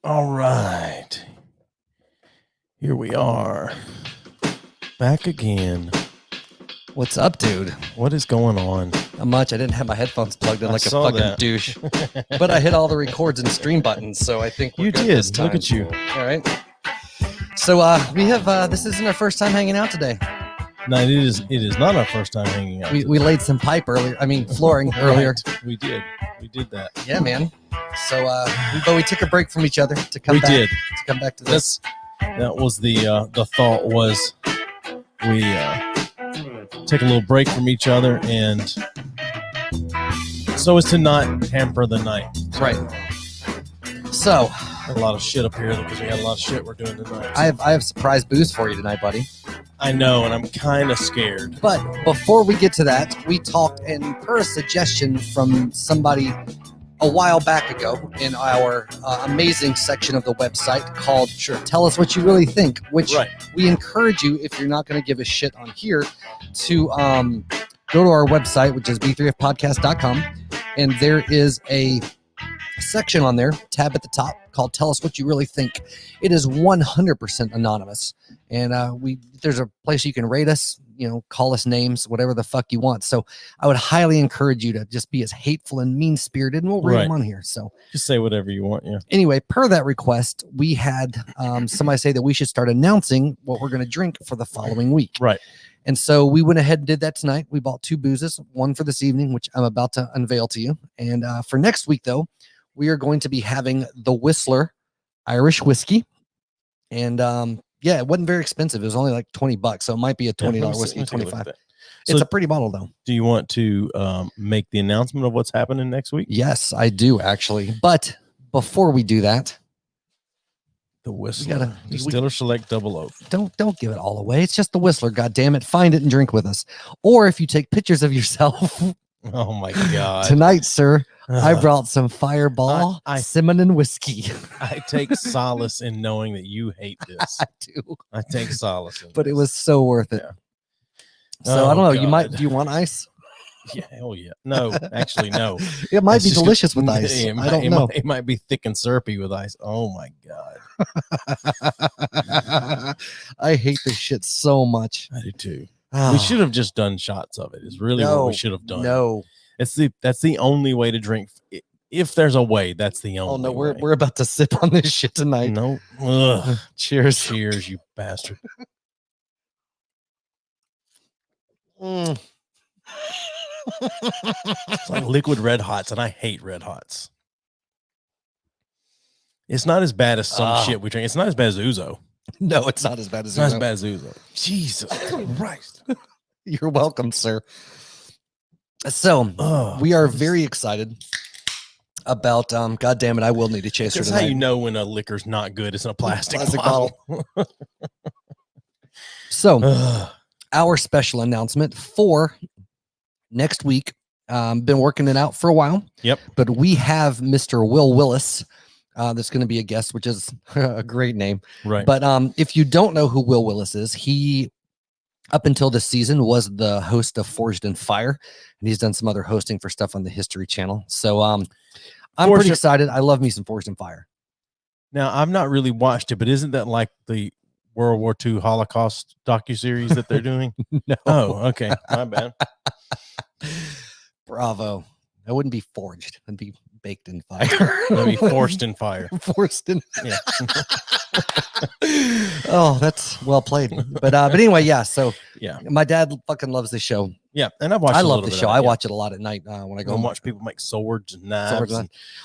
All right. Here we are. Back again. What's up, dude? What is going on? Not much. I didn't have my headphones plugged in I like a saw fucking that. douche. But I hit all the records and stream buttons, so I think we're You good did. this time. Look at you. All right. So we have this isn't our first time hanging out today. No, it is not our first time hanging out. We laid some pipe earlier. I mean flooring earlier. Right. We did that. Yeah, man. So but we took a break from each other to come back. did. To come back to this. That was the thought was we take a little break from each other and so as to not hamper the night. Right. So a lot of shit up here because we got a lot of shit we're doing tonight. I have surprise booze for you tonight, buddy. I know, and I'm kind of scared. But before we get to that, we talked, and per a suggestion from somebody a while back ago in our amazing section of the website called Tell Us What You Really Think, which we encourage you, if you're not going to give a shit on here, to go to our website, which is b3fpodcast.com, and there is a section on there, tab at the top, called Tell Us What You Really Think. It is 100% anonymous, and there's a place you can rate us, call us names, whatever the fuck you want. So I would highly encourage you to just be as hateful and mean-spirited, and we'll read them on here. So just say whatever you want. Yeah. Anyway, per that request, we had somebody say that we should start announcing what we're going to drink for the following week. Right. And so we went ahead and did that tonight. We bought 2 boozes, one for this evening, which I'm about to unveil to you. And for next week, though, we are going to be having the Whistler Irish whiskey. And yeah, it wasn't very expensive. It was only like $20. So it might be a $20 whiskey, 25. It's a pretty bottle, though. Do you want to make the announcement of what's happening next week? Yes, I do, actually. But before we do that, the Whistler Distiller Select Double Oak. Don't give it all away. It's just the Whistler. God damn it! Find it and drink with us. Or if you take pictures of yourself. Oh my God! Tonight, sir, I brought some Fireball cinnamon whiskey. I take solace in knowing that you hate this. I do. I take solace in but it was so worth it. Yeah. So I don't know. God. Do you want ice? Yeah, hell yeah. No, actually, no. It might be delicious with ice. I don't know. It might be thick and syrupy with ice. Oh my God. I hate this shit so much. I do too. We should have just done shots of it. Is really what we should have done. No. That's the only way to drink. If there's a way, that's the only way. We're about to sip on this shit tonight. No. Ugh. Cheers. Cheers, you bastard. It's like liquid Red Hots, and I hate Red Hots. It's not as bad as some shit we drink. It's not as bad as Ouzo. No, it's not as bad as Ouzo. It's not as bad as Ouzo. Jesus Christ. You're welcome, sir. So we are very excited about God damn it, I will need a chaser tonight. That's how you know when a liquor's not good. It's in a plastic bottle. So our special announcement for next week. Been working it out for a while. Yep. But we have Mr. Will Willis that's going to be a guest, which is a great name. Right. But if you don't know who Will Willis is, he, up until this season, was the host of Forged in Fire. And he's done some other hosting for stuff on the History Channel. So I'm pretty excited. I love me some Forged in Fire. Now, I've not really watched it, but isn't that like the World War II Holocaust docuseries that they're doing? No. Oh, okay. My bad. Bravo. That wouldn't be forged. It'd be baked in fire. It'd be forced in fire. Forced in. Yeah. Oh, that's well played. But anyway, yeah. So yeah, my dad fucking loves this show. Yeah, and I've watched. I love the show. I watch it a lot at night when I go and watch people make swords and knives.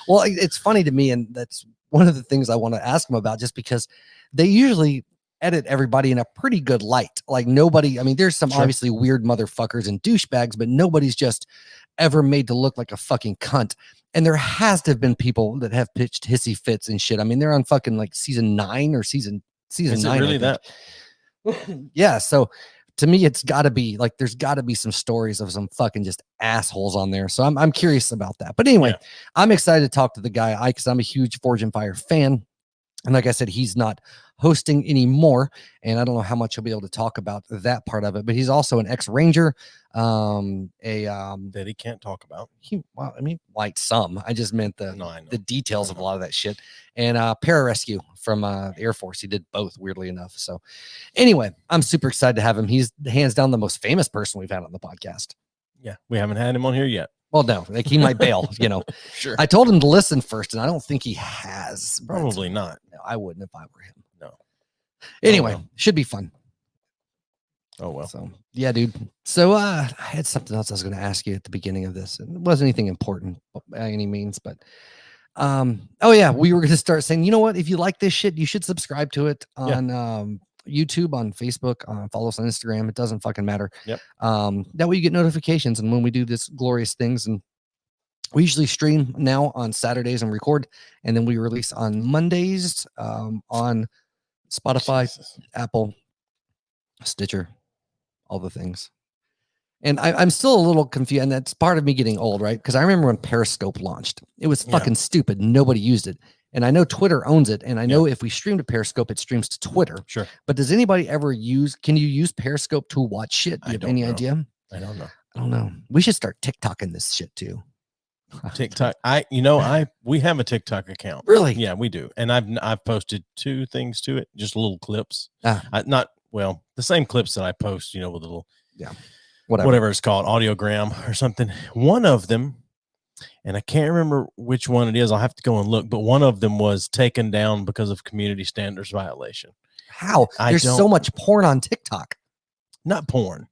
Well, it's funny to me, and that's one of the things I want to ask them about, just because they usually edit everybody in a pretty good light. Like nobody, I mean, there's some obviously weird motherfuckers and douchebags, but nobody's just ever made to look like a fucking cunt. And there has to have been people that have pitched hissy fits and shit. I mean, they're on fucking like season 9 or season 9. Is it really that? Yeah. So to me, it's got to be like, there's got to be some stories of some fucking just assholes on there. So I'm curious about that. But anyway, I'm excited to talk to the guy, because I'm a huge Forge and Fire fan. And like I said, he's not hosting anymore. And I don't know how much he'll be able to talk about that part of it, but he's also an ex-Ranger. That he can't talk about. Well, I mean, like some. I just meant No, I know. the details of a lot of that shit. And pararescue from the Air Force. He did both, weirdly enough. So anyway, I'm super excited to have him. He's hands down the most famous person we've had on the podcast. Yeah, we haven't had him on here yet. Well, no, like he might bail, you know. Sure. I told him to listen first, and I don't think he has. Probably not. No, I wouldn't if I were him. No. Anyway, well. Should be fun. Oh well. So yeah, dude. So I had something else I was going to ask you at the beginning of this. It wasn't anything important by any means, but oh yeah, we were going to start saying, you know what? If you like this shit, you should subscribe to it on YouTube, on Facebook, follow us on Instagram. It doesn't fucking matter. Yep. That way you get notifications, and when we do this glorious things, and we usually stream now on Saturdays and record, and then we release on Mondays on Spotify, Apple, Stitcher, all the things. And I'm still a little confused, and that's part of me getting old, right? Because I remember when Periscope launched, it was fucking stupid. Nobody used it. And I know Twitter owns it, and I know if we stream to Periscope, it streams to Twitter. Sure. But does anybody ever can you use Periscope to watch shit? Do you have any idea? I don't know. I don't know. We should start TikToking this shit too. TikTok. We have a TikTok account. Really? Yeah, we do. And I've posted 2 things to it, just little clips. The same clips that I post, with a little whatever it's called, audiogram or something. One of them, and I can't remember which one it is. I'll have to go and look, but one of them was taken down because of community standards violation. How? There's so much porn on TikTok. Not porn.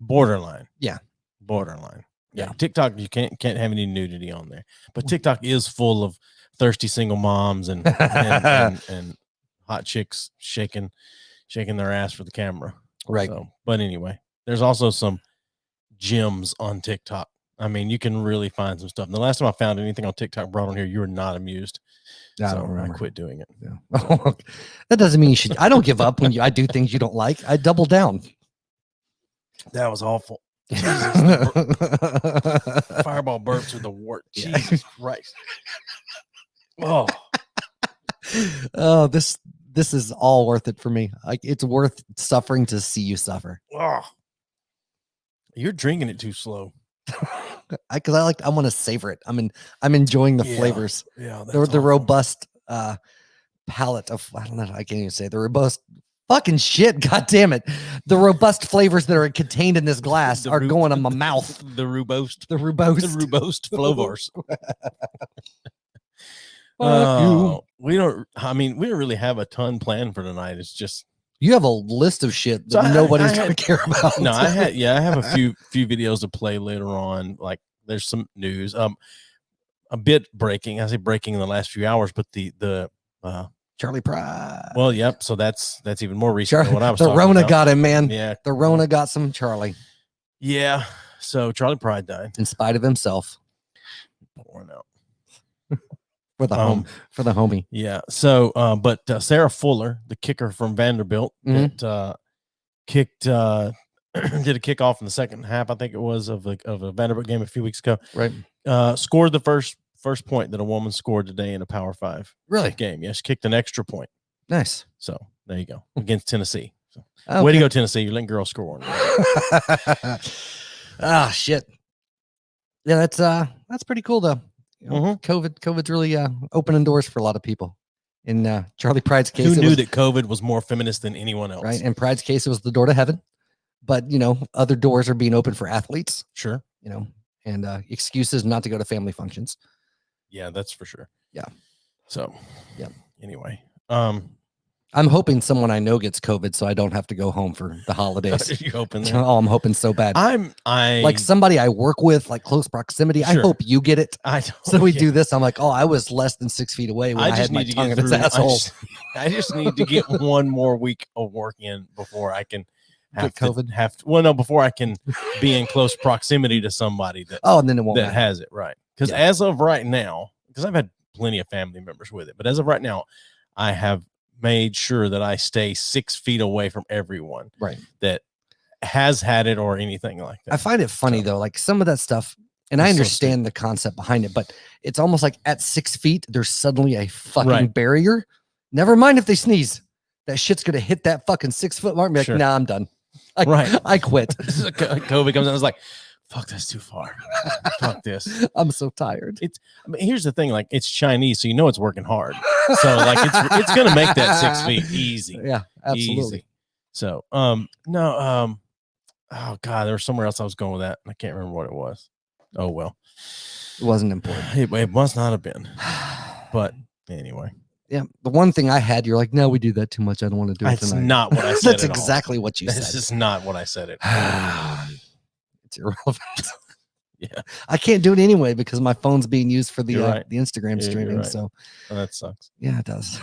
Borderline. Yeah. Borderline. Yeah. TikTok, you can't have any nudity on there. But TikTok is full of thirsty single moms and hot chicks shaking their ass for the camera. Right. So, but anyway, there's also some gems on TikTok. I mean, you can really find some stuff. And the last time I found anything on TikTok brought on here, you were not amused. I don't remember. I quit doing it. Yeah. That doesn't mean you should. I don't give up when I do things you don't like. I double down. That was awful. Fireball burps are the worst. Jesus Christ. Oh, this is all worth it for me. Like, it's worth suffering to see you suffer. Oh, you're drinking it too slow. I want to savor it. I'm enjoying the flavors. Yeah, the robust palate of, I don't know, I can't even say the robust fucking shit. God damn it. The robust flavors that are contained in this glass are going in my mouth. The robust flavors. We don't really have a ton planned for tonight. It's just, you have a list of shit that nobody's going to care about. No, I have a few videos to play later on. Like, there's some news, a bit breaking. I say breaking in the last few hours, but the Charlie Pride. Well, yep. So that's even more recent than what I was talking about. The Rona got him, man. Yeah, the Rona got some Charlie. Yeah. So Charlie Pride died in spite of himself. Worn out. For the homie. Yeah. So, but Sarah Fuller, the kicker from Vanderbilt, that kicked did a kickoff in the second half, I think it was, of a Vanderbilt game a few weeks ago. Right. Scored the first point that a woman scored today in a Power 5 game. Yeah, she kicked an extra point. Nice. So there you go, against Tennessee. So, way to go, Tennessee! You're letting girls score on. Shit. Yeah, that's pretty cool though. COVID's really opening doors for a lot of people. In Charlie Pride's case, who knew that COVID was more feminist than anyone else? Right. In Pride's case, it was the door to heaven. But other doors are being opened for athletes. Sure. And excuses not to go to family functions. Yeah, that's for sure. Yeah. So, yeah. Anyway, I'm hoping someone I know gets COVID so I don't have to go home for the holidays. Are you hoping that? Oh, I'm hoping so bad. I like somebody I work with, like close proximity. Sure. I hope you get it. So we do this. I'm like, I was less than 6 feet away when I had my tongue in his asshole. I just need to get one more week of work in before I can get COVID. Before I can be in close proximity to somebody that and then it won't has it, right? Because as of right now, because I've had plenty of family members with it, but as of right now, I have made sure that I stay 6 feet away from everyone that has had it or anything like that. I find it funny though, like some of that stuff, and I understand the concept behind it, but it's almost like at 6 feet, there's suddenly a fucking barrier. Never mind if they sneeze. That shit's gonna hit that fucking 6 foot mark. Be like, nah, I'm done. I quit. COVID comes out. I was like, fuck, that's too far. Fuck this. I'm so tired. Here's the thing, like it's Chinese, so you know it's working hard. So like it's gonna make that 6 feet easy. Yeah, absolutely. Easy. So oh god, there was somewhere else I was going with that. I can't remember what it was. Oh well. It wasn't important. It must not have been. But anyway. Yeah, the one thing I had, you're like, no, we do that too much. I don't want to do it tonight. That's not what I said. That's exactly what you said. This is not what I said. It's irrelevant. Yeah, I can't do it anyway because my phone's being used for the the Instagram streaming. Right. So that sucks. Yeah, it does.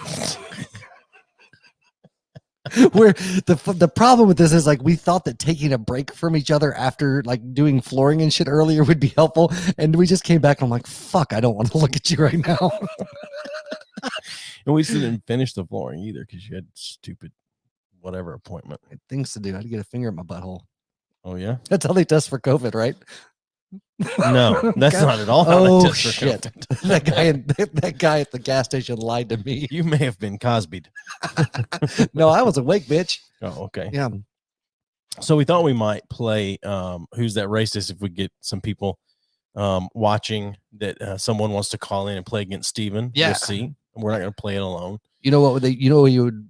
Where the problem with this is like we thought that taking a break from each other after like doing flooring and shit earlier would be helpful, and we just came back and I'm like, fuck, I don't want to look at you right now. And we still didn't finish the flooring either because you had stupid whatever appointment. I had things to do. I had to get a finger in my butthole. Oh yeah, that's how they test for COVID, right? No, that's not at all how they test for shit. COVID. that guy at the gas station lied to me. You may have been Cosby'd. No, I was awake, bitch. Oh, okay. Yeah. So we thought we might play Who's That Racist if we get some people watching that someone wants to call in and play against Steven. Yeah. We'll see. We're not going to play it alone. You know what you would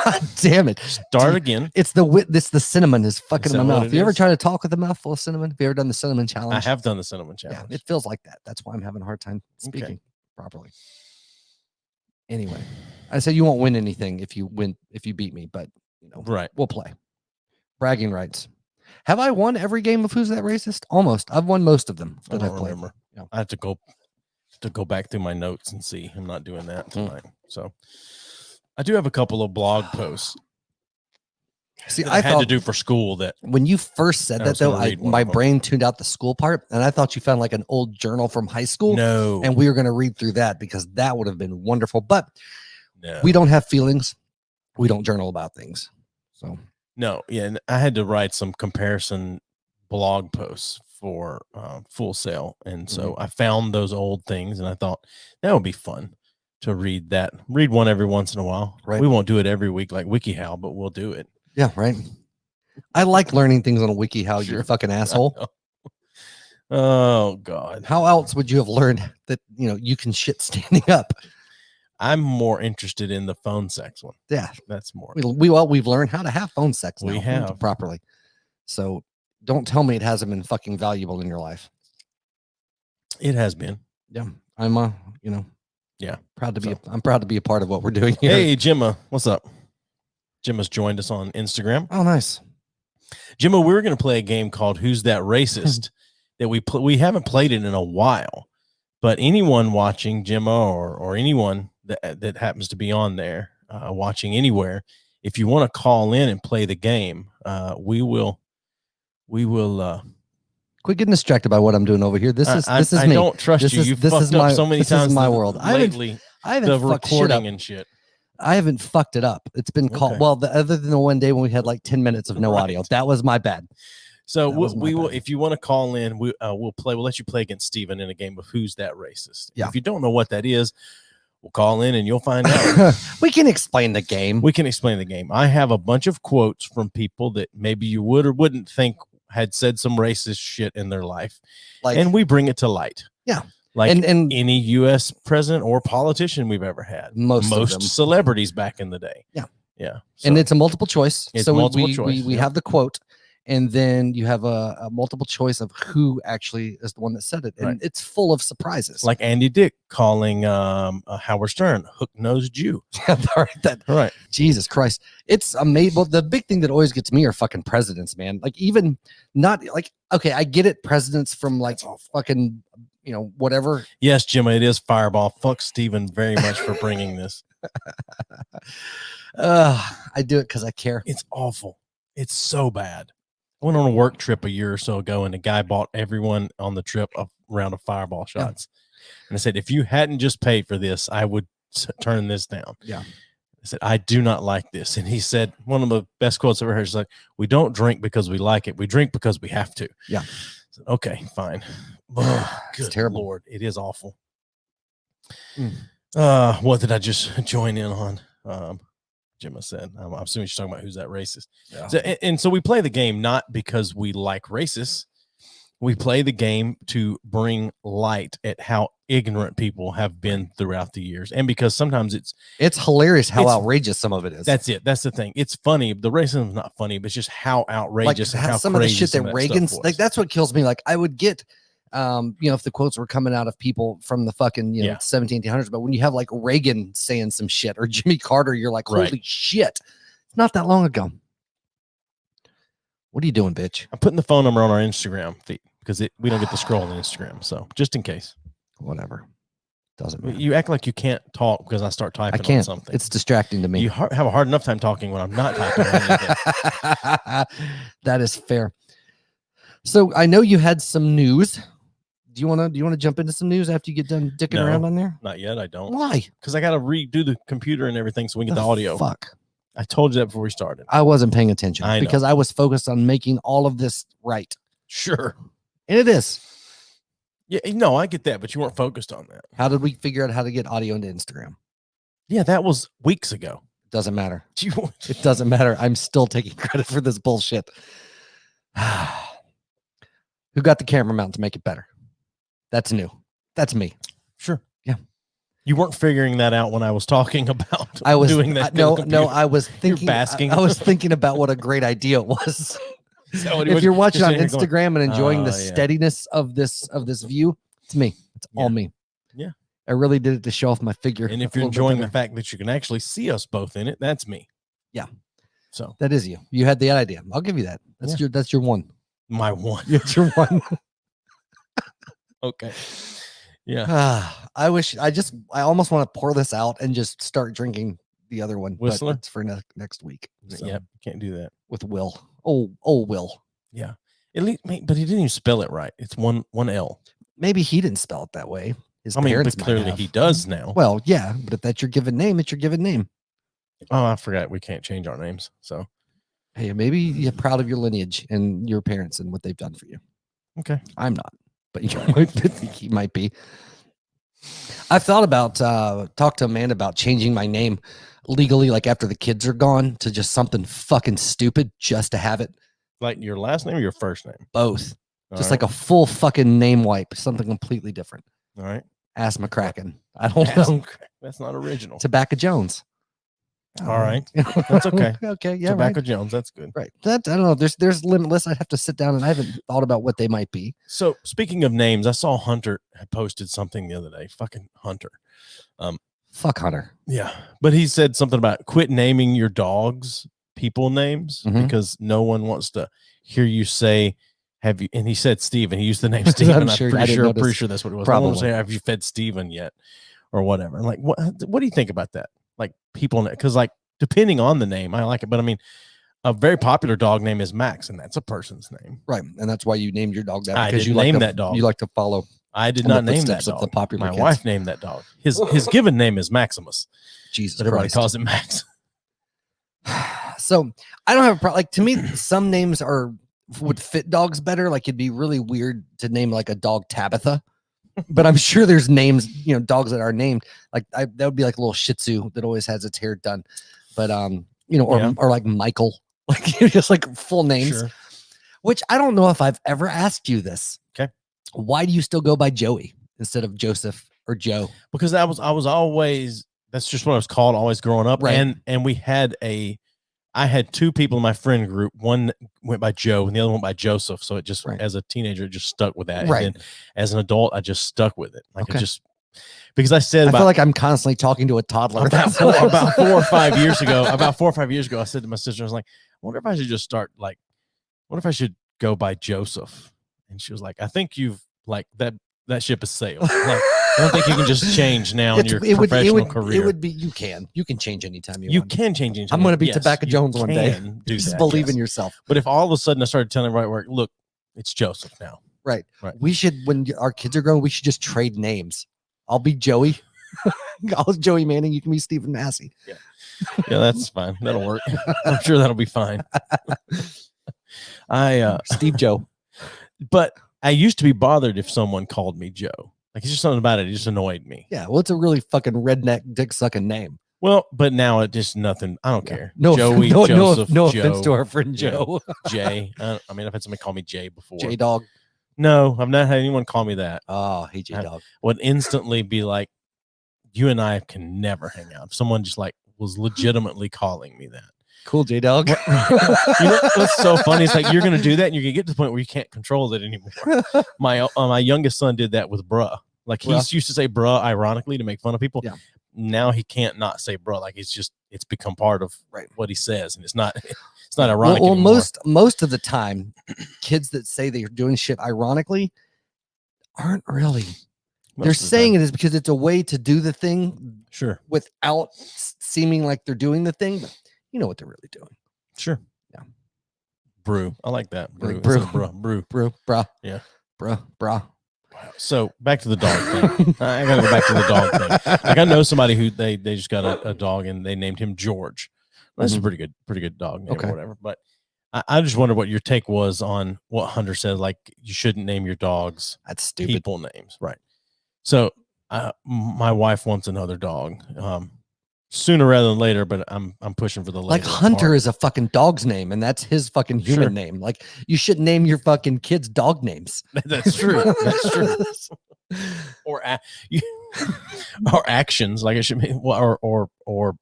God damn it. Start again. It's the cinnamon is fucking in my mouth. You ever try to talk with a mouthful of cinnamon? Have you ever done the cinnamon challenge? I have done the cinnamon challenge. Yeah, it feels like that. That's why I'm having a hard time speaking properly. Anyway, I said you won't win anything if you beat me, but you know, right. We'll play. Bragging rights. Have I won every game of Who's That Racist? Almost. I've won most of them that I've played. Remember. Yeah. I have to go back through my notes and see. I'm not doing that tonight. So I do have a couple of blog posts. See, I had to do for school that when you first said that though, my brain tuned out the school part and I thought you found like an old journal from high school. No. And we were going to read through that because that would have been wonderful. But no. We don't have feelings. We don't journal about things. So no. Yeah. And I had to write some comparison blog posts for Full Sail. And so I found those old things and I thought that would be fun to read one every once in a while. Right. We won't do it every week like WikiHow, but we'll do it. Yeah, right. I like learning things on a WikiHow, you fucking asshole. Oh God. How else would you have learned that you can shit standing up? I'm more interested in the phone sex one. Yeah. That's more. We've learned how to have phone sex now. We have properly. So don't tell me it hasn't been fucking valuable in your life. It has been. Yeah. I'm yeah. I'm proud to be a part of what we're doing here. Hey, Gemma, what's up? Gemma's joined us on Instagram. Oh, nice. Gemma, we were going to play a game called Who's That Racist that we haven't played it in a while, but anyone watching, Gemma or anyone that happens to be on there watching anywhere, if you want to call in and play the game, we will quit getting distracted by what I'm doing over here. This is me. I don't trust you. You've fucked up so many times. This is my world. Lately, I haven't the recording and shit. I haven't fucked it up. It's been called other than the one day when we had like 10 minutes of no audio. That was my bad. So we will, if you want to call in, we'll play. We'll let you play against Steven in a game of Who's That Racist. Yeah. If you don't know what that is, we'll call in and you'll find out. We can explain the game. I have a bunch of quotes from people that maybe you would or wouldn't think had said some racist shit in their life, and we bring it to light. Yeah. Like and any U.S. president or politician we've ever had. Most celebrities back in the day. Yeah. Yeah. So and it's a multiple choice. It's multiple choice. We have the quote, and then you have a multiple choice of who actually is the one that said it. And it's full of surprises. Like Andy Dick calling Howard Stern hook-nosed Jew. Right. Jesus Christ. It's amazing. Well, the big thing that always gets me are fucking presidents, man. Like even not like, okay, I get it. Presidents from like fucking, whatever. Yes, Jimmy, it is Fireball. Fuck Steven very much for bringing this. I do it because I care. It's awful. It's so bad. I went on a work trip a year or so ago, and the guy bought everyone on the trip a round of Fireball shots. Yeah. And I said, if you hadn't just paid for this, I would turn this down. Yeah. I said, I do not like this. And he said, one of the best quotes I've ever heard is like, we don't drink because we like it. We drink because we have to. Yeah. I said, okay, fine. Oh, it's terrible. Lord, it is awful. What did I just join in on? Gemma said, I'm assuming she's talking about who's that racist. Yeah. So, and so we play the game not because we like racists. We play the game to bring light at how ignorant people have been throughout the years. And because sometimes it's hilarious how outrageous some of it is. That's it. That's the thing. It's funny. The racism is not funny, but it's just how outrageous and how some of the shit that Reagan's like. That's what kills me. Like I would get, if the quotes were coming out of people from the fucking 1700s, but when you have like Reagan saying some shit or Jimmy Carter, you're like, holy shit, it's not that long ago. What are you doing, bitch? I'm putting the phone number on our Instagram feed because we don't get to scroll on Instagram. So just in case. Whatever. Doesn't matter. You act like you can't talk because I start typing on something. It's distracting to me. You have a hard enough time talking when I'm not typing on anything. That is fair. So I know you had some news. Do you want to jump into some news after you get done dicking around on there? Not yet. I don't. Why? Because I got to redo the computer and everything so we get the audio. Fuck. I told you that before we started. I wasn't paying attention because I was focused on making all of this right. Sure. And it is. Yeah, no, I get that, but you weren't focused on that. How did we figure out how to get audio into Instagram? Yeah, that was weeks ago. Doesn't matter. It doesn't matter. I'm still taking credit for this bullshit. Who got the camera mount to make it better? That's new. That's me. Sure. Yeah. You weren't figuring that out when I was talking about doing that. No, I was thinking. You're basking. I was thinking about what a great idea it was. If you're watching on Instagram and enjoying the steadiness of this view, it's me. It's all me. Yeah. I really did it to show off my figure. And if you're enjoying the fact that you can actually see us both in it, that's me. Yeah. So that is you. You had the idea. I'll give you that. That's your one. My one. It's your one. Okay. Yeah. I almost want to pour this out and just start drinking the other one. Whistler? But it's for next week. So. Yep. Can't do that. With Will. Oh, Will. Yeah. At least, but he didn't even spell it right. It's one L. Maybe he didn't spell it that way. His parents clearly he does now. Well, yeah, but if that's your given name, it's your given name. Oh, I forgot. We can't change our names. So, hey, maybe you're proud of your lineage and your parents and what they've done for you. Okay. I'm not, but he might be. I've thought about talk to Amanda about changing my name legally, like after the kids are gone, to just something fucking stupid just to have it. Like your last name or your first name? Both. Just like a full fucking name wipe, something completely different. All right. Ass McCracken. I don't know. That's not original. Tobacco Jones. All right. That's okay. Okay. Yeah. Tobacco Jones. That's good. Right. That I don't know. There's limitless. I'd have to sit down and I haven't thought about what they might be. So speaking of names, I saw Hunter had posted something the other day. Fucking Hunter. Fuck Hunter. Yeah. But he said something about quit naming your dogs people names because no one wants to hear you say, have you, and he said Steven. He used the name Steven. I'm pretty sure that's what it was. Probably. I won't say, have you fed Steven yet or whatever. I'm like, what do you think about that? Like people, because like depending on the name, I like it. But I mean, a very popular dog name is Max, and that's a person's name. Right. And that's why you named your dog that. Because you named that dog. You like to follow. I did not name that dog. The popular My wife named that dog. His given name is Maximus. Jesus But everybody calls him Max. So I don't have a problem. Like to me, some names would fit dogs better. Like it'd be really weird to name like a dog Tabitha, but I'm sure there's names, dogs that are named like that would be like a little Shih Tzu that always has its hair done, but or like Michael, like just like full names. Sure. Which I don't know if I've ever asked you this. Okay, why do you still go by Joey instead of Joseph or Joe? Because I was always, that's just what I was called always growing up, right. And I had two people in my friend group. One went by Joe and the other one by Joseph. So it just, as a teenager, it just stuck with that. Right. And then as an adult, I just stuck with it. Like it just, because I said, I feel like I'm constantly talking to a toddler. About 4 or 5 years ago, I said to my sister, I was like, I wonder if I should just start what if I should go by Joseph? And she was like, I think you've that ship has sailed. Like, I don't think you can just change now in your professional career. It would be, you can change anytime you want. You can change anytime. I'm going to be Tobacco Jones one day. Just believe in yourself. But if all of a sudden I started telling everybody, look, it's Joseph now. Right. We should, when our kids are grown, we should just trade names. I'll be Joey. I'll be Joey Manning. You can be Stephen Massey. Yeah. Yeah, that's fine. That'll work. I'm sure that'll be fine. Steve Joe. But I used to be bothered if someone called me Joe. Like, it's just something about it. It just annoyed me. Yeah, well, it's a really fucking redneck dick sucking name. Well, but now it just nothing. I don't care. No, Joey, no, Joseph, no Joe, offense to our friend Joe. Jay. I mean, I've had somebody call me Jay before. J Dog. No, I've not had anyone call me that. Oh, hey, J Dog. Would instantly be like, you and I can never hang out. If someone just like was legitimately calling me that. Cool, J Dog. You know what's so funny? It's like you're gonna do that, and you're gonna get to the point where you can't control it anymore. My youngest son did that with bruh. Like, he used to say bruh ironically to make fun of people. Yeah. Now he can't not say bruh. Like, it's become part of what he says, and it's not ironic. Well, anymore. most of the time, kids that say they're doing shit ironically aren't really. They're saying it is because it's a way to do the thing, sure, without seeming like they're doing the thing. But you know what they're really doing. Sure. Yeah. Brew. I like that. Brew. Like brew. Brah. Yeah. Brah. So back to the dog thing. I gotta go back to the dog thing. Like, I know somebody who they just got a dog and they named him George. That's a pretty good dog name or whatever. But I just wonder what your take was on what Hunter said. Like, you shouldn't name your dogs that's stupid people names, right? So my wife wants another dog. Sooner rather than later, but I'm pushing for the later. Like, Hunter is a fucking dog's name, and that's his fucking human name. Like, you should name your fucking kids dog names. That's true. That's true. or actions, like it should be, or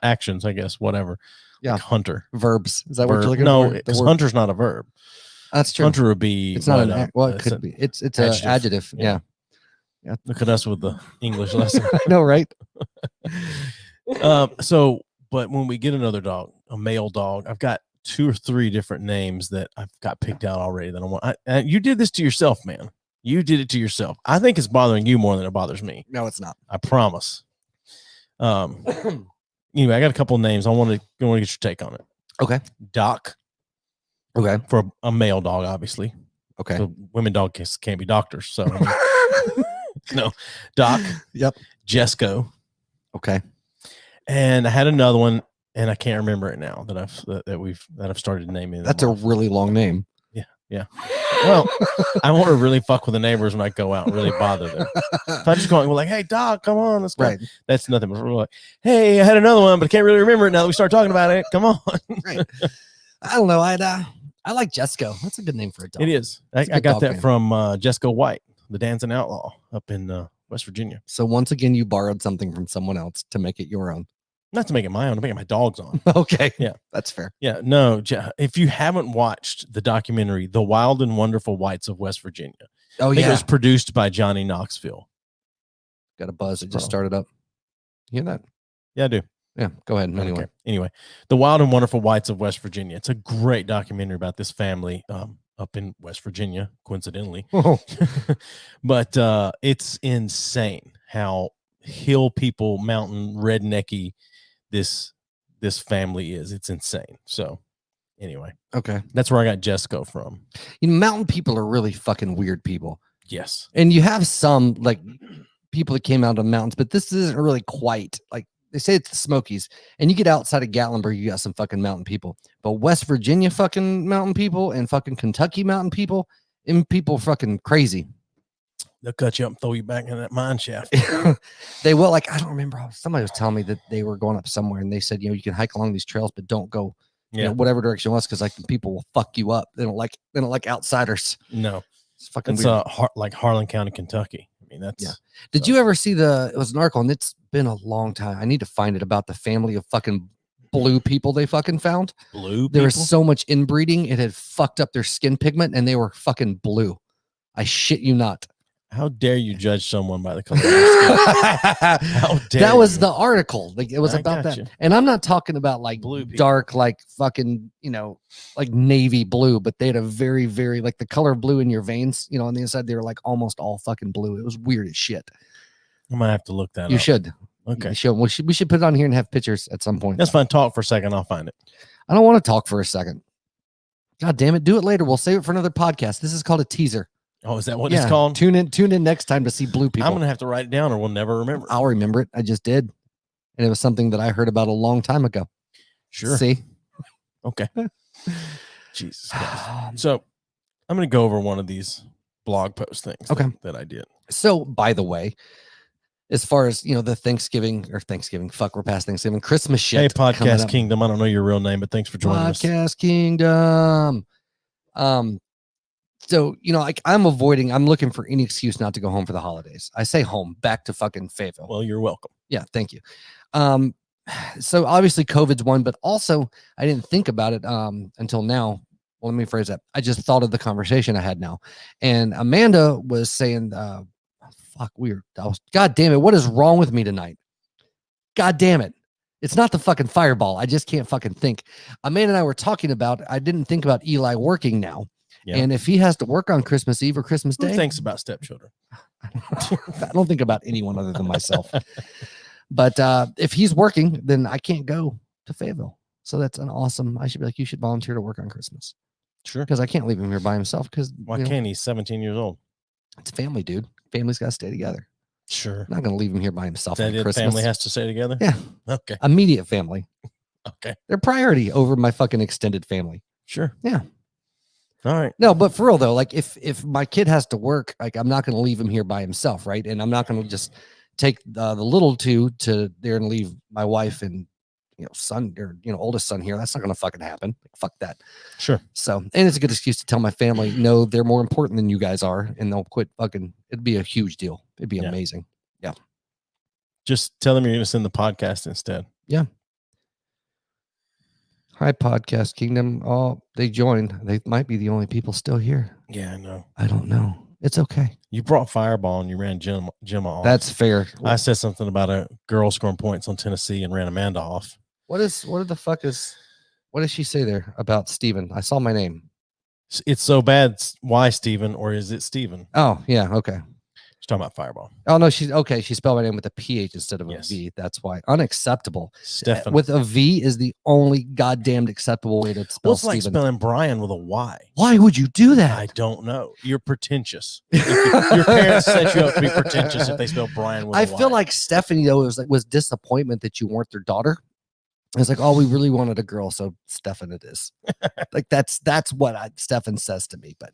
actions, I guess, whatever. Yeah, like Hunter. Verbs. Is that what you're looking for? No, because Hunter's not a verb. That's true. Hunter would be. It's not an. Well, it could be. It's an adjective. Yeah. Look at us with the English lesson. I know, right? So, but when we get another dog, a male dog, I've got 2 or 3 different names that I've got picked out already that I want. You did this to yourself, man. You did it to yourself. I think it's bothering you more than it bothers me. No, it's not. I promise. Anyway, I got a couple of names. I want to get your take on it. Okay. Doc. Okay. For a male dog, obviously. Okay. So women dogs can't be doctors. So no. Doc. Yep. Jesco. Okay. And I had another one, and I can't remember it now that I've started naming. That's a really long name. Yeah. Well, I want to really fuck with the neighbors when I go out and really bother them. If I just go like, hey, Doc, come on, let's go. Right. That's nothing but like, hey, I had another one, but I can't really remember it now that we start talking about it. Come on. Right. I don't know. I like Jesco. That's a good name for a dog. It is. I got that from Jesco White, the dancing outlaw up in West Virginia. So once again, you borrowed something from someone else to make it your own. Not to make it my own, to make it my dog's on. Okay. Yeah. That's fair. Yeah. No, if you haven't watched the documentary, The Wild and Wonderful Whites of West Virginia. Oh, I think it was produced by Johnny Knoxville. Got a buzz. It just started up. You hear that? Yeah, I do. Yeah. Go ahead. Anyway. Okay. Anyway, The Wild and Wonderful Whites of West Virginia. It's a great documentary about this family up in West Virginia, coincidentally. Oh. But it's insane how hill people, mountain, rednecky this family is. It's insane. So anyway, okay, that's where I got Jesco from. You know, mountain people are really fucking weird people. Yes. And you have some like people that came out of mountains, but this isn't really quite like they say it's the Smokies. And you get outside of Gatlinburg, you got some fucking mountain people. But West Virginia fucking mountain people and fucking Kentucky mountain people, and people fucking crazy. They'll cut you up and throw you back in that mine shaft. They will. Like, I don't remember. Somebody was telling me that they were going up somewhere and they said, you know, you can hike along these trails, but don't go you know, whatever direction you want, because like the people will fuck you up. They don't like outsiders. No. It's fucking weird. Like Harlan County, Kentucky. I mean, that's Did you ever see it was an article, and it's been a long time. I need to find it, about the family of fucking blue people they fucking found. Blue There people? was so much inbreeding, it had fucked up their skin pigment, and they were fucking blue. I shit you not. How dare you judge someone by the color of their skin? How dare that was you? the article. Like, it was about that. And I'm not talking about like blue people. Dark, like fucking, you know, like navy blue, but they had a very, very, like the color of blue in your veins, you know, on the inside, they were like almost all fucking blue. It was weird as shit. I might have to look that up. You should. Okay. You should. We should put it on here and have pictures at some point. That's fine. Talk for a second. I'll find it. I don't want to talk for a second. God damn it. Do it later. We'll save it for another podcast. This is called a teaser. Oh, is that what it's called? Tune in next time to see blue people. I'm going to have to write it down or we'll never remember. I'll remember it. I just did. And it was something that I heard about a long time ago. Sure. See? Okay. Jesus Christ. So I'm going to go over one of these blog post things that I did. So, by the way, as far as, the we're past Thanksgiving, Christmas shit. Hey, Podcast Kingdom. I don't know your real name, but thanks for joining us. Podcast Kingdom. So, I'm looking for any excuse not to go home for the holidays. I say home, back to fucking Fayetteville. Well, you're welcome. Yeah, thank you. So obviously COVID's one, but also I didn't think about it until now. Well, let me phrase that. I just thought of the conversation I had now. And Amanda was saying, God damn it, what is wrong with me tonight? God damn it. It's not the fucking fireball. I just can't fucking think. Amanda and I were talking about, I didn't think about Eli working now. Yeah. And if he has to work on Christmas Eve or Christmas Day. Who thinks about stepchildren? I don't think about anyone other than myself. But if he's working, then I can't go to Fayetteville. So that's an awesome. I should be like, you should volunteer to work on Christmas. Sure. Because I can't leave him here by himself. Because why can't he? He's 17 years old. It's family, dude. Family's got to stay together. Sure. I'm not going to leave him here by himself. That Christmas. Family has to stay together? Yeah. Okay. Immediate family. Okay. They're priority over my fucking extended family. Sure. Yeah. All right. No, but for real though, like if my kid has to work, like I'm not going to leave him here by himself, right? And I'm not going to just take the little two to there and leave my wife and son or oldest son here. That's not going to fucking happen. Like, fuck that. Sure. So, and it's a good excuse to tell my family, no, they're more important than you guys are, and they'll quit fucking. It'd be a huge deal. It'd be amazing. Yeah. Just tell them you're going to send the podcast instead. Yeah. Hi, Podcast Kingdom. Oh, they joined. They might be the only people still here. Yeah, I know. I don't know. It's okay. You brought Fireball and you ran Gemma off. That's fair. I said something about a girl scoring points on Tennessee and ran Amanda off. What does she say there about Steven? I saw my name. It's so bad. Why Steven? Or is it Steven? Oh, yeah. Okay. She's talking about Fireball. Oh, no. She spelled my name with a PH instead of a V. That's why. Unacceptable. Stefan. With a V is the only goddamned acceptable way to spell Steven. Like spelling Brian with a Y. Why would you do that? I don't know. You're pretentious. Your parents set you up to be pretentious if they spell Brian with a Y. I feel like Stephanie, though, was disappointment that you weren't their daughter. It's like, oh, we really wanted a girl, so Stefan it is. Like that's what Stefan says to me. But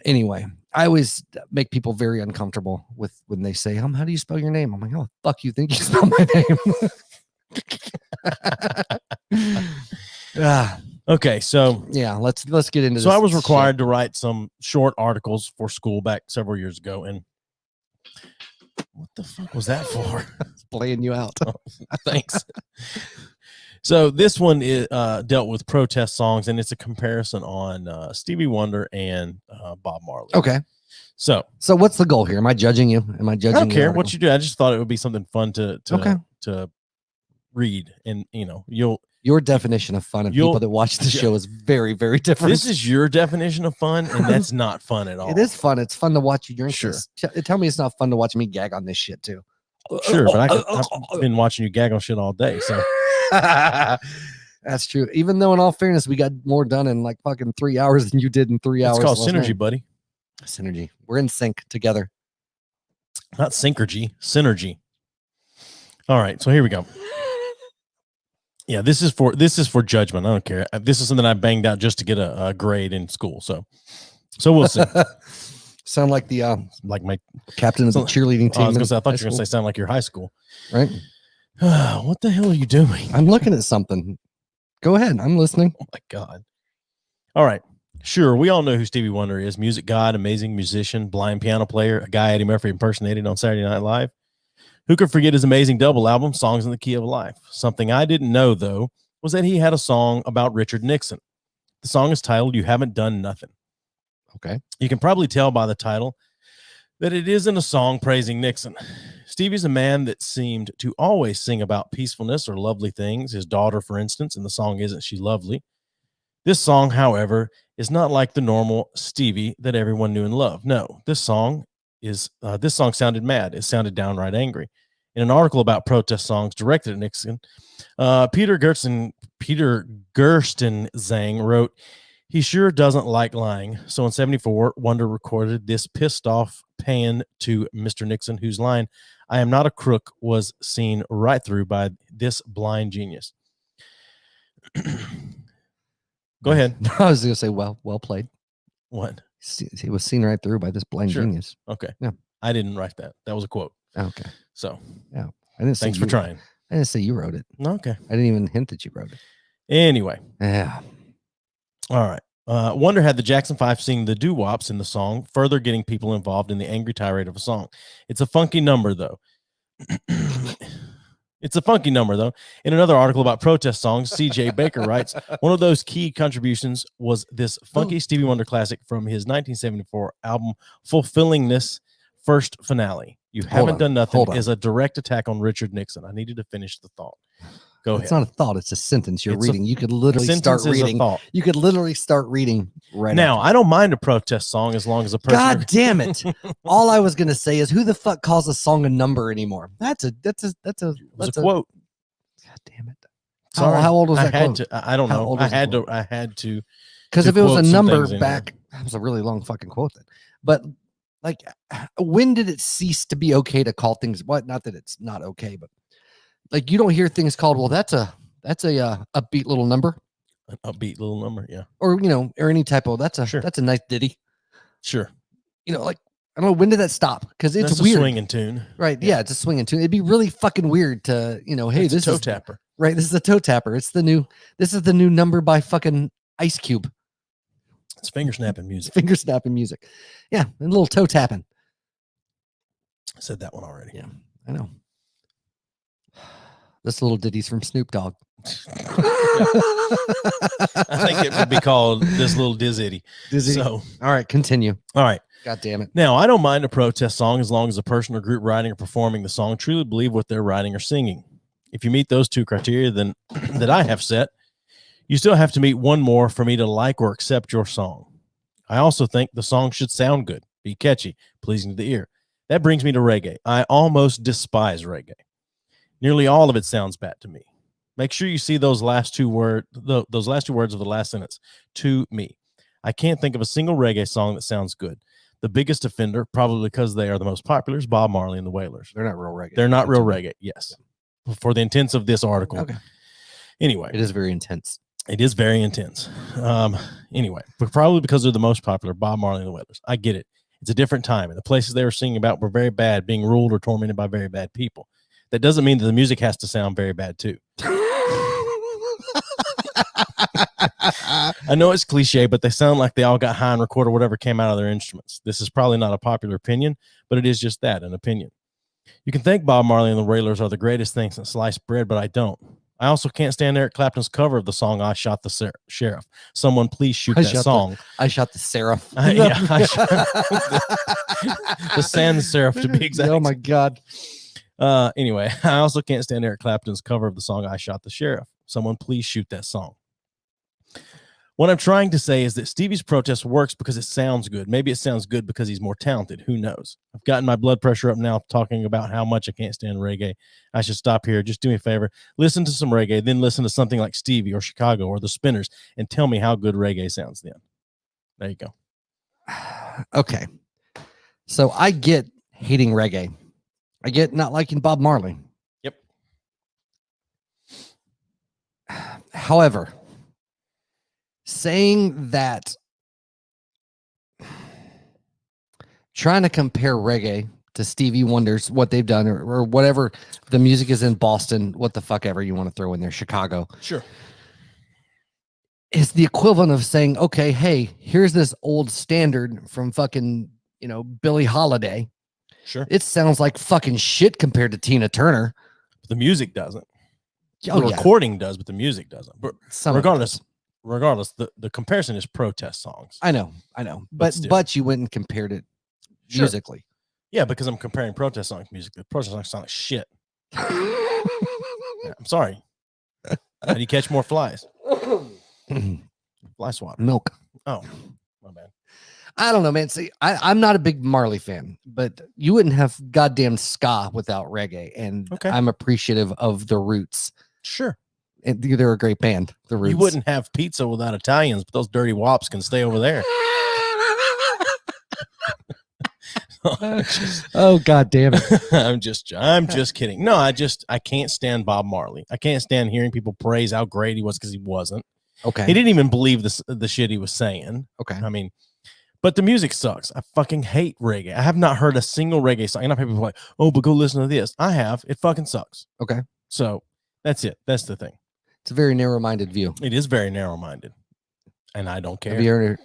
anyway, I always make people very uncomfortable with when they say, how do you spell your name? I'm like, oh, fuck you think you spell my name? Okay, so yeah, let's get into this. So I was required to write some short articles for school back several years ago, and what the fuck was that for? It's playing you out. Oh, thanks. So this one dealt with protest songs, and it's a comparison on Stevie Wonder and Bob Marley. Okay. So what's the goal here? Am I judging you? I don't care what you do. I just thought it would be something fun to read, and your definition of fun and people that watch the show is very, very different. This is your definition of fun, and that's not fun at all. It is fun. It's fun to watch you drink. Sure. Tell me it's not fun to watch me gag on this shit too. Sure, but I've been watching you gag on shit all day, so. That's true. Even though, in all fairness, we got more done in like fucking 3 hours than you did in 3 hours. It's called synergy, buddy. Synergy. We're in sync together. Not syncurgy, synergy. All right, so here we go. Yeah, this is for judgment. I don't care. This is something I banged out just to get a grade in school. So we'll see. Sound like the like my captain of the cheerleading team. I thought you were going to say sound like your high school, right? What the hell are you doing? I'm looking at something. Go ahead. I'm listening. Oh my God. All right. Sure. We all know who Stevie Wonder is. Music god, amazing musician, blind piano player, a guy Eddie Murphy impersonated on Saturday Night Live. Who could forget his amazing double album, Songs in the Key of Life? Something I didn't know, though, was that he had a song about Richard Nixon. The song is titled You Haven't Done Nothing. Okay. You can probably tell by the title that it isn't a song praising Nixon. Stevie's a man that seemed to always sing about peacefulness or lovely things. His daughter, for instance, in the song Isn't She Lovely? This song, however, is not like the normal Stevie that everyone knew and loved. No, this song sounded mad. It sounded downright angry. In an article about protest songs directed at Nixon, Peter Gerstenzang wrote, "He sure doesn't like lying." So in 1974, Wonder recorded this pissed off pan to Mr. Nixon, whose line, "I am not a crook," was seen right through by this blind genius. Go ahead. I was going to say, well played. What? He was seen right through by this blind genius. Okay. Yeah. I didn't write that. That was a quote. Okay. So, yeah. I didn't thanks for trying. I didn't say you wrote it. Okay. I didn't even hint that you wrote it. Anyway. Yeah. All right. Wonder had the Jackson 5 sing the doo-wops in the song, further getting people involved in the angry tirade of a song. It's a funky number, though. In another article about protest songs, C.J. Baker writes, one of those key contributions was this funky Stevie Wonder classic from his 1974 album, Fulfillingness First Finale. You Haven't Done Nothing is a direct attack on Richard Nixon. I needed to finish the thought. Go ahead. It's not a thought. It's a sentence you're reading. You could literally start reading. You could literally start reading right now. I don't mind a protest song as long as a person. God damn it! All I was gonna say is, who the fuck calls a song a number anymore? That's a quote. God damn it! Sorry, how old was that quote? I don't know. I had to. Because if it was a number back, that was a really long fucking quote then. But like, when did it cease to be okay to call things what? Not that it's not okay, but. Like, you don't hear things called, well, that's a upbeat little number. An upbeat little number, yeah. Or, or any type of, that's a nice ditty. Sure. Like, I don't know, when did that stop? Because it's weird. A swinging tune. Right, yeah, it's a swinging tune. It'd be really fucking weird to, hey, this is a toe tapper. Right, this is a toe tapper. This is the new number by fucking Ice Cube. It's finger snapping music. Yeah, and a little toe tapping. I said that one already. Yeah, I know. This little ditty's from Snoop Dogg. I think it would be called This Little Dizzy. So, all right, continue. All right. God damn it. Now, I don't mind a protest song as long as the person or group writing or performing the song truly believe what they're writing or singing. If you meet those two criteria then that I have set, you still have to meet one more for me to like or accept your song. I also think the song should sound good, be catchy, pleasing to the ear. That brings me to reggae. I almost despise reggae. Nearly all of it sounds bad to me. Make sure you see those last two words of the last sentence. To me. I can't think of a single reggae song that sounds good. The biggest offender, probably because they are the most popular, is Bob Marley and the Wailers. They're not real reggae. They're not real reggae, yes. For the intents of this article. Okay. Anyway. It is very intense. It is very intense. Anyway, but probably because they're the most popular, Bob Marley and the Wailers. I get it. It's a different time, and the places they were singing about were very bad, being ruled or tormented by very bad people. That doesn't mean that the music has to sound very bad, too. I know it's cliche, but they sound like they all got high and recorded whatever came out of their instruments. This is probably not a popular opinion, but it is just that, an opinion. You can think Bob Marley and the Wailers are the greatest things since sliced bread, but I don't. I also can't stand Eric Clapton's cover of the song I Shot the Sheriff. Someone please shoot that song. I shot the seraph. The sans seraph to be exact. Oh, my God. Anyway, I also can't stand Eric Clapton's cover of the song I Shot the Sheriff. Someone please shoot that song. What I'm trying to say is that Stevie's protest works because it sounds good. Maybe it sounds good because he's more talented. Who knows? I've gotten my blood pressure up now talking about how much I can't stand reggae. I should stop here. Just do me a favor. Listen to some reggae, then listen to something like Stevie or Chicago or the Spinners and tell me how good reggae sounds then. There you go. Okay. So I get hating reggae. I get not liking Bob Marley. Yep. However, saying that, trying to compare reggae to Stevie Wonder's, what they've done, or whatever the music is in Boston, what the fuck ever you want to throw in there, Chicago. Sure. Is the equivalent of saying, okay, hey, here's this old standard from fucking, Billie Holiday. Sure. It sounds like fucking shit compared to Tina Turner. But the music doesn't. Oh, the recording does, but the music doesn't. But regardless, the comparison is protest songs. I know. But you went and compared it musically. Yeah, because I'm comparing protest songs musically. Protest songs sound like shit. Yeah, I'm sorry. How do you catch more flies? Fly swat. Milk. Oh, my bad. I don't know, man. See, I'm not a big Marley fan, but you wouldn't have goddamn ska without reggae, and I'm appreciative of the Roots. Sure. And they're a great band, the Roots. You wouldn't have pizza without Italians, but those dirty wops can stay over there. Oh, God damn it. I'm just kidding. No, I can't stand Bob Marley. I can't stand hearing people praise how great he was because he wasn't. Okay. He didn't even believe the shit he was saying. Okay. I mean, But the music sucks. I fucking hate reggae. I have not heard a single reggae song. And people are like, oh, but go listen to this. I have. It fucking sucks. Okay. So that's it. That's the thing. It's a very narrow-minded view. It is very narrow-minded. And I don't care.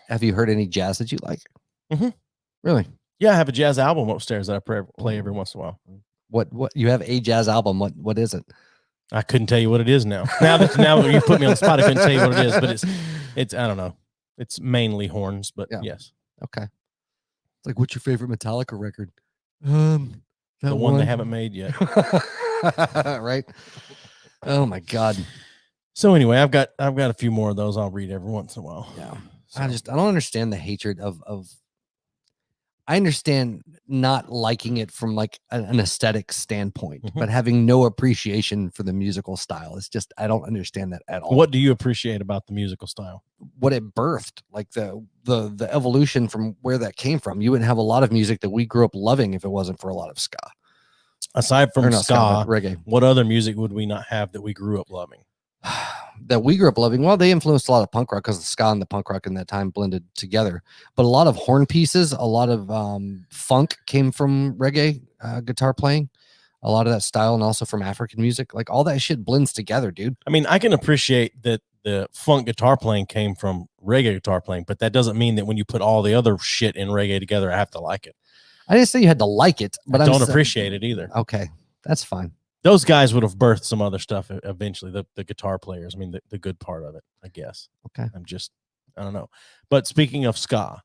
Have you heard any jazz that you like? Mm-hmm. Really? Yeah, I have a jazz album upstairs that I play every once in a while. What you have a jazz album? What is it? I couldn't tell you what it is now. Now that you put me on the spot, I couldn't tell you what it is, but it's I don't know. It's mainly horns, but yes. Okay. It's like, what's your favorite Metallica record? The one they haven't made yet. Right? Oh my God. So anyway, I've got a few more of those I'll read every once in a while. Yeah. So. I don't understand the hatred of I understand not liking it from like an aesthetic standpoint, but having no appreciation for the musical style. It's just, I don't understand that at all. What do you appreciate about the musical style? What it birthed, like the evolution from where that came from. You wouldn't have a lot of music that we grew up loving if it wasn't for a lot of ska. Aside from ska, reggae. What other music would we not have that we grew up loving? That we grew up loving. Well, they influenced a lot of punk rock because the ska and the punk rock in that time blended together. But a lot of horn pieces, a lot of funk came from reggae guitar playing, a lot of that style, and also from African music. Like all that shit blends together, dude. I mean, I can appreciate that the funk guitar playing came from reggae guitar playing, but that doesn't mean that when you put all the other shit in reggae together, I have to like it. I didn't say you had to like it, but I don't appreciate it either. Okay, that's fine. Those guys would have birthed some other stuff eventually. The guitar players. I mean, the good part of it, I guess. Okay. I don't know. But speaking of ska,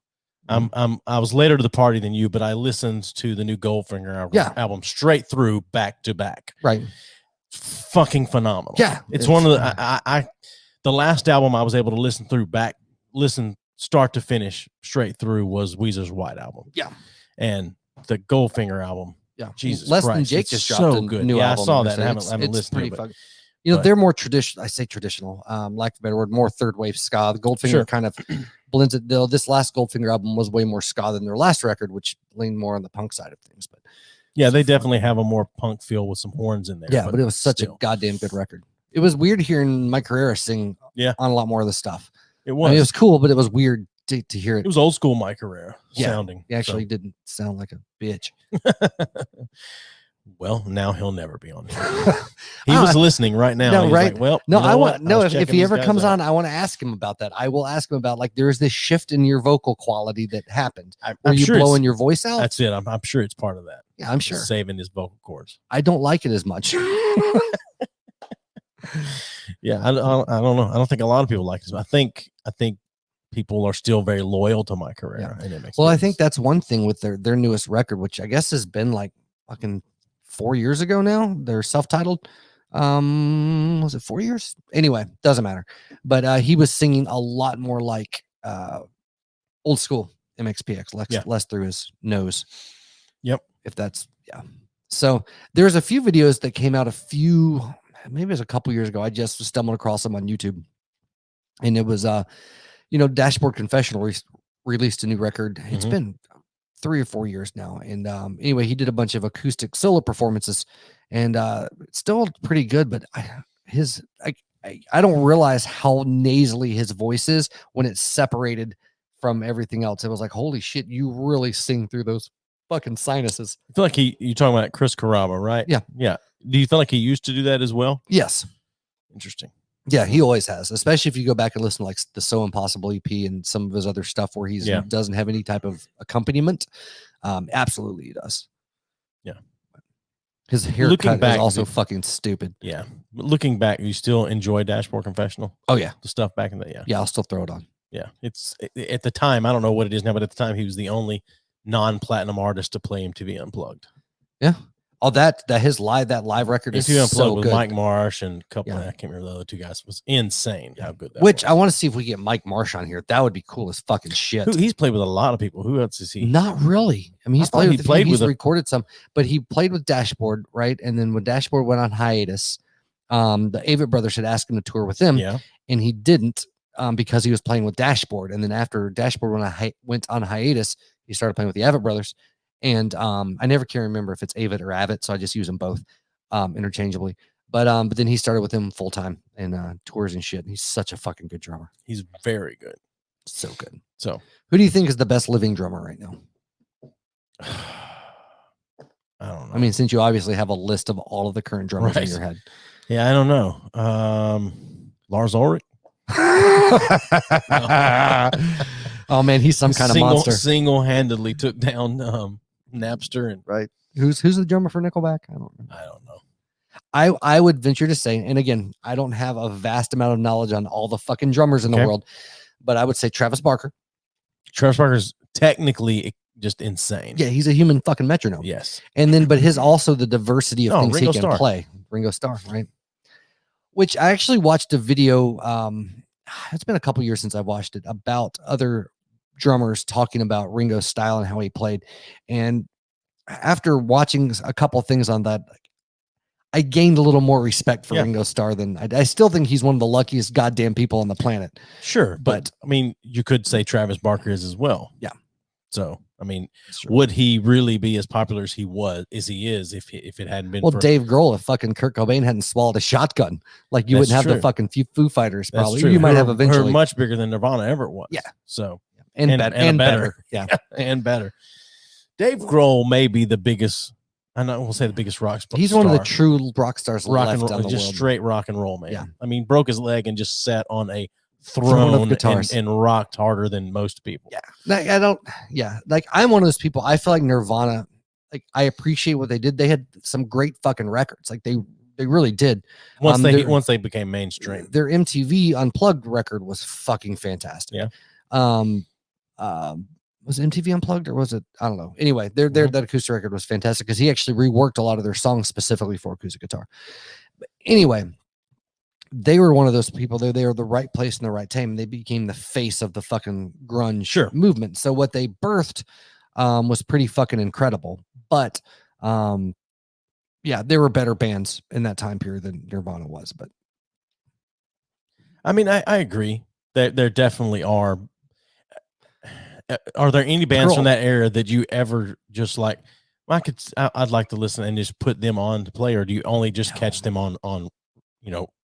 I was later to the party than you, but I listened to the new Goldfinger album straight through, back to back. Right. Fucking phenomenal. Yeah. It's one of the the last album I was able to listen start to finish straight through was Weezer's White Album. Yeah. And the Goldfinger album. Yeah, Jesus Less Christ, Than Jake just dropped a new album. I saw that. I haven't listened to it. Fun. You know, they're more traditional. I say traditional, lack of a better word, more third wave ska. The Goldfinger kind of blends it. This last Goldfinger album was way more ska than their last record, which leaned more on the punk side of things. But yeah, they definitely have a more punk feel with some horns in there. Yeah, but it was such a goddamn good record. It was weird hearing Mike Herrera sing on a lot more of the stuff. It was. I mean, it was cool, but it was weird to hear it. It was old school Mike Herrera sounding. He actually didn't sound like a bitch. Well, now he'll never be on here. He was listening right now. No, right? Like, well, no, I want if he ever comes on, I want to ask him about that. I will ask him about like there's this shift in your vocal quality that happened. Are you blowing your voice out? That's it. I'm sure it's part of that. Yeah, I'm sure. Saving his vocal cords. I don't like it as much. Yeah, I don't know. I don't think a lot of people like this. I think people are still very loyal to Mike Herrera. And it makes sense. I think that's one thing with their newest record, which I guess has been like fucking 4 years ago now. They're self-titled. Was it 4 years? Anyway, doesn't matter. But he was singing a lot more like old school MXPX, less through his nose. Yep. If that's So there's a few videos that came out maybe it was a couple years ago. I just stumbled across them on YouTube, and it was Dashboard Confessional released a new record. It's been 3 or 4 years now. And anyway, he did a bunch of acoustic solo performances, and it's still pretty good, but I don't realize how nasally his voice is when it's separated from everything else. It was like, holy shit, you really sing through those fucking sinuses. I feel like you're talking about Chris Carrabba, right? Yeah. Yeah. Do you feel like he used to do that as well? Yes. Interesting. Yeah, he always has, especially if you go back and listen to like the So Impossible EP and some of his other stuff where he doesn't have any type of accompaniment. Absolutely he does. Yeah. His haircut is also fucking stupid. Yeah. But looking back, you still enjoy Dashboard Confessional? Oh, yeah. The stuff back in the, Yeah, I'll still throw it on. Yeah. It's at the time, I don't know what it is now, but at the time he was the only non-platinum artist to play MTV Unplugged. Yeah. Oh, that live record is MTV Unplugged so with good. Mike Marsh and a couple I can't remember the other two guys. It was insane how good that was. I want to see if we get Mike Marsh on here. That would be cool as fucking shit. He's played with a lot of people. Who else is he? Not really. I mean, he's recorded some, but he played with Dashboard, right? And then when Dashboard went on hiatus, the Avett Brothers had asked him to tour with them, and he didn't because he was playing with Dashboard. And then after Dashboard went on hiatus, he started playing with the Avett Brothers. And I never can remember if it's Avett or Avett, so I just use them both interchangeably. But then he started with him full time and tours and shit. He's such a fucking good drummer. He's very good. So good. So, who do you think is the best living drummer right now? I don't know. I mean, since you obviously have a list of all of the current drummers in your head. Yeah, I don't know. Lars Ulrich. Oh man, he's some kind of monster. Single-handedly took down Napster and right. Who's the drummer for Nickelback? I don't know. I would venture to say, and again, I don't have a vast amount of knowledge on all the fucking drummers in the world, but I would say Travis Barker. Travis Barker's technically just insane. Yeah, he's a human fucking metronome. Yes. And then, but his also the diversity of things Ringo he can Starr. play. Ringo Starr, right? Which I actually watched a video. It's been a couple years since I watched it, about other drummers talking about Ringo's style and how he played. And after watching a couple things on that, I gained a little more respect for Ringo Starr than I still think he's one of the luckiest goddamn people on the planet. Sure. But I mean, you could say Travis Barker is as well. Yeah. So, I mean, would he really be as popular as he is if it hadn't been for Dave Grohl, if fucking Kurt Cobain hadn't swallowed a shotgun, like you wouldn't have the fucking Foo Fighters probably. You might have eventually. Much bigger than Nirvana ever was. Yeah. So, and better. Yeah. And better. Dave Grohl may be the biggest, I won't say the biggest rock star. He's one of the true rock stars left on the just world. Straight rock and roll, man. Yeah. I mean, broke his leg and just sat on a throne and rocked harder than most people. Yeah. Like I'm one of those people. I feel like Nirvana, like I appreciate what they did. They had some great fucking records. Like they really did. Once they became mainstream. Their MTV Unplugged record was fucking fantastic. Yeah. Was MTV Unplugged or was it? I don't know. Anyway, that acoustic record was fantastic because he actually reworked a lot of their songs specifically for acoustic guitar. But anyway, they were one of those people. They were the right place in the right time. They became the face of the fucking grunge movement. So what they birthed was pretty fucking incredible. But there were better bands in that time period than Nirvana was. But I mean, I agree that there definitely are. Are there any bands from that era that you ever just like? Well, I'd like to listen and just put them on to play, or do you only just catch them on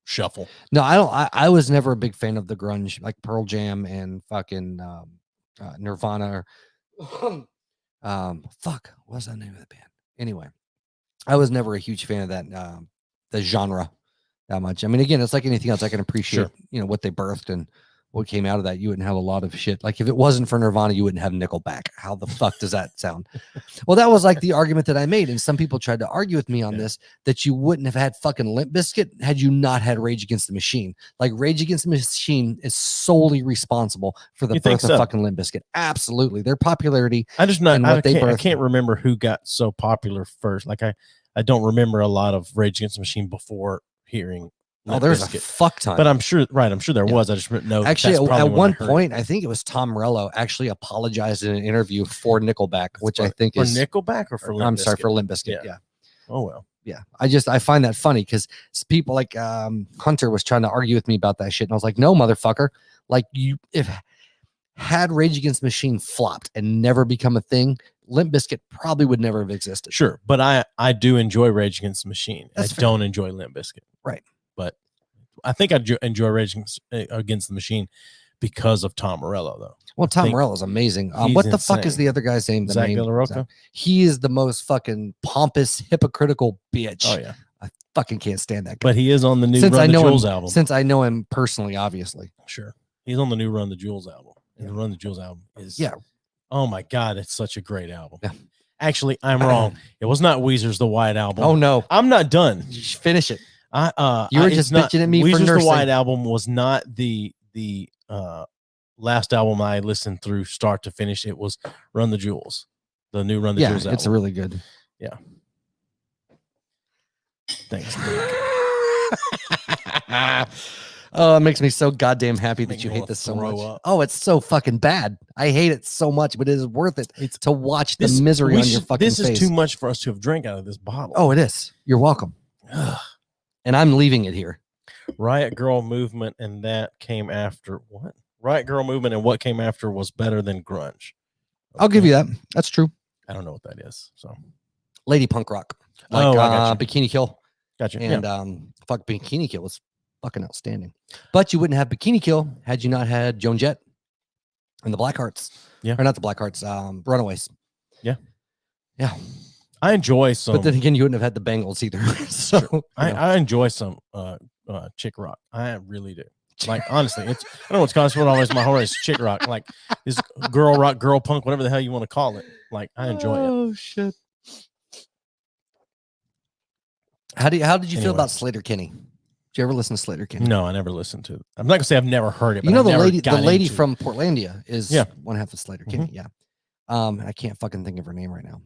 shuffle? No, I don't. I was never a big fan of the grunge, like Pearl Jam and fucking Nirvana. Or, fuck, what's the name of the band? Anyway, I was never a huge fan of that the genre that much. I mean, again, it's like anything else. I can appreciate what they birthed and what came out of that. You wouldn't have a lot of shit. Like if it wasn't for Nirvana, you wouldn't have Nickelback. How the fuck does that sound? Well, that was like the argument that I made. And some people tried to argue with me on this, that you wouldn't have had fucking Limp Bizkit had you not had Rage Against the Machine. Like Rage Against the Machine is solely responsible for the birth of fucking Limp Bizkit. Absolutely. Their popularity. I can't remember who got so popular first. Like I don't remember a lot of Rage Against the Machine before hearing there's a fuck ton. But I'm sure there was. I just know. Actually, at one point, I think it was Tom Morello actually apologized in an interview for Nickelback, which I think is Nickelback or for Limp Bizkit? Sorry, for Limp Bizkit. Yeah. Oh well. Yeah. I find that funny because people like Hunter was trying to argue with me about that shit, and I was like, no, motherfucker. Like had Rage Against the Machine flopped and never become a thing, Limp Bizkit probably would never have existed. Sure, but I do enjoy Rage Against the Machine. That's don't enjoy Limp Bizkit. Right. But I think I enjoy Rage Against the Machine because of Tom Morello, though. Well, Tom Morello is amazing. What the fuck is the other guy's name? Zach De La Rocha? He is the most fucking pompous, hypocritical bitch. Oh, yeah. I fucking can't stand that guy. But he is on the new Run the Jewels album. Since I know him personally, obviously. Sure. He's on the new Run the Jewels album. And the Run the Jewels album is... Yeah. Oh, my God. It's such a great album. Yeah. Actually, I'm wrong. It was not Weezer's The White Album. Oh, no. I'm not done. Finish it. You were just bitching at me for nursing. The White Album was not the last album I listened through start to finish. It was Run the Jewels, the new Run the Jewels album. It's really good. Yeah. Thanks. Oh, it makes me so goddamn happy that you hate this so much. Oh, it's so fucking bad. I hate it so much, but it is worth it to watch the misery on your fucking face. This is too much for us to have drank out of this bottle. Oh, it is. You're welcome. And I'm leaving it here. Riot Girl Movement, and that came after what? Riot Girl Movement and what came after was better than grunge. Okay. I'll give you that. That's true. I don't know what that is. So, lady punk rock, like Bikini Kill. Gotcha. And fuck, Bikini Kill was fucking outstanding. But you wouldn't have Bikini Kill had you not had Joan Jett. And the Blackhearts. Yeah. Or not the Blackhearts, Runaways. Yeah. Yeah. I enjoy some. But then again, you wouldn't have had the Bengals either. So sure. I enjoy some chick rock. I really do. Like, honestly, it's, I don't know what's causing what always my horror is chick rock. Like, this girl rock, girl punk, whatever the hell you want to call it. Like, I enjoy it. Oh, shit. How did you feel about Slater-Kinney? Did you ever listen to Slater-Kinney? No, I never listened to it. I'm not gonna say I've never heard it. But you know, the lady from Portlandia is one half of Slater-Kinney. Mm-hmm. Yeah. I can't fucking think of her name right now.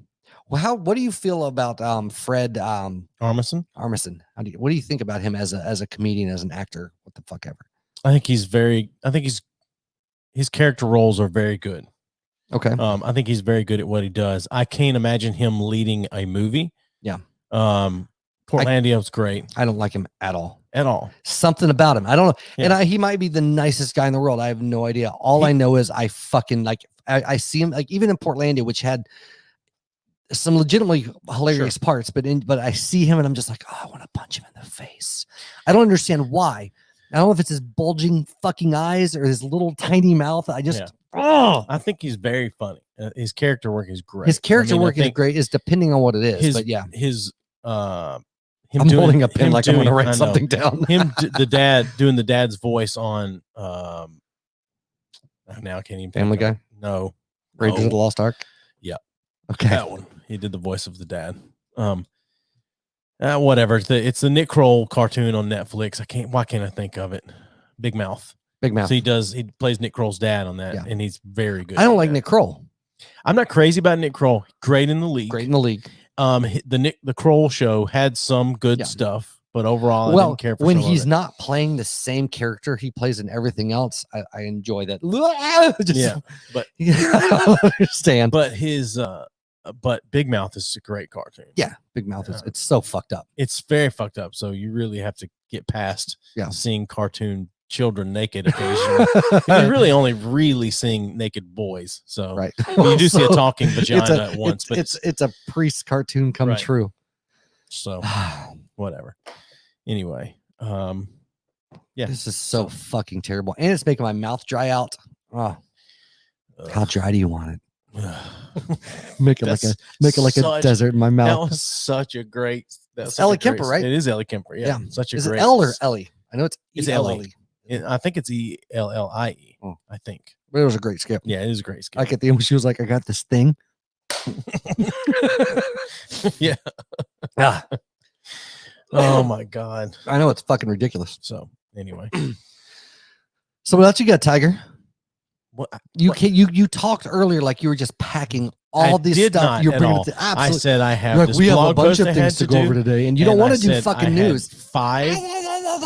Well, what do you feel about Fred Armisen? Armisen. What do you think about him as a comedian, as an actor? What the fuck ever? I think his character roles are very good. Okay. I think he's very good at what he does. I can't imagine him leading a movie. Yeah. Portlandia was great. I don't like him at all. Something about him. I don't know. Yeah. And he might be the nicest guy in the world. I have no idea. I know is I fucking like, I see him like even in Portlandia, which had some legitimately hilarious parts, but I see him and I'm just like, oh, I want to punch him in the face. I don't understand why. I don't know if it's his bulging fucking eyes or his little tiny mouth. I just, I think he's very funny. His character work is great. His character work is great. Is depending on what it is. But yeah, I'm holding a pen like I'm going to write something down. The dad doing the dad's voice on now I can't even. Family Guy. No, Raiders of the Lost Ark. Yeah. Okay. That one. He did the voice of the dad. Whatever. It's the Nick Kroll cartoon on Netflix. Why can't I think of it? Big Mouth. So he plays Nick Kroll's dad on that, and he's very good. I don't like Nick Kroll. I'm not crazy about Nick Kroll. Great in the league. The Kroll show had some good stuff, but overall, I didn't care for when he's not playing the same character he plays in everything else. I enjoy that. But I don't understand. But Big Mouth is a great cartoon. Yeah, Big Mouth is. It's so fucked up. It's very fucked up. So you really have to get past seeing cartoon children naked occasionally. You're really only really seeing naked boys. So you do see a talking vagina at once, but it's a priest cartoon come true. So whatever. Anyway, this is so fucking terrible, and it's making my mouth dry out. Oh, how dry do you want it? Make it like a desert in my mouth. That was such a great. That's Ellie Kemper, right? It is Ellie Kemper. Yeah. Such a is great. Is it L or Ellie? I know it's Ellie. I think it's ELLIE. I think. But it was a great skip. Yeah, it is a great skip. Like at the end, she was like, "I got this thing." Yeah. Oh my god. I know it's fucking ridiculous. So anyway. So what else you got, Tiger? What you talked earlier like you were just packing all this stuff. You're bringing it I said I have like, this we have a bunch of post things to go over today, and you don't want to do fucking news. 5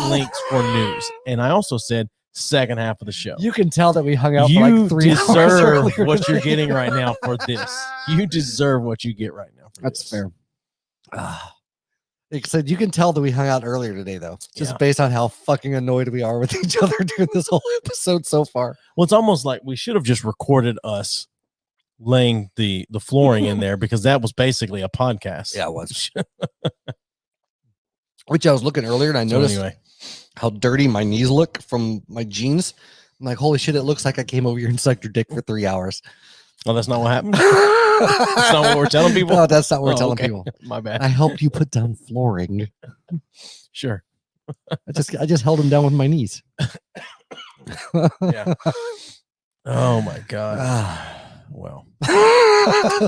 links for news, and I also said second half of the show. You can tell that we hung out for like 3 hours. You deserve what you're getting right now for this. You deserve what you get right now. That's fair. Except you can tell that we hung out earlier today, though, just based on how fucking annoyed we are with each other during this whole episode so far. Well, it's almost like we should have just recorded us laying the flooring in there, because that was basically a podcast. Yeah, it was. Which I was looking earlier, and I noticed how dirty my knees look from my jeans. I'm like, holy shit, it looks like I came over here and sucked your dick for 3 hours. Oh, that's not what happened? That's not what we're telling people? No, that's not what we're telling people. My bad. I helped you put down flooring. Sure. I just held him down with my knees. Yeah. Oh my god. Well.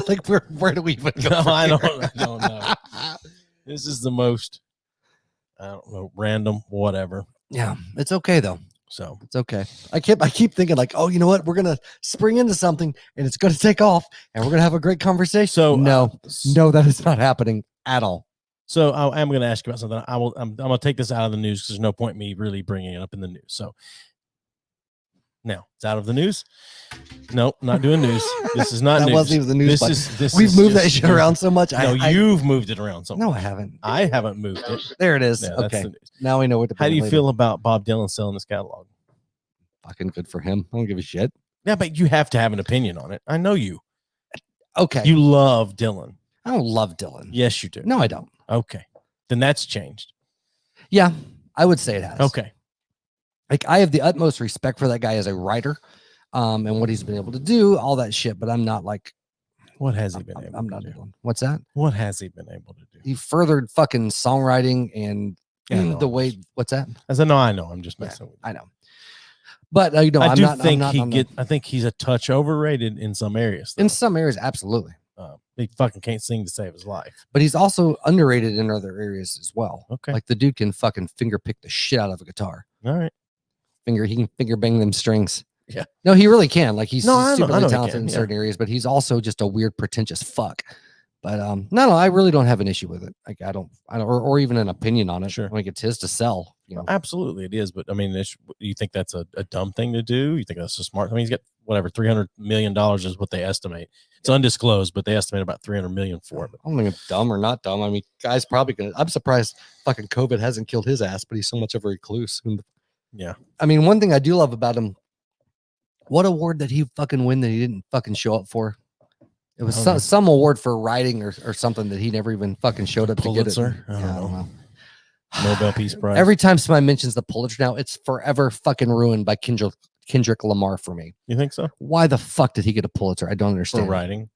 Like where do we even go? No, I don't know. This is the most, I don't know, random whatever. Yeah, it's okay though. So it's okay. I keep thinking like, oh, you know what? We're gonna spring into something and it's gonna take off and we're gonna have a great conversation. So no, that is not happening at all. So I am gonna ask you about something. I'm gonna take this out of the news because there's no point in me really bringing it up in the news. So now it's out of the news. Nope, not doing news. This is not that news. Wasn't even the news. We've moved that shit around so much. No, you've moved it around so much. No, I haven't. I haven't moved it. There it is. Yeah, okay. Now we know what to. How do you feel about Bob Dylan selling his catalog? Fucking good for him. I don't give a shit. Yeah, but you have to have an opinion on it. I know you. Okay. You love Dylan. I don't love Dylan. Yes, you do. No, I don't. Okay. Then that's changed. Yeah, I would say it has. Okay. Like, I have the utmost respect for that guy as a writer. and what he's been able to do, all that shit. But I'm not like, what has he been able I'm to not do? Doing. What's that? What has he been able to do? He furthered fucking songwriting and the way. What's that? I said, no, I know. I'm just messing with you. I know. But I think he's a touch overrated in some areas. Though. In some areas, absolutely. He fucking can't sing to save his life. But he's also underrated in other areas as well. Okay. Like the dude can fucking finger pick the shit out of a guitar. All right. He can finger bang them strings. Yeah. No, he really can. Like he's stupidly talented in certain areas, but he's also just a weird, pretentious fuck. But no, I really don't have an issue with it. Like I don't, or even an opinion on it. Sure. Like it's his to sell. You know? Absolutely, it is. But I mean, you think that's a dumb thing to do? You think that's a smart? I mean, he's got whatever $300 million is what they estimate. It's undisclosed, but they estimate about $300 million for it. I don't think it's dumb or not dumb. I mean, guy's probably gonna. I'm surprised fucking COVID hasn't killed his ass, but he's so much of a recluse. Yeah. I mean, one thing I do love about him. What award did he fucking win that he didn't fucking show up for? It was some award for writing or something that he never even fucking showed up Pulitzer? to get it. I don't know. Nobel Peace Prize. Every time somebody mentions the Pulitzer now, it's forever fucking ruined by Kendrick Lamar for me. You think so? Why the fuck did he get a Pulitzer? I don't understand. For writing.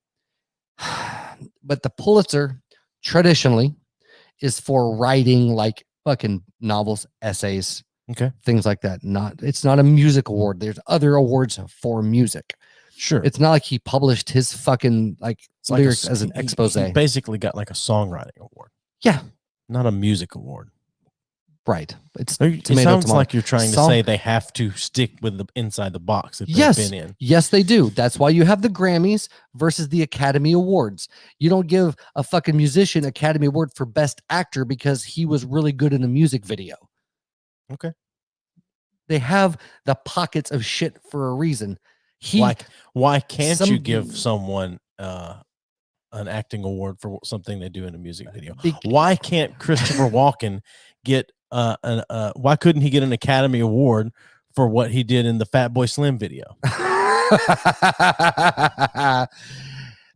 But the Pulitzer traditionally is for writing like fucking novels, essays, things like that. It's not a music award. There's other awards for music. Sure. It's not like he published his fucking lyrics as an expose. He basically got like a songwriting award. Yeah. Not a music award. Right. It sounds like you're trying to say they have to stick with the inside the box that they've been in. Yes, they do. That's why you have the Grammys versus the Academy Awards. You don't give a fucking musician Academy Award for Best Actor because he was really good in a music video. Okay. They have the pockets of shit for a reason. Why can't you give someone an acting award for something they do in a music video? Why can't Christopher Walken get why couldn't he get an Academy Award for what he did in the Fat Boy Slim video?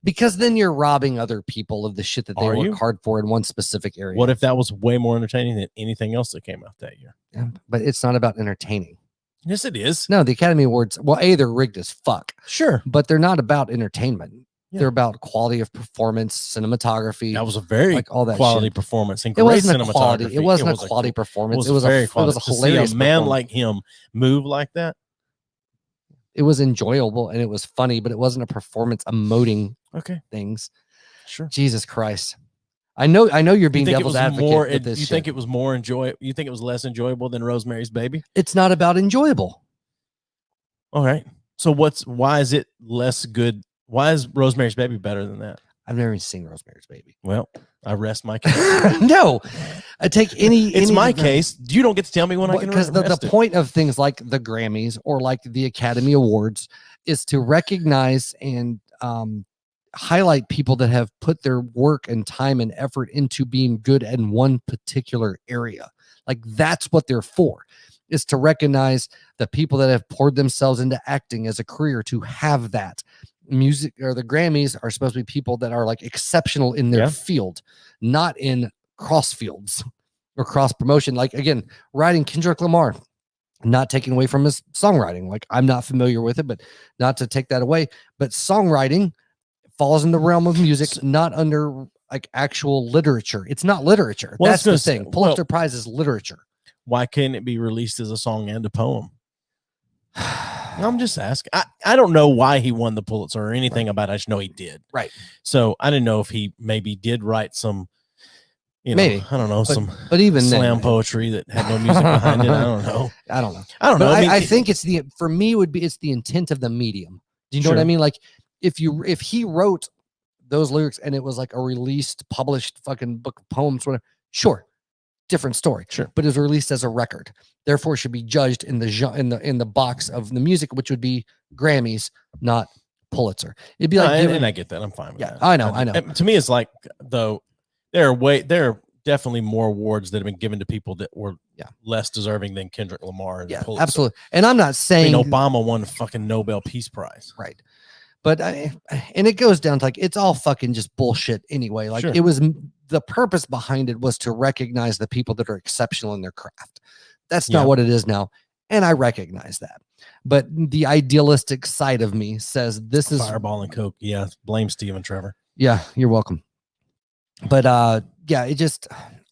Because then you're robbing other people of the shit that they work hard for in one specific area. What if that was way more entertaining than anything else that came out that year? Yeah, but it's not about entertaining. Yes, it is. No, the Academy Awards, well, they're rigged as fuck. Sure. But they're not about entertainment. Yeah. They're about quality of performance, cinematography. That was a very all that quality shit. Performance and great cinematography. It wasn't a quality performance. It was a hilarious. A man like him move like that. It was enjoyable and it was funny, but it wasn't a performance emoting things. Sure. Jesus Christ. I know you're being devil's advocate with this shit. Think it was more enjoyable? You think it was less enjoyable than Rosemary's Baby? It's not about enjoyable. All right. So why is it less good? Why is Rosemary's Baby better than that? I've never even seen Rosemary's Baby. Well, I rest my case. No, I take any. It's my case. You don't get to tell me when I can. Because the point of things like the Grammys or like the Academy Awards is to recognize and highlight people that have put their work and time and effort into being good in one particular area. Like that's what they're for, is to recognize the people that have poured themselves into acting as a career to have that. Music or the Grammys are supposed to be people that are like exceptional in their field, not in cross fields or cross promotion. Like again, writing Kendrick Lamar, not taking away from his songwriting. Like I'm not familiar with it, but not to take that away. But songwriting falls in the realm of music, not under like actual literature. It's not literature. Well, that's the thing. Pulitzer Prize is literature. Why can't it be released as a song and a poem? I'm just asking. I don't know why he won the Pulitzer or anything about it. I just know he did. Right. So I didn't know if he maybe did write some, maybe I don't know, but even slam poetry that had no music behind it. I don't know. I don't know. I think it's for me it's the intent of the medium. Do you know what I mean? Like if he wrote those lyrics and it was like a released, published fucking book of poems, whatever, sure. Different story, sure, but it was released as a record, therefore should be judged in the box of the music, which would be Grammys, not Pulitzer. It'd be like, and I get that. I'm fine with that. I know. To me, it's like though there are definitely more awards that have been given to people that were less deserving than Kendrick Lamar. And Pulitzer. Absolutely. And I'm not saying Obama won the fucking Nobel Peace Prize, right? But and it goes down to like it's all fucking just bullshit anyway. Like it was the purpose behind it was to recognize the people that are exceptional in their craft. That's not what it is now, and I recognize that. But the idealistic side of me says this is Fireball and Coke. Yeah, blame Steve and Trevor. Yeah, you're welcome. But yeah,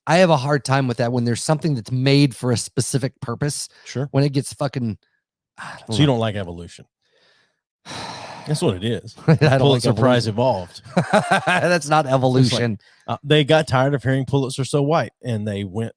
I have a hard time with that when there's something that's made for a specific purpose. Sure. When it gets fucking. So you don't like evolution? That's what it is. I don't Pulitzer like Prize evolved. That's not evolution. They got tired of hearing Pulitzer so white, and they went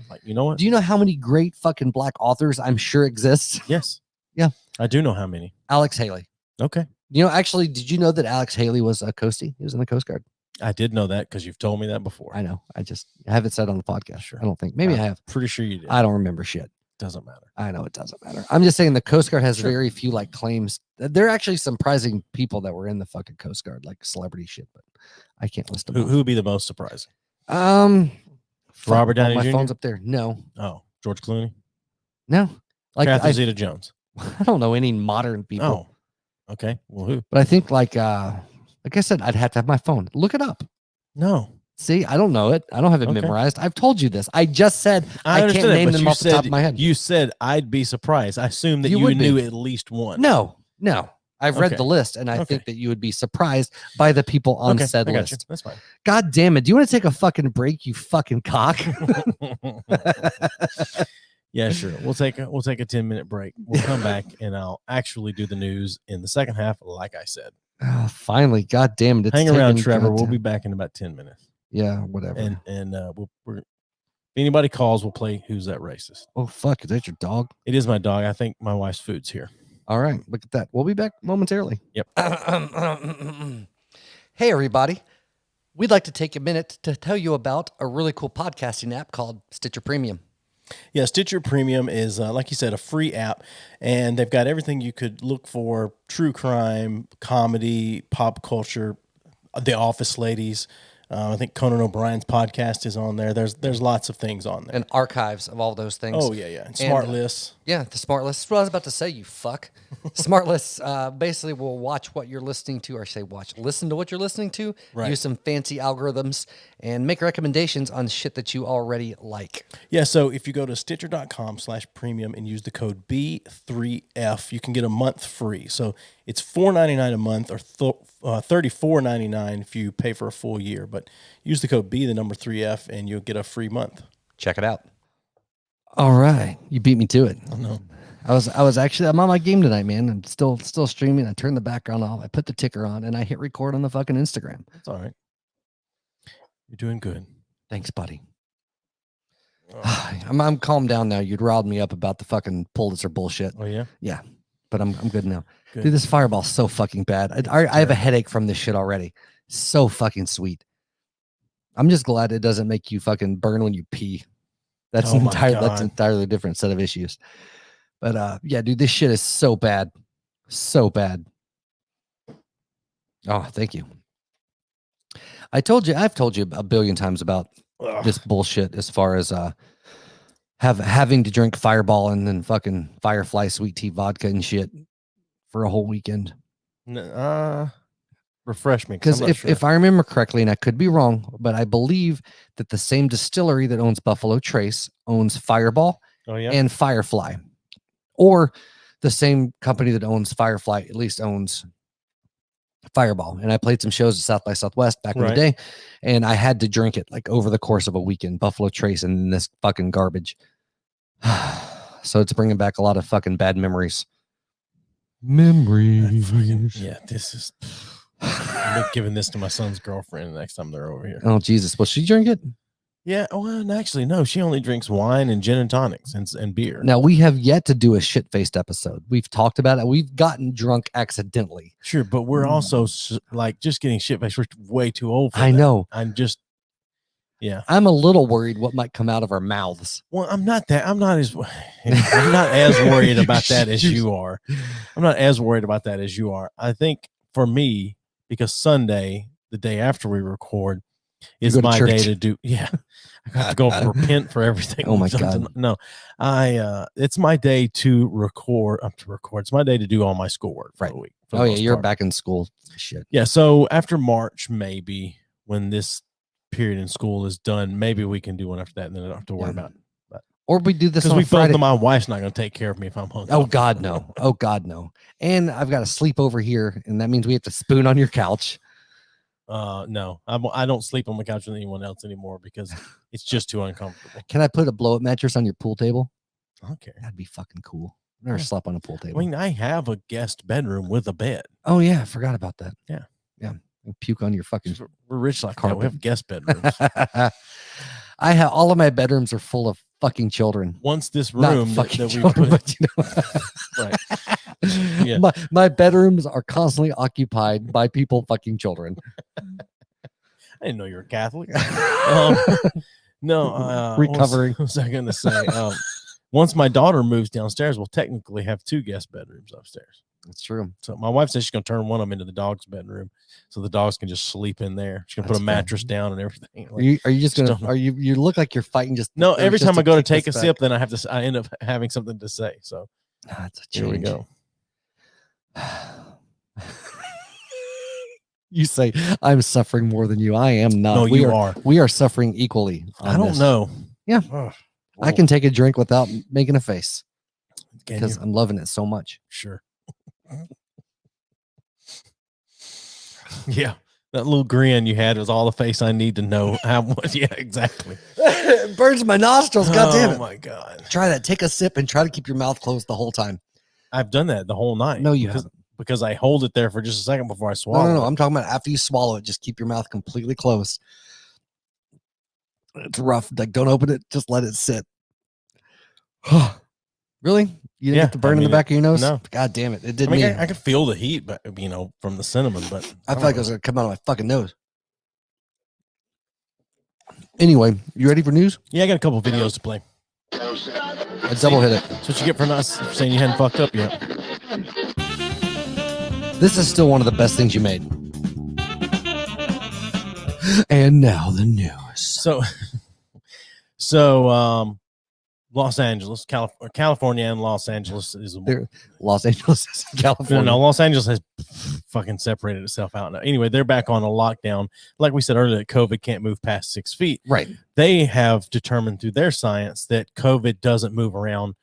like, you know what? Do you know how many great fucking black authors I'm sure exist? Yes. Yeah. I do know how many. Alex Haley. Okay. You know, actually, did you know that Alex Haley was a Coastie? He was in the Coast Guard. I did know that because you've told me that before. I know. I haven't said on the podcast. Sure. I don't think. Maybe I have. Pretty sure you did. I don't remember shit. Doesn't matter. I know it doesn't matter. I'm just saying the Coast Guard has very few like claims. There are actually surprising people that were in the fucking Coast Guard, like celebrity shit, but I can't list them. Who would be the most surprising? Robert Downey My Jr.? phone's up there. No. Oh, George Clooney? No. Like Catherine Zeta-Jones. I don't know any modern people. Oh, okay. Well, who? But I think like I said, I'd have to have my phone. Look it up. No. See, I don't know it. I don't have it memorized. I've told you this. I just said I can't name them off the top of my head. You said I'd be surprised. I assumed that you knew at least one. No. I've read the list, and I think that you would be surprised by the people on said list. That's fine. God damn it. Do you want to take a fucking break, you fucking cock? Yeah, sure. We'll take a 10-minute break. We'll come back, and I'll actually do the news in the second half, like I said. Oh, finally. God damn it. Hang around, Trevor. We'll be back in about 10 minutes. Yeah, whatever. And if anybody calls, we'll play Who's That Racist? Oh, fuck. Is that your dog? It is my dog. I think my wife's food's here. All right. Look at that. We'll be back momentarily. Yep. Hey, everybody. We'd like to take a minute to tell you about a really cool podcasting app called Stitcher Premium. Yeah, Stitcher Premium is, like you said, a free app, and they've got everything you could look for: true crime, comedy, pop culture, The Office ladies. I think Conan O'Brien's podcast is on there. There's lots of things on there. And archives of all those things. Oh, yeah. And smart lists. Yeah, the smart lists. That's what I was about to say, you fuck. Smart lists basically will watch what you're listening to, or listen to what you're listening to, use some fancy algorithms, and make recommendations on shit that you already like. Yeah, so if you go to Stitcher.com/premium and use the code B3F, you can get a month free. So it's $4.99 a month, or $34.99 if you pay for a full year. But use the code B3F and you'll get a free month. Check it out. All right, you beat me to it. Oh no, I'm on my game tonight, man. I'm still streaming. I turned the background off. I put the ticker on, and I hit record on the fucking Instagram. That's all right. You're doing good. Thanks, buddy. I'm calmed down now. You'd riled me up about the fucking Pulitzer bullshit. Oh yeah, yeah. But I'm good now. Good. Dude, this fireball's so fucking bad. I have a headache from this shit already. So fucking sweet. I'm just glad it doesn't make you fucking burn when you pee. That's that's entirely different set of issues. But yeah, dude, this shit is so bad. So bad. Oh, thank you. I've told you a billion times about this bullshit as far as having to drink Fireball and then fucking Firefly sweet tea vodka and shit for a whole weekend. Refresh me, because if I remember correctly, and I could be wrong, but I believe that the same distillery that owns Buffalo Trace owns Fireball and Firefly, or the same company that owns Firefly at least owns Fireball. And I played some shows at South by Southwest back in the day, and I had to drink it like over the course of a weekend, Buffalo Trace and this fucking garbage. So it's bringing back a lot of fucking bad memories. Yeah, this is. I'm giving this to my son's girlfriend the next time they're over here. Oh Jesus! Will she drink it? Yeah. Well, actually, no. She only drinks wine and gin and tonics and beer. Now we have yet to do a shit-faced episode. We've talked about it. We've gotten drunk accidentally. Sure, but we're also like just getting shit-faced. We're way too old for that. I know. I'm just. Yeah. I'm a little worried what might come out of our mouths. Well, I'm not as worried about that as you are. I'm not as worried about that as you are. I think for me, because Sunday, the day after we record, is my day to do. Yeah. I have to go repent for everything. Oh my God. No, it's my day to record. It's my day to do all my schoolwork for the week. Oh yeah. You're back in school. Shit. Yeah. So after March, maybe when this period in school is done, maybe we can do one after that, and then I don't have to worry about it. Or we do this because on we Friday. both know my wife's not going to take care of me if I'm home. Oh God, no. Oh God, no. And I've got to sleep over here, and that means we have to spoon on your couch. No, I don't sleep on the couch with anyone else anymore because it's just too uncomfortable. Can I put a blow-up mattress on your pool table? I don't care. That'd be fucking cool. I've never slept on a pool table. I mean, I have a guest bedroom with a bed. Oh yeah, I forgot about that. Yeah. And puke on your fucking. We're rich like that. We have guest bedrooms. I have all of my bedrooms are full of fucking children. Once this room that children, we put, right. Yeah. My bedrooms are constantly occupied by people fucking children. I didn't know you were Catholic. No, recovering. What was I going to say? Once my daughter moves downstairs, we'll technically have 2 guest bedrooms upstairs. That's true. So my wife says she's going to turn one of them into the dog's bedroom, so the dogs can just sleep in there. She's going to put a mattress down and everything. Like, are you just going to? Are you? You look like you're fighting. Just no. Every time I go to take a sip, then I end up having something to say. So that's a change. Here we go. You say I'm suffering more than you. I am not. No, you are. We are suffering equally. I don't know. Yeah, I can take a drink without making a face because I'm loving it so much. Sure. Yeah, that little grin you had was all the face I need to know how much. Yeah, exactly. It burns my nostrils. God damn it! Oh my God! Try that. Take a sip and try to keep your mouth closed the whole time. I've done that the whole night. No, you haven't. Because I hold it there for just a second before I swallow. No. I'm talking about after you swallow it. Just keep your mouth completely closed. It's rough. Like, don't open it. Just let it sit. Really? You didn't get the burn in the back of your nose? No. God damn it. It didn't. I could feel the heat, but from the cinnamon, but I felt like it was going to come out of my fucking nose. Anyway, you ready for news? Yeah, I got a couple videos to play. I double hit it. That's what you get for not saying you hadn't fucked up yet. This is still one of the best things you made. And now the news. So, Los Angeles, California, and Los Angeles is Los Angeles is California. No, Los Angeles has fucking separated itself out now. Anyway, they're back on a lockdown. Like we said earlier, that COVID can't move past 6 feet. Right. They have determined through their science that COVID doesn't move around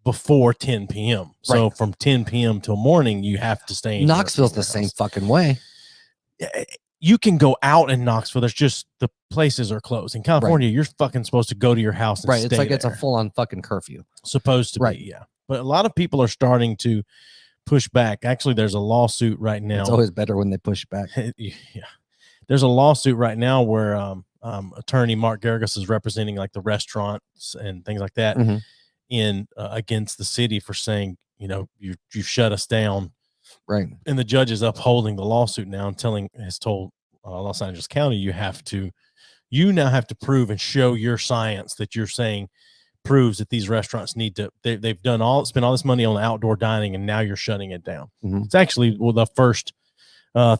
before 10 p.m. So from 10 p.m. till morning, you have to stay in Knoxville's the same fucking way. You can go out in Knoxville. There's just the places are closed. In California, you're fucking supposed to go to your house and stay It's like there. it's a full-on fucking curfew. Supposed to be, yeah. But a lot of people are starting to push back. Actually, there's a lawsuit right now. It's always better when they push back. Yeah. There's a lawsuit right now where attorney Mark Garagos is representing like the restaurants and things like that in against the city for saying, you shut us down. Right. And the judge is upholding the lawsuit now and has told Los Angeles County, you now have to prove and show your science that you're saying proves that these restaurants need to, they've spent all this money on outdoor dining and now you're shutting it down. It's actually the first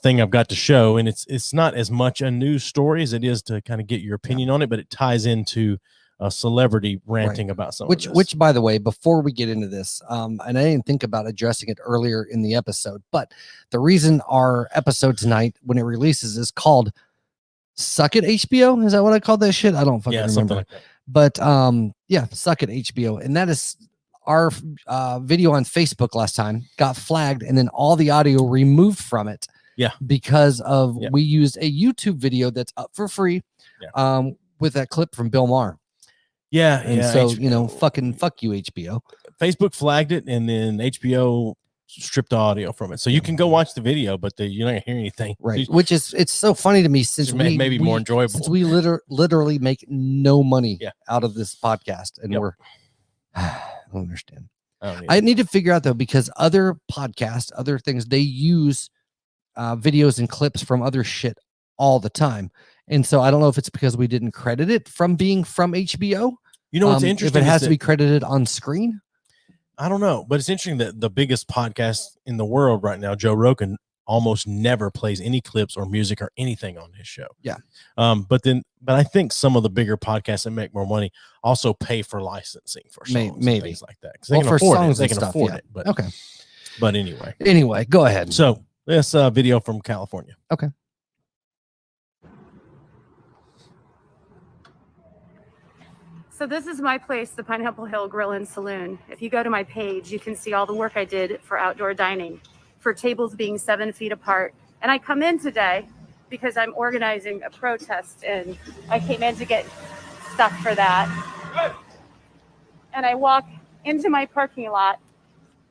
thing I've got to show. And it's not as much a news story as it is to kind of get your opinion on it, but it ties into a celebrity ranting about something. Which, by the way, before we get into this, and I didn't think about addressing it earlier in the episode, but the reason our episode tonight, when it releases, is called Suck It HBO. Is that what I called that shit? I don't fucking remember. Like that. But Suck It HBO. And that is our video on Facebook last time got flagged and then all the audio removed from it. Yeah. Because we used a YouTube video that's up for free with that clip from Bill Maher. Yeah. And so, fucking fuck you, HBO. Facebook flagged it and then HBO stripped the audio from it. So you can go watch the video, but you're not going to hear anything. Right. Which is, it's so funny to me since maybe more enjoyable. Since we literally make no money out of this podcast. And I don't understand. I need to figure out though, because other podcasts, other things, they use videos and clips from other shit all the time. And so I don't know if it's because we didn't credit it from being from HBO. What's interesting? If it has to be credited on screen. I don't know, but it's interesting that the biggest podcast in the world right now, Joe Rogan, almost never plays any clips or music or anything on his show. Yeah. But I think some of the bigger podcasts that make more money also pay for licensing for songs and things like that. They can afford it. They can afford it. But okay. But anyway. Anyway, go ahead. So this video from California. Okay. So this is my place, the Pineapple Hill Grill and Saloon. If you go to my page, you can see all the work I did for outdoor dining, for tables being 7 feet apart. And I come in today because I'm organizing a protest, and I came in to get stuff for that. And I walk into my parking lot,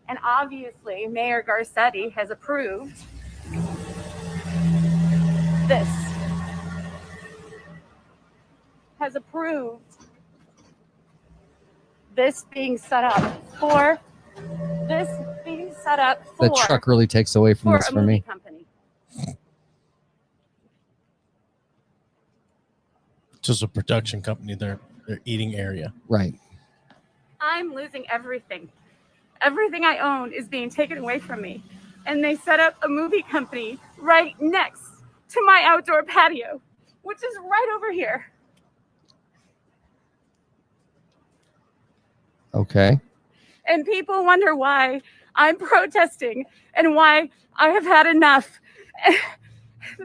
and obviously Mayor Garcetti has approved this. Has approved this being set up for That truck really takes away from this for me. Company. Just a production company, their eating area. Right. I'm losing everything. Everything I own is being taken away from me. And they set up a movie company right next to my outdoor patio, which is right over here. Okay. And people wonder why I'm protesting and why I have had enough.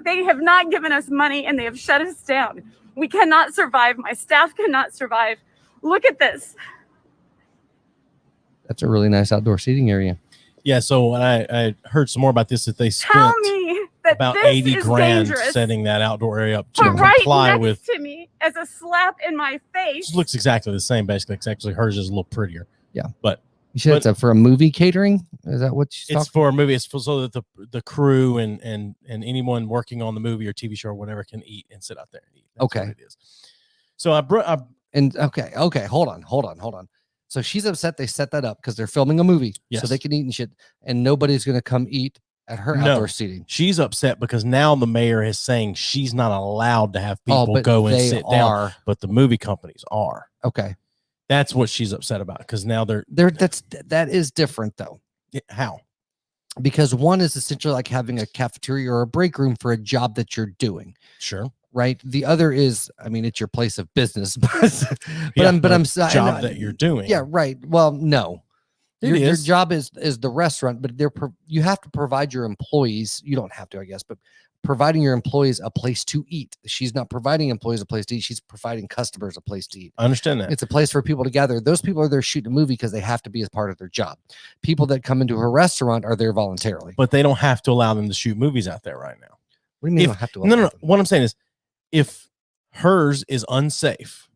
They have not given us money, and they have shut us down. We cannot survive. My staff cannot survive. Look at this. That's a really nice outdoor seating area. Yeah, so I heard some more about this, that they spent Tell me that about this 80 is grand dangerous. setting that outdoor area up to But right comply next with. to me as a slap in my face. It looks exactly the same, basically. It's actually hers is a little prettier. Yeah, but you said it's for a movie catering. Is that what she's it's for a movie? It's for so that the crew and anyone working on the movie or TV show or whatever can eat and sit out there and eat. That's okay, what it is. So okay. Hold on. So she's upset they set that up because they're filming a movie, so they can eat and shit, and nobody's going to come eat at her outdoor seating. She's upset because now the mayor is saying she's not allowed to have people go and sit down, but the movie companies are. Okay. That's what she's upset about, because now that is different though. How? Because one is essentially like having a cafeteria or a break room for a job that you're doing. Sure. Right. The other is, I mean, it's your place of business, but I'm job that you're doing. Yeah. Right. Well, no, your job is the restaurant, but you have to provide your employees. You don't have to, I guess, but providing your employees a place to eat. She's not providing employees a place to eat. She's providing customers a place to eat. I understand that. It's a place for people to gather. Those people are there shooting a movie because they have to be as part of their job. People that come into her restaurant are there voluntarily. But they don't have to allow them to shoot movies out there right now. What do you mean don't have to allow No. What I'm saying is, if hers is unsafe,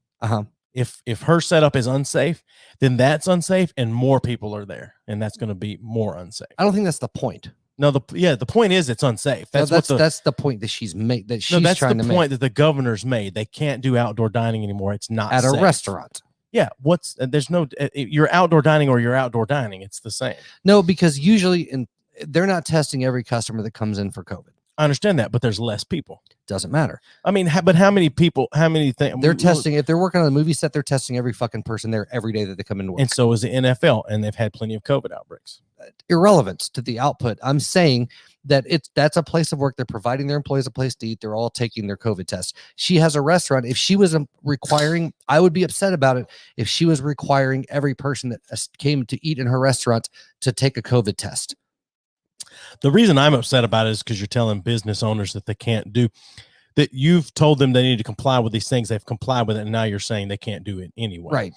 if her setup is unsafe, then that's unsafe and more people are there, and that's going to be more unsafe. I don't think that's the point. No, the point is it's unsafe. That's the point that she's made. That's the point that the governor's made. They can't do outdoor dining anymore. It's not at safe. A restaurant. Yeah, there's no you're outdoor dining or you're outdoor dining. It's the same. No, because usually they're not testing every customer that comes in for COVID. I understand that, but there's less people. Doesn't matter. I mean, but how many people? How many things they're testing? If they're working on a movie set, they're testing every fucking person there every day that they come in to work. And so is the NFL, and they've had plenty of COVID outbreaks. Irrelevant to the output. I'm saying that that's a place of work. They're providing their employees a place to eat. They're all taking their COVID test. She has a restaurant. If she was requiring, I would be upset about it if she was requiring every person that came to eat in her restaurant to take a COVID test. The reason I'm upset about it is because you're telling business owners that they can't do that. You've told them they need to comply with these things. They've complied with it, and now you're saying they can't do it anyway. Right.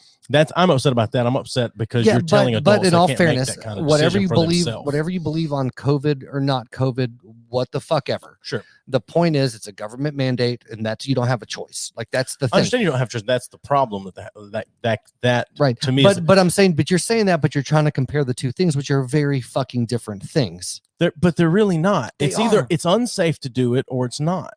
I'm upset about that. I'm upset because you're telling adults. But in all fairness, kind of whatever you believe on COVID or not COVID, what the fuck ever. Sure. The point is, it's a government mandate, and that's you don't have a choice. Like that's the thing. I understand you don't have choice. That's the problem with that right to me. But I'm saying, but you're saying that, but you're trying to compare the two things, which are very fucking different things. But they're really not. It's either it's unsafe to do it or it's not.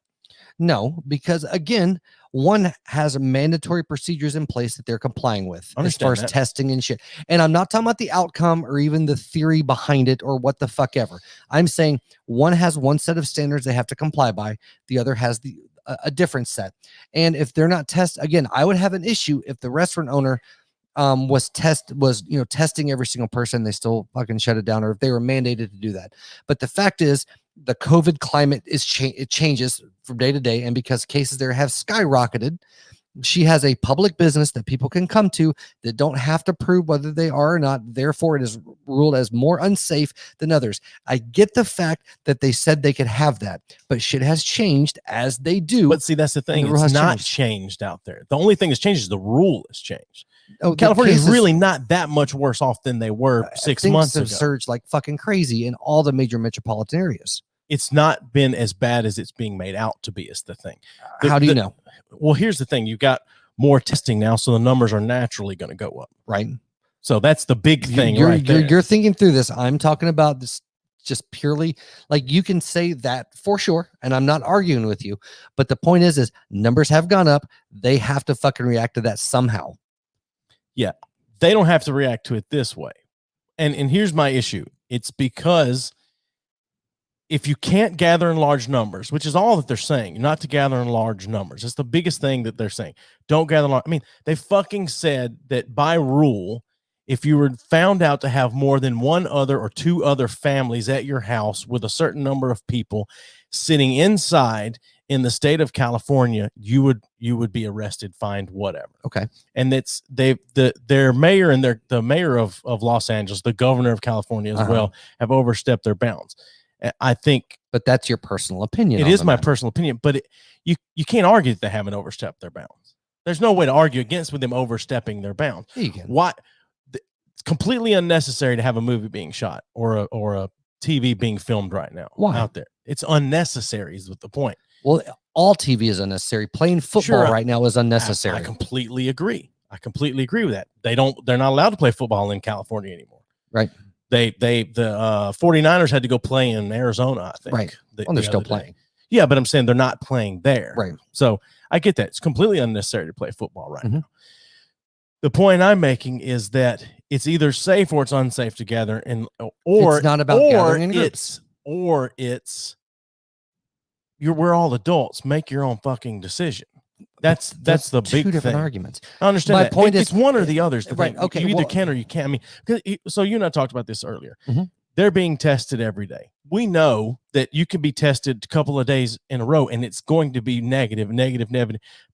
No, because again, one has mandatory procedures in place that they're complying with as far as testing and shit. And I'm not talking about the outcome or even the theory behind it or what the fuck ever. I'm saying one has one set of standards they have to comply by. The other has a different set. And if they're not again, I would have an issue if the restaurant owner was testing every single person, they still fucking shut it down, or if they were mandated to do that. But the fact is, the COVID climate it changes from day to day, and because cases there have skyrocketed, She has a public business that people can come to that don't have to prove whether they are or not. Therefore, it is ruled as more unsafe than others. I get the fact that they said they could have that, but shit has changed as they do. But see, that's the thing. It's not changed out there. The only thing that's changed is the rule has changed. Oh, California is really not that much worse off than they were 6 months ago. Surged like fucking crazy in all the major metropolitan areas. It's not been as bad as it's being made out to be, is the thing. How do you know? Well, here's the thing. You've got more testing now, so the numbers are naturally going to go up. Right. So that's the big thing You're thinking through this. I'm talking about this just purely, like, you can say that for sure, and I'm not arguing with you, but the point is numbers have gone up. They have to fucking react to that somehow. Yeah. They don't have to react to it this way. And here's my issue. It's because if you can't gather in large numbers, which is all that they're saying, not to gather in large numbers. It's the biggest thing that they're saying. Don't gather large. I mean, they fucking said that by rule, if you were found out to have more than one other or two other families at your house with a certain number of people sitting inside in the state of California, you would be arrested, fined, whatever. Okay. And it's their mayor and the mayor of Los Angeles, the governor of California as well, have overstepped their bounds. I think, but that's your personal opinion. It is my personal opinion, but you can't argue that they haven't overstepped their bounds. There's no way to argue against with them overstepping their bounds. Why? It's completely unnecessary to have a movie being shot or a TV being filmed right now. Why? Out there. It's unnecessary is the point. Well, all TV is unnecessary. Playing football right now is unnecessary. I completely agree. I completely agree with that. They're not allowed to play football in California anymore. Right. The 49ers had to go play in Arizona, I think. Right. They're still playing. Yeah, but I'm saying they're not playing there. Right. So I get that. It's completely unnecessary to play football right now. The point I'm making is that it's either safe or it's unsafe to gather, or it's not about gathering in groups. We're all adults. Make your own fucking decision. That's the big thing. Two different arguments. I understand. My that. point it's one or the other. Right. Okay. You either can or you can't. I mean, so you and I talked about this earlier. They're being tested every day. We know that you can be tested a couple of days in a row and it's going to be negative,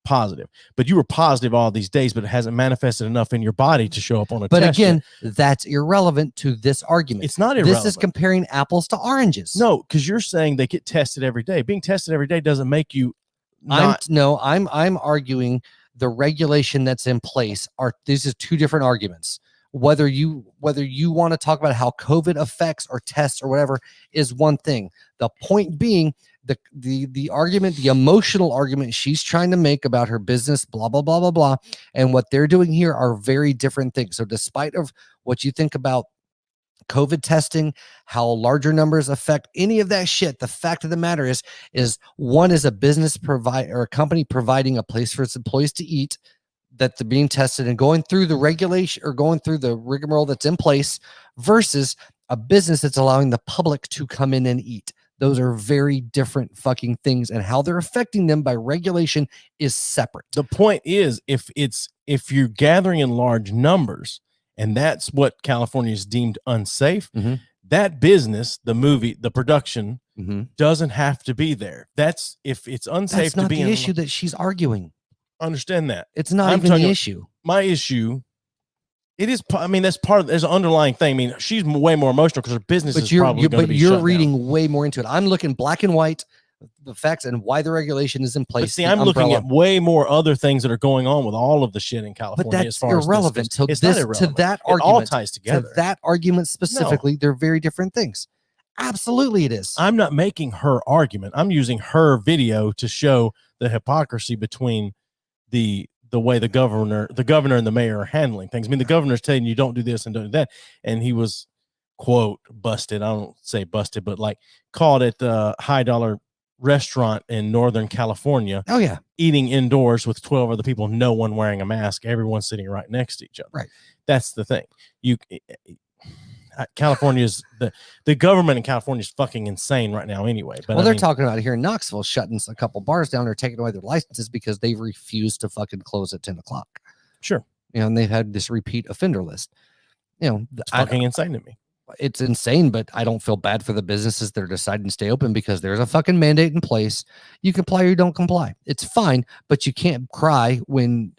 positive. But you were positive all these days, but it hasn't manifested enough in your body to show up on a test. But again, that's irrelevant to this argument. It's not irrelevant. This is comparing apples to oranges. No, because you're saying they get tested every day. Being tested every day doesn't make you I'm arguing the regulation that's in place these are two different arguments. Whether you want to talk about how COVID affects or tests or whatever is one thing. The point being the argument, the emotional argument she's trying to make about her business, blah, blah, blah, blah, blah. And what they're doing here are very different things. So despite of what you think about COVID testing, how larger numbers affect any of that shit, the fact of the matter is one is a business provider or a company providing a place for its employees to eat, that they're being tested and going through the regulation or going through the rigmarole that's in place versus a business that's allowing the public to come in and eat. Those are very different fucking things, and how they're affecting them by regulation is separate. The point is, if you're gathering in large numbers, and that's what California is deemed unsafe, that business, the movie, the production, doesn't have to be there. That's if it's unsafe to be. That's not the issue that she's arguing. Understand that. It's not even the issue. My issue, it is. I mean, that's part of. There's an underlying thing. I mean, she's way more emotional because her business is probably going to be shut down. But you're reading way more into it. I'm looking black and white, the facts and why the regulation is in place. But see, I'm looking at way more other things that are going on with all of the shit in California. But that's irrelevant. So it's not irrelevant. To that argument, it all ties together. To that argument specifically, they're very different things. Absolutely, it is. I'm not making her argument. I'm using her video to show the hypocrisy between the way the governor and the mayor are handling things. I mean, the governor's telling you don't do this and don't do that, and he was quote busted. I don't say busted, but like caught at the $high restaurant in Northern California. Oh yeah, eating indoors with 12 other people, no one wearing a mask, everyone sitting right next to each other. Right. That's the thing. California's the government in California is fucking insane right now anyway. But they're talking about here in Knoxville shutting a couple bars down or taking away their licenses because they refused to fucking close at 10 o'clock. Sure. And they've had this repeat offender list. It's fucking insane to me. it's insane, but I don't feel bad for the businesses that are deciding to stay open because there's a fucking mandate in place. You comply or you don't comply. It's fine, but you can't cry when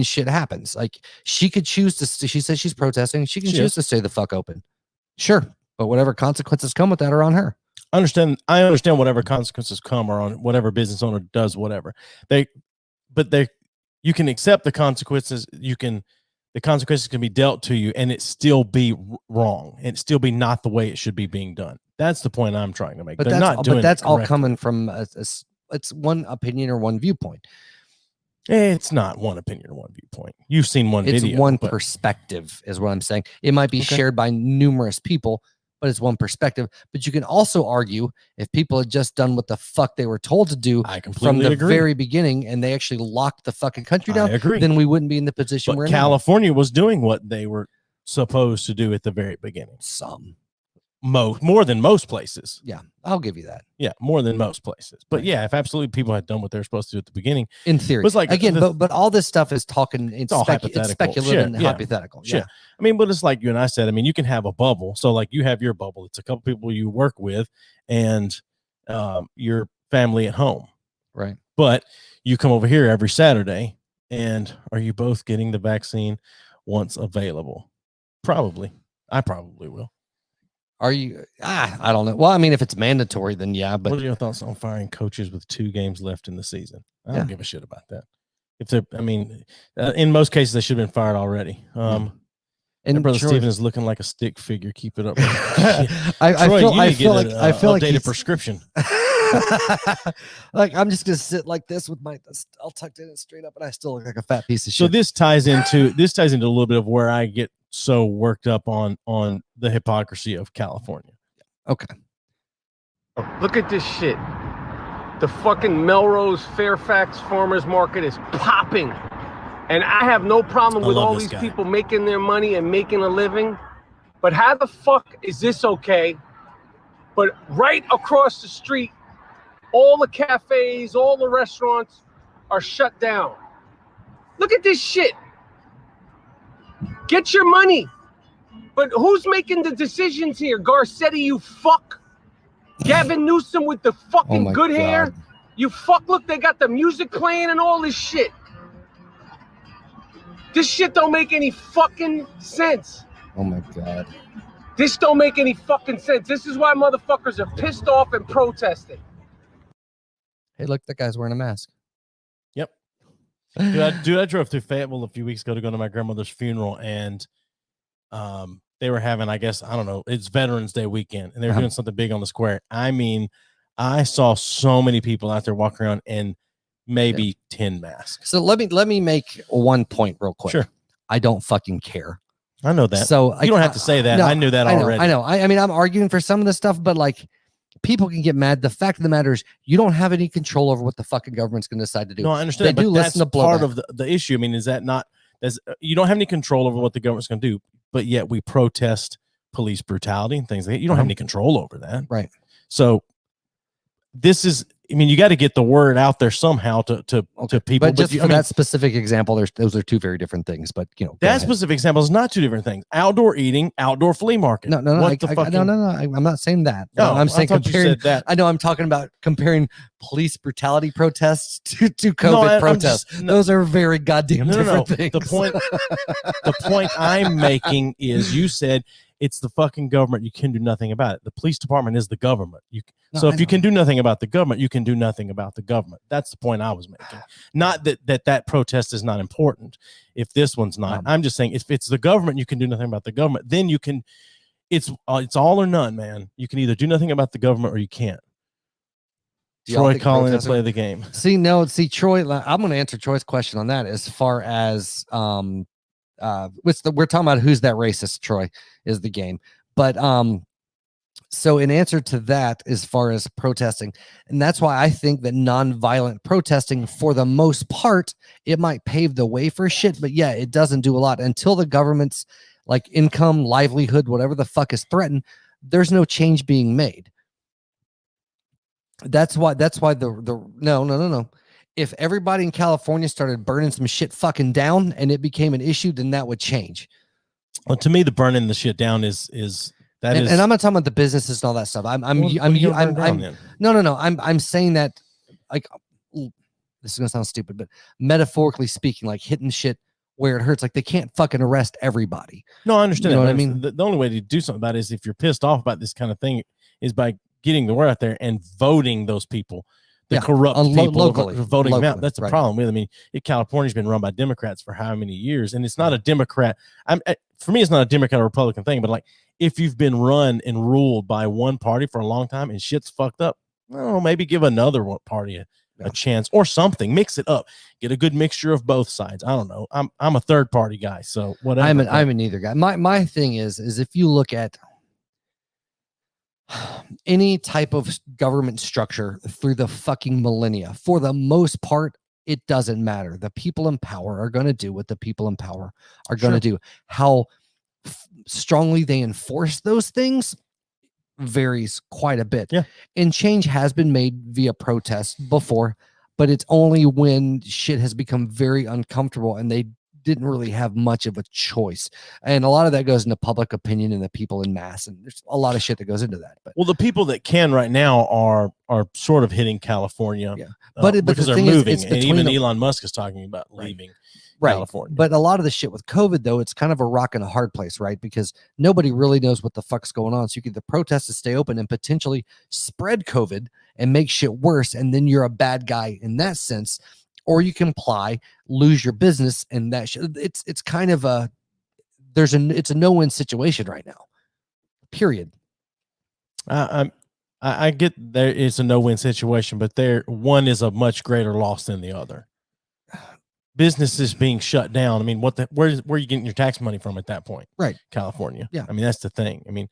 shit happens. Like, she could choose to, she says she's protesting. She can choose to stay the fuck open. Sure. But whatever consequences come with that are on her. I understand whatever consequences come are on whatever business owner does whatever. You can accept the consequences. The consequences can be dealt to you and it still be wrong. And still be not the way it should be being done. That's the point I'm trying to make. But that's all coming from it's one opinion or one viewpoint. It's not one opinion or one viewpoint. You've seen one video. It's one perspective is what I'm saying. It might be shared by numerous people, but it's one perspective. But you can also argue if people had just done what the fuck they were told to do from the very beginning and they actually locked the fucking country down, then we wouldn't be in the position we're in. California was doing what they were supposed to do at the very beginning. More than most places. Yeah, I'll give you that. Yeah, more than most places. But yeah, if absolutely people had done what they're supposed to do at the beginning, in theory, was like again, but all this stuff is talking. It's all hypothetical, speculative, and hypothetical. Sure. Yeah, I mean, but it's like you and I said. I mean, you can have a bubble. So like you have your bubble. It's a couple people you work with, and your family at home, right? But you come over here every Saturday, and are you both getting the vaccine once available? Probably. I probably will. Are you? I don't know. Well, I mean, if it's mandatory, then yeah. But what are your thoughts on firing coaches with 2 games left in the season? I don't give a shit about that. If they're, I mean, in most cases, they should have been fired already. And brother Steven is looking like a stick figure. Keep it up. I feel like updated prescription. Like I'm just gonna sit like this with my all tucked in and straight up, and I still look like a fat piece of shit. So this ties into a little bit of where I get so worked up on the hypocrisy of California. Okay. Look at this shit. The fucking Melrose Fairfax Farmers Market is popping. And I have no problem with all these people making their money and making a living. But how the fuck is this okay? But right across the street, all the cafes, all the restaurants are shut down. Look at this shit. Get your money. But who's making the decisions here? Garcetti, you fuck. Gavin Newsom with the fucking good hair. You fuck. Look, they got the music playing and all this shit. This shit don't make any fucking sense. Oh my God. This don't make any fucking sense. This is why motherfuckers are pissed off and protesting. Hey, look, that guy's wearing a mask. Yep. Dude, I drove through Fayetteville a few weeks ago to go to my grandmother's funeral, and they were having, I guess, I don't know, it's Veterans Day weekend, and they were doing something big on the square. I mean, I saw so many people out there walking around and maybe 10 masks. So let me make one point real quick. Sure. I don't fucking care. I know that. So you don't have to say that. No, I knew that already. I know. I mean, I'm arguing for some of this stuff, but like, people can get mad. The fact of the matter is, you don't have any control over what the fucking government's going to decide to do. No, I understand. They do listen to part of the issue. I mean, is that not? You don't have any control over what the government's going to do, but yet we protest police brutality and things like that. You don't have any control over that, right? So this is. I mean, you got to get the word out there somehow to people. But just for that specific example, those are two very different things. But you know, that specific example is not two different things. Outdoor eating, outdoor flea market. No. No, I'm not saying that. No, I'm saying comparing that. I know I'm talking about comparing police brutality protests to COVID protests. Those are very goddamn different things. The point I'm making is, you said it's the fucking government. You can do nothing about it. The police department is the government. If you can do nothing about the government, you can do nothing about the government. That's the point I was making. Not that protest is not important. If this one's not, I'm just saying, if it's the government, you can do nothing about the government. Then you can. It's all or none, man. You can either do nothing about the government or you can't. Troy calling to play the game. See, Troy. I'm going to answer Troy's question on that. As far as we're talking about who's that racist. Troy is the game, but so in answer to that, as far as protesting, and that's why I think that nonviolent protesting, for the most part, it might pave the way for shit, but yeah, it doesn't do a lot until the government's like income, livelihood, whatever the fuck is threatened. There's no change being made. That's why no. If everybody in California started burning some shit fucking down and it became an issue, then that would change. Well, to me, the burning the shit down is that and I'm not talking about the businesses and all that stuff. I'm saying that, like, this is gonna sound stupid, but metaphorically speaking, like hitting shit where it hurts. Like, they can't fucking arrest everybody. No, I understand. You know what I mean? The only way to do something about it is if you're pissed off about this kind of thing is by getting the word out there and voting those people, the corrupt people, locally, voting them out. That's the problem with it. I mean, California's been run by Democrats for how many years, and it's not a Democrat. For me, it's not a Democrat or Republican thing, but like, if you've been run and ruled by one party for a long time and shit's fucked up, well, maybe give another party a chance or something. Mix it up. Get a good mixture of both sides. I don't know. I'm a third party guy, so whatever. I'm an either guy. My thing is if you look at any type of government structure through the fucking millennia, for the most part, it doesn't matter. The people in power are going to do what the people in power are going to do. How strongly they enforce those things varies quite a bit. Yeah. And change has been made via protest before, but it's only when shit has become very uncomfortable and they didn't really have much of a choice. And a lot of that goes into public opinion and the people in mass. And there's a lot of shit that goes into that. But well, the people that can right now are sort of hitting California. Yeah. But because the they're moving. And even Elon Musk is talking about leaving. California. But a lot of the shit with COVID, though, it's kind of a rock and a hard place, right? Because nobody really knows what the fuck's going on. So you get the protests to stay open and potentially spread COVID and make shit worse. And then you're a bad guy in that sense. Or you can lose your business, and that shit. It's kind of it's a no-win situation right now. Period. I get there. It's a no-win situation, but one is a much greater loss than the other. Businesses being shut down. I mean, where are you getting your tax money from at that point? Right. California. Yeah. I mean, that's the thing. I mean,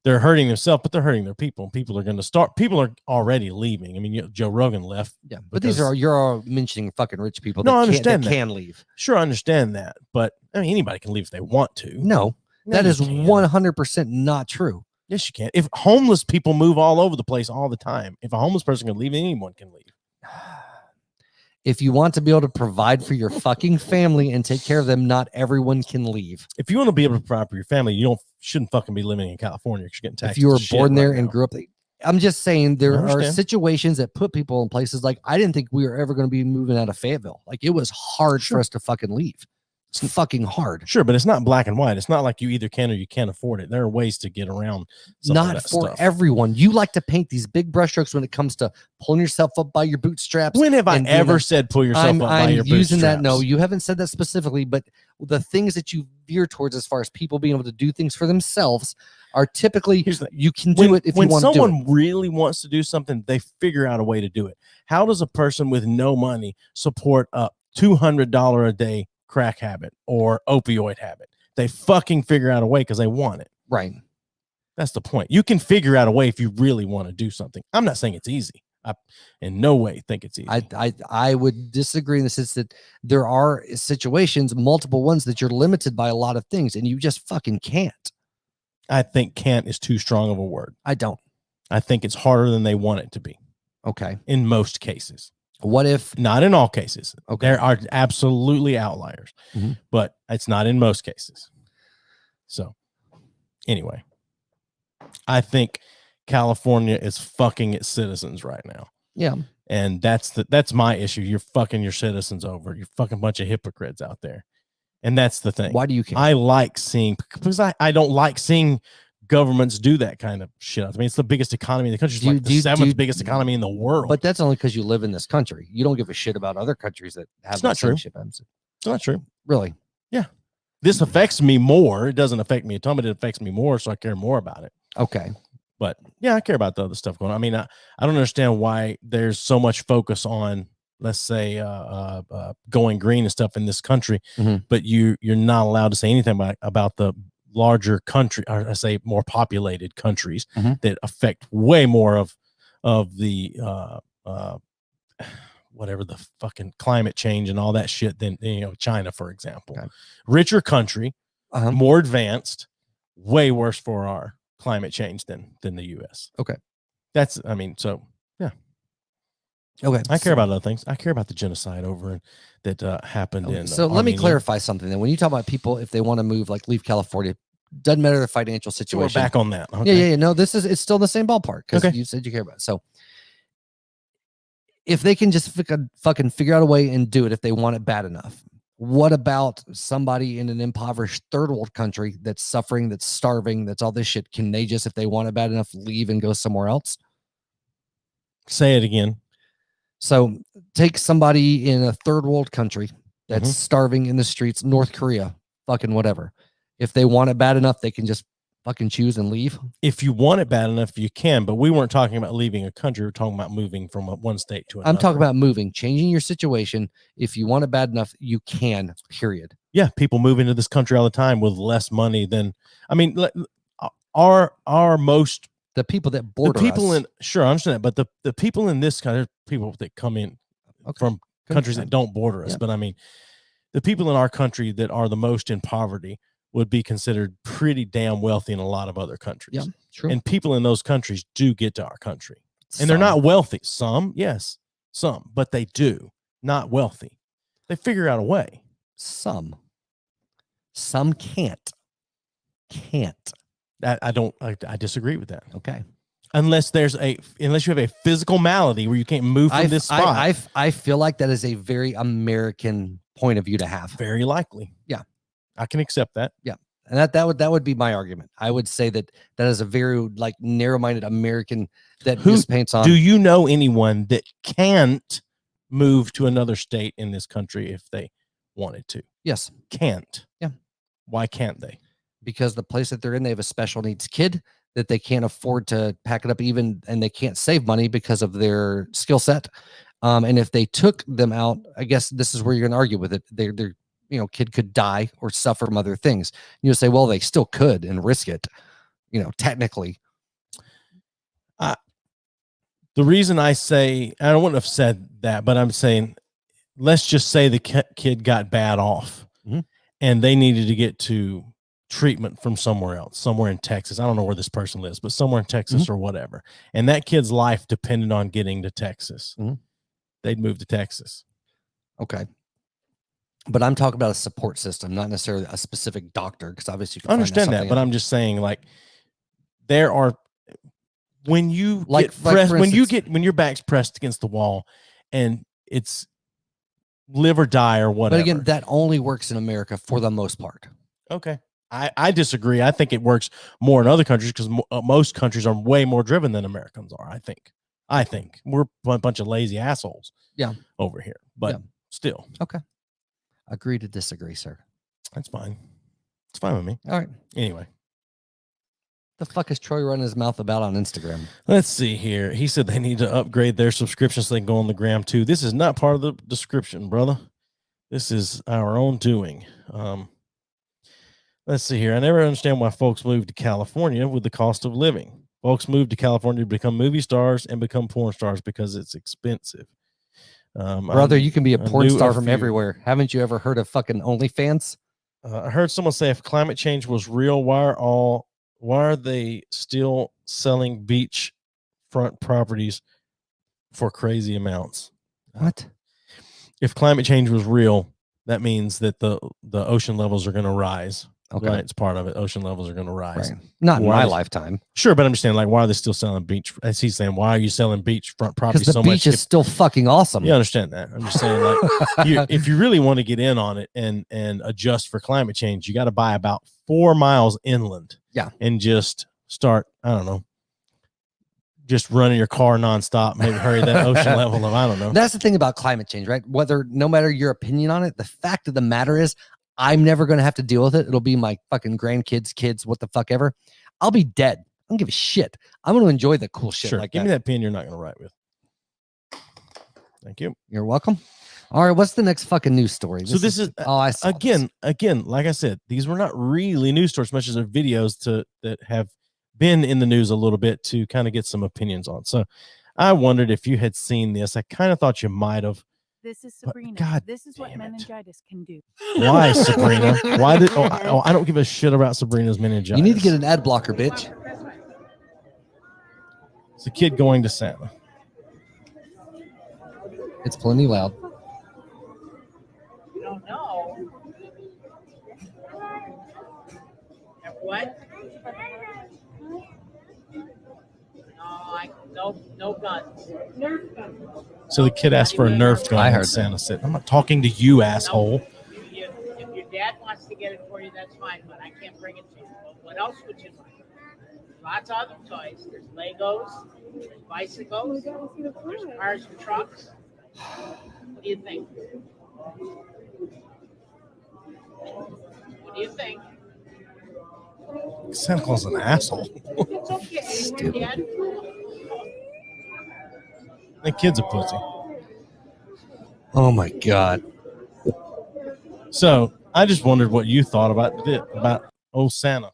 they're hurting themselves, but they're hurting their people. People are going to start. People are already leaving. I mean, Joe Rogan left. Yeah. But you're all mentioning fucking rich people. No, I understand that. Can leave. Sure. I understand that. But I mean, anybody can leave if they want to. No, that is 100% not true. Yes, you can. If homeless people move all over the place all the time, if a homeless person can leave, anyone can leave. If you want to be able to provide for your fucking family and take care of them, not everyone can leave. If you want to be able to provide for your family, you shouldn't fucking be living in California because you're getting taxed. If you were born there and grew up there, I'm just saying there are situations that put people in places like, I didn't think we were ever going to be moving out of Fayetteville. Like, it was hard for us to fucking leave. It's fucking hard. Sure, but it's not black and white. It's not like you either can or you can't afford it. There are ways to get around. Not for everyone. You like to paint these big brushstrokes when it comes to pulling yourself up by your bootstraps. When have I ever said pull yourself up by your bootstraps? I'm using that. No, you haven't said that specifically, but the things that you veer towards as far as people being able to do things for themselves are typically, you can do it if you want to do it. When someone really wants to do something, they figure out a way to do it. How does a person with no money support a $200 a day crack habit or opioid habit? They fucking figure out a way because they want it. Right. That's the point. You can figure out a way if you really want to do something. I'm not saying it's easy. I in no way think it's easy. I would disagree in the sense that there are situations, multiple ones, that you're limited by a lot of things and you just fucking can't. I think can't is too strong of a word. I don't. I think it's harder than they want it to be. Okay. In most cases. What if not in all cases? Okay. There are absolutely outliers, but it's not in most cases. So anyway, I think is fucking its citizens right now. Yeah. And that's my issue. You're fucking your citizens over. You're fucking bunch of hypocrites out there. And that's the thing. Why do you care? I like seeing, because I don't like seeing governments do that kind of shit. I mean, it's the biggest economy in the country. It's like the seventh biggest economy in the world. But that's only because you live in this country. You don't give a shit about other countries that have the same shit. It's not true. Really? Yeah. This affects me more. It doesn't affect me a ton, but it affects me more, so I care more about it. Okay. But yeah, I care about the other stuff going on. I mean, I don't understand why there's so much focus on, let's say, going green and stuff in this country, but you're not allowed to say anything about the larger country, or I say more populated countries that affect way more of the whatever the fucking climate change and all that shit than China, for example. Okay. Richer country, more advanced, way worse for our climate change than the US. Okay. That's, I mean, so yeah. Okay. I care about other things. I care about the genocide that happened in. So let me clarify something. Then, when you talk about people, if they want to move, like leave California, doesn't matter the financial situation. So we're back on that. Okay. Yeah. No, it's still the same ballpark because you said you care about it. So if they can just fucking figure out a way and do it, if they want it bad enough, what about somebody in an impoverished third world country that's suffering, that's starving, that's all this shit? Can they just, if they want it bad enough, leave and go somewhere else? Say it again. So take somebody in a third world country that's starving in the streets, North Korea, fucking whatever. If they want it bad enough, they can just fucking choose and leave. If you want it bad enough, you can, but we weren't talking about leaving a country. We're talking about moving from one state to another. I'm talking about moving, changing your situation. If you want it bad enough, you can, period. Yeah. People move into this country all the time with less money than, I mean, our most, the people that border us. Sure, I understand that, but the people in this country, people that come in from countries that don't border us, but I mean, the people in our country that are the most in poverty would be considered pretty damn wealthy in a lot of other countries. Yeah, true. And people in those countries do get to our country. And they're not wealthy. Some, yes, some, but they do. Not wealthy. They figure out a way. Some can't. I disagree with that. Okay. Unless you have a physical malady where you can't move from this spot. I feel like that is a very American point of view to have. Very likely. Yeah. I can accept that. Yeah. And that would be my argument. I would say that is a very like narrow-minded American that just paints on. Do you know anyone that can't move to another state in this country if they wanted to? Yes. Can't. Yeah. Why can't they? Because the place that they're in, they have a special needs kid that they can't afford to pack it up and they can't save money because of their skill set. And if they took them out, I guess this is where you're going to argue with it. They're kid could die or suffer from other things. You'll say, well, they still could and risk it, technically. The reason I say, I wouldn't have said that, but I'm saying, let's just say the kid got bad off and they needed to get to treatment from somewhere else, somewhere in Texas. I don't know where this person lives, but somewhere in Texas or whatever. And that kid's life depended on getting to Texas. They'd move to Texas. Okay. But I'm talking about a support system, not necessarily a specific doctor, because obviously you can understand that, but I'm just saying, like, there are when you when your back's pressed against the wall and it's live or die or whatever. But again, that only works in America for the most part. Okay. I disagree. I think it works more in other countries because most countries are way more driven than Americans are. I think we're a bunch of lazy assholes. Yeah. Over here, but still. Okay. Agree to disagree, sir. That's fine. It's fine with me. All right. Anyway. The fuck is Troy running his mouth about on Instagram? Let's see here. He said they need to upgrade their subscription so they can go on the gram too. This is not part of the description, brother. This is our own doing. Let's see here. I never understand why folks move to California with the cost of living. Folks move to California to become movie stars and become porn stars because it's expensive. Brother, you can be a porn star from everywhere. Haven't you ever heard of fucking OnlyFans? I heard someone say if climate change was real, why are they still selling beachfront properties for crazy amounts? What? If climate change was real, that means that the ocean levels are going to rise. Okay. Right, it's part of it. Ocean levels are going to rise. Right. Not in my lifetime. Sure, but I'm just saying, like, why are they still selling beach? As he's saying, why are you selling beachfront properties so much? Because the beach is still fucking awesome. You understand that? I'm just saying, like, if you really want to get in on it and adjust for climate change, you got to buy about 4 miles inland. Yeah, and just start. I don't know. Just running your car nonstop, maybe hurry that ocean level of, I don't know. That's the thing about climate change, right? No matter your opinion on it, the fact of the matter is, I'm never going to have to deal with it. It'll be my fucking grandkids, kids, what the fuck ever. I'll be dead. I don't give a shit. I'm going to enjoy the cool shit. Sure. Like Give me that pen you're not going to write with. Thank you. You're welcome. All right. What's the next fucking news story? This is again, like I said, these were not really news stories, as much as they're videos that have been in the news a little bit to kind of get some opinions on. So I wondered if you had seen this. I kind of thought you might have. This is Sabrina. God, this is what meningitis can do. Why, Sabrina? Why did? I don't give a shit about Sabrina's meningitis. You need to get an ad blocker, bitch. It's a kid going to Santa. It's plenty loud. You don't know. And what? No guns. Nerf guns. So the kid asked for a Nerf gun. I heard and Santa said, "I'm not talking to you, asshole." If your dad wants to get it for you, that's fine, but I can't bring it to you. Well, what else would you like? Lots of other toys. There's Legos, there's bicycles, there's cars and trucks. What do you think? What do you think? Santa Claus is an asshole. It's okay. Stupid. Dad. The kid's a pussy. Oh my God. So I just wondered what you thought about old Santa.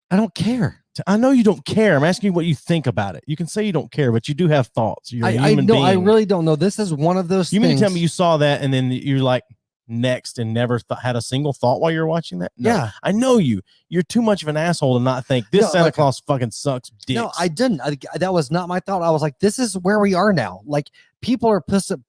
I don't care. I know you don't care. I'm asking you what you think about it. You can say you don't care, but you do have thoughts. You're a I human know. being. I really don't know. This is one of those You things. mean to tell me you saw that and then you're like next and never had a single thought while you're watching that? No. Yeah. I know you. You're too much of an asshole to not think this Santa Claus fucking sucks dicks. No, I didn't. That was not my thought. I was like, this is where we are now. Like, people are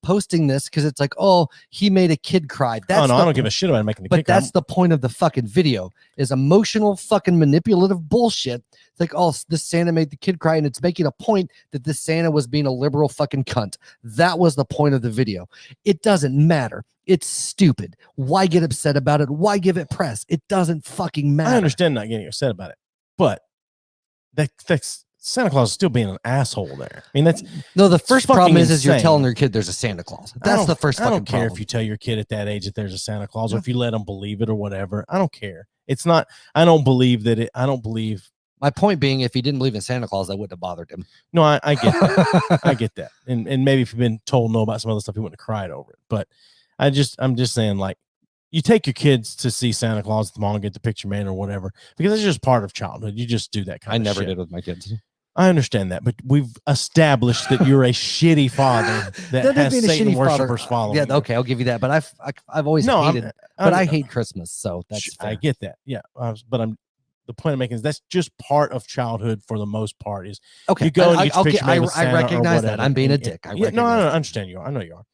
posting this because it's like, oh, he made a kid cry. I don't give a shit about making the kid But that's the point of the fucking video, is emotional fucking manipulative bullshit. It's like, oh, this Santa made the kid cry, and it's making a point that this Santa was being a liberal fucking cunt. That was the point of the video. It doesn't matter. It's stupid. Why get upset about it? Why give it press? It doesn't fucking matter. I understand not getting upset about it, but that's Santa Claus is still being an asshole there. I mean, that's no. The first problem is you're insane. telling your kid there's a Santa Claus. That's the first. I don't fucking care problem. if you tell your kid at that age that there's a Santa Claus, or if you let them believe it or whatever. I don't care. It's not. I don't believe that it. I don't believe. My point being, if he didn't believe in Santa Claus, that wouldn't have bothered him. No, I get that. I get that. And maybe if you've been told no about some other stuff, he wouldn't have cried over it. But I'm just saying, like, you take your kids to see Santa Claus at the mall and get the picture made or whatever, because it's just part of childhood. You just do that kind of shit. I never did with my kids. I understand that, but we've established that you're a shitty father that has Satan worshipers following. Yeah, okay, I'll give you that. But I've always hated, but I hate Christmas, so that's fair. I get that. Yeah, but the point I'm making is that's just part of childhood for the most part. Is okay. You go and get your picture made with Santa. I recognize that. I'm being a dick. I understand you are. I know you are.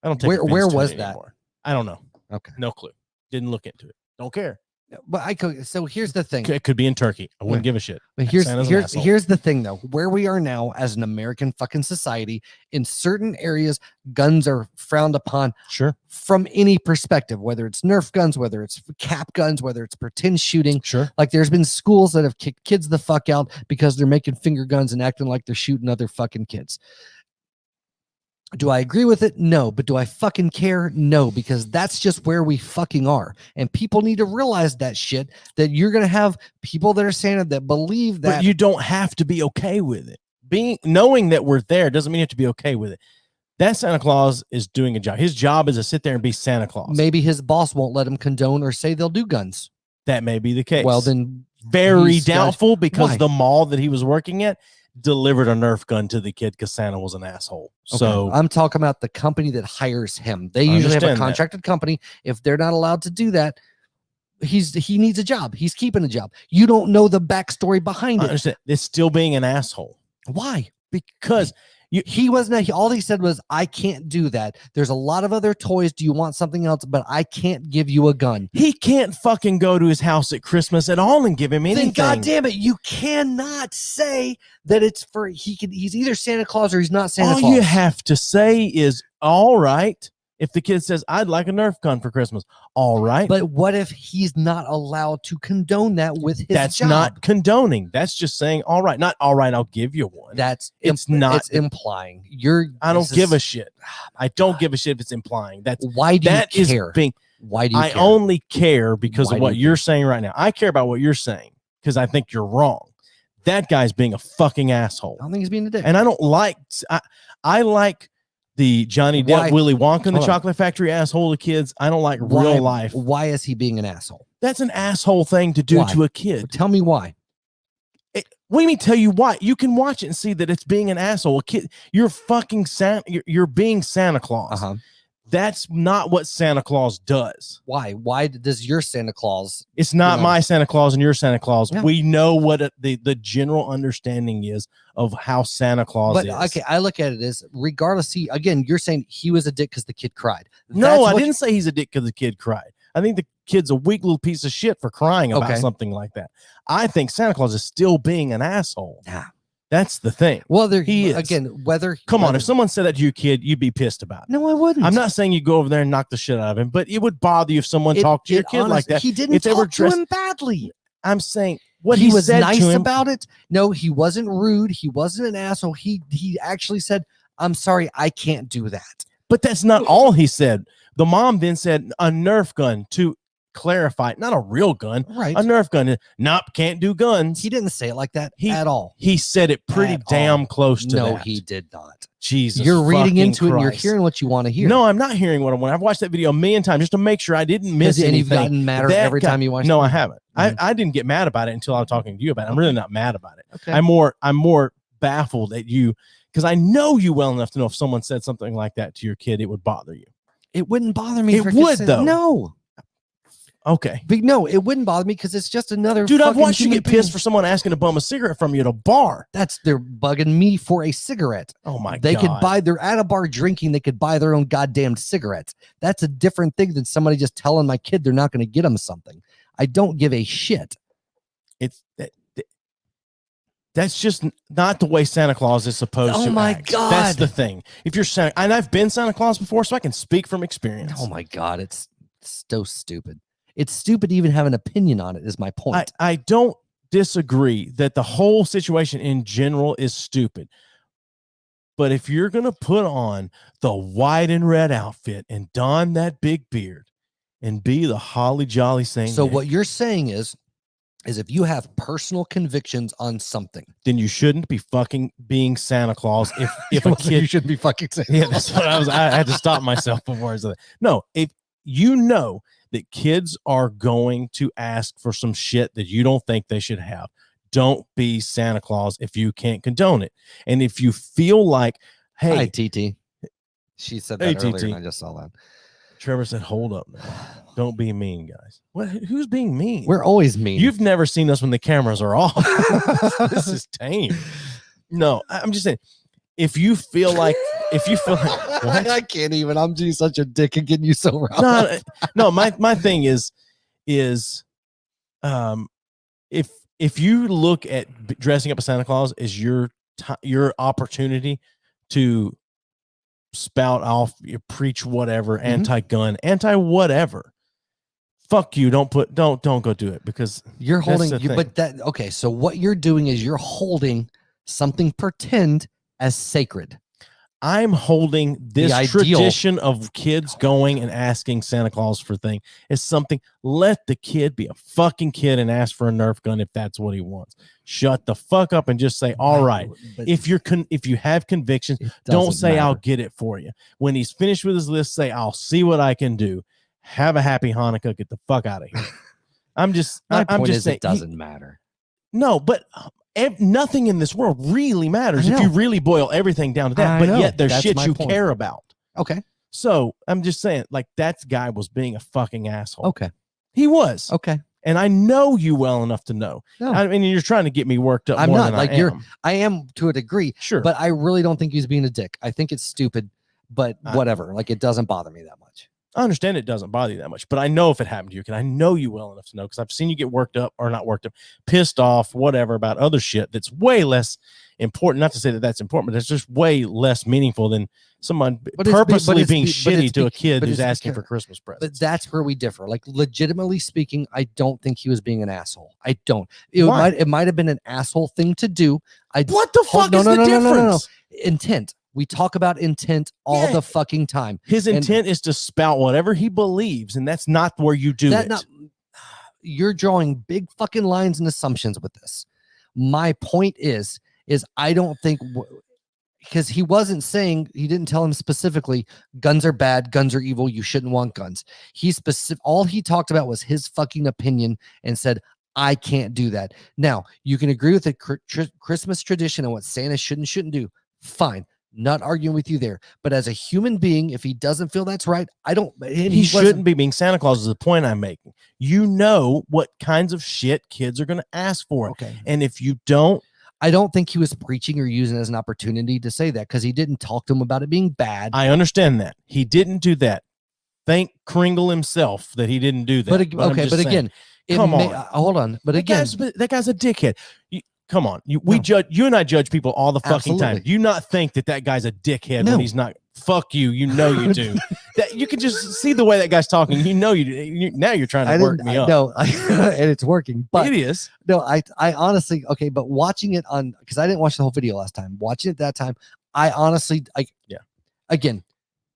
I don't take where was that? Anymore. I don't know. Okay, no clue. Didn't look into it. Don't care. But I could. So here's the thing. It could be in Turkey. I wouldn't give a shit. But here's the thing, though. Where we are now as an American fucking society, in certain areas, guns are frowned upon. Sure. From any perspective, whether it's Nerf guns, whether it's cap guns, whether it's pretend shooting. Sure. Like there's been schools that have kicked kids the fuck out because they're making finger guns and acting like they're shooting other fucking kids. Do I agree with it? No. But do I fucking care? No, because that's just where we fucking are. And people need to realize that shit, that you're going to have people that are saying it that believe that. But you don't have to be okay with it. Knowing that we're there doesn't mean you have to be okay with it. That Santa Claus is doing a job. His job is to sit there and be Santa Claus. Maybe his boss won't let him condone or say they'll do guns. That may be the case. Well, then very doubtful because Why? The mall that he was working at delivered a Nerf gun to the kid because Santa was an asshole. Okay. So I'm talking about the company that hires him. They usually have a contracted company. If they're not allowed to do that, he needs a job. He's keeping a job. You don't know the backstory behind it. Understand. It's still being an asshole. Why? Because he wasn't. All he said was, "I can't do that. There's a lot of other toys. Do you want something else? But I can't give you a gun." He can't fucking go to his house at Christmas at all and give him anything. Then, God damn it, you cannot say that it's for he's either Santa Claus or he's not Santa Claus. All you have to say is, all right. If the kid says, "I'd like a Nerf gun for Christmas," all right. But what if he's not allowed to condone that with his That's job? not condoning. That's just saying, all right. Not all right, I'll give you one. It's implying. I don't give a shit. I don't give a shit if it's implying. Why do you care? Why do you I care? only care because Why of what you're saying right now. I care about what you're saying because I think you're wrong. That guy's being a fucking asshole. I don't think he's being a dick. And I don't like I like the Johnny Depp, Willy Wonka, and the Chocolate Factory asshole to kids. I don't like real life. Why is he being an asshole? That's an asshole thing to do to a kid. Tell me why. What do you mean tell you why? You can watch it and see that it's being an asshole. A kid, you're fucking Santa. You're being Santa Claus. That's not what Santa Claus does. Why? Why does your Santa Claus? It's not my Santa Claus and your Santa Claus. Yeah. We know what the general understanding is of how Santa Claus is. Okay, I look at it as regardless. You're saying he was a dick because the kid cried. No, I didn't say he's a dick because the kid cried. I think the kid's a weak little piece of shit for crying about something like that. I think Santa Claus is still being an asshole. Yeah. That's the thing. Well, he is. Again, Come on, if someone said that to your kid, you'd be pissed about it. No, I wouldn't. I'm not saying you go over there and knock the shit out of him, but it would bother you if someone talked to your kid like that. He didn't talk to him badly. I'm saying what he was said nice to him, about it. No, he wasn't rude. He wasn't an asshole. He actually said, "I'm sorry, I can't do that." But that's not all he said. The mom then said a Nerf gun to clarify, not a real gun, right? A Nerf gun. Nope, can't do guns. He didn't say it like that at all. He said it pretty damn close to that. No, he did not. Jesus, you're reading into Christ. it and you're hearing what you want to hear. No, I'm not hearing what I want. I've watched that video a million times just to make sure I didn't miss anything. And you've gotten madder every time you watch. No, I haven't. I didn't get mad about it until I was talking to you about it. I'm really not mad about it. Okay. I'm more baffled at you because I know you well enough to know if someone said something like that to your kid, it would bother you. It wouldn't bother me. It would though. No. Okay. But no, it wouldn't bother me because it's just another. Dude, I've watched you get pissed for someone asking to bum a cigarette from you at a bar. They're bugging me for a cigarette. Oh my God. They could they're at a bar drinking. They could buy their own goddamn cigarettes. That's a different thing than somebody just telling my kid they're not going to get them something. I don't give a shit. That's just not the way Santa Claus is supposed to act. Oh my God. That's the thing. If you're Santa, and I've been Santa Claus before, so I can speak from experience. Oh my God. It's so stupid. It's stupid to even have an opinion on it is my point. I don't disagree that the whole situation in general is stupid. But if you're going to put on the white and red outfit and don that big beard and be the holly jolly Saint So Nick, what you're saying is if you have personal convictions on something, then you shouldn't be fucking being Santa Claus. If a kid, you shouldn't be fucking saying. Yeah, that's what I had to stop myself before I said that. No, if you know that kids are going to ask for some shit that you don't think they should have, don't be Santa Claus if you can't condone it. And if you feel like, hey, hi, TT. She said that earlier, and I just saw that. Trevor said, hold up, man. Don't be mean, guys. What? Who's being mean? We're always mean. You've never seen us when the cameras are off. This is tame. No, I'm just saying, if you feel like what? I can't even. I'm just such a dick and getting you so wrong. No, my thing is if you look at dressing up as Santa Claus as your opportunity to spout off, you preach whatever, anti-gun, anti-whatever, fuck you. Don't go do it because you're holding. Okay. So what you're doing is you're holding something pretend as sacred. I'm holding this tradition of kids going and asking Santa Claus for things as something. Let the kid be a fucking kid and ask for a Nerf gun if that's what he wants. Shut the fuck up and just say, all right. If you have convictions, don't say I'll get it for you. When he's finished with his list, say I'll see what I can do. Have a happy Hanukkah. Get the fuck out of here. I'm just saying, it doesn't matter. No, but nothing in this world really matters if you really boil everything down to that. But yet there's shit you care about. Okay. So I'm just saying, like, that guy was being a fucking asshole. Okay. He was. Okay. And I know you well enough to know. No. I mean, you're trying to get me worked up. I'm more not than like I am. I am to a degree. Sure. But I really don't think he's being a dick. I think it's stupid, but whatever. Like, it doesn't bother me that much. I understand it doesn't bother you that much, but I know if it happened to you, because I know you well enough to know, because I've seen you get worked up or not worked up, pissed off, whatever, about other shit that's way less important. Not to say that that's important, but it's just way less meaningful than someone purposely being shitty to a kid who's asking for Christmas presents. But that's where we differ. Like, legitimately speaking, I don't think he was being an asshole. I don't. It might have been an asshole thing to do. What the fuck is the difference? No. Intent. We talk about intent all the fucking time. His intent is to spout whatever he believes, and that's not where you do it. You're drawing big fucking lines and assumptions with this. My point is I don't think, because he wasn't saying, he didn't tell him specifically, guns are bad, guns are evil, you shouldn't want guns. All he talked about was his fucking opinion and said, I can't do that. Now, you can agree with the Christmas tradition and what Santa should and shouldn't do. Fine. Not arguing with you there. But as a human being, if he doesn't feel that's right, I don't. He shouldn't be being Santa Claus is the point I'm making. You know what kinds of shit kids are going to ask for. Okay. And if you don't, I don't think he was preaching or using it as an opportunity to say that because he didn't talk to him about it being bad. I understand that. He didn't do that. Thank Kringle himself that he didn't do that. But again, come on. Hold on. But again, that guy's a dickhead. Come on. You and I judge people all the fucking time. Do you not think that guy's a dickhead when he's not? Fuck you. You know you do. That you can just see the way that guy's talking. You know now you're trying to work me up. No, and it's working. But it is. No, I honestly but watching it on because I didn't watch the whole video last time. Watching it that time, I honestly again,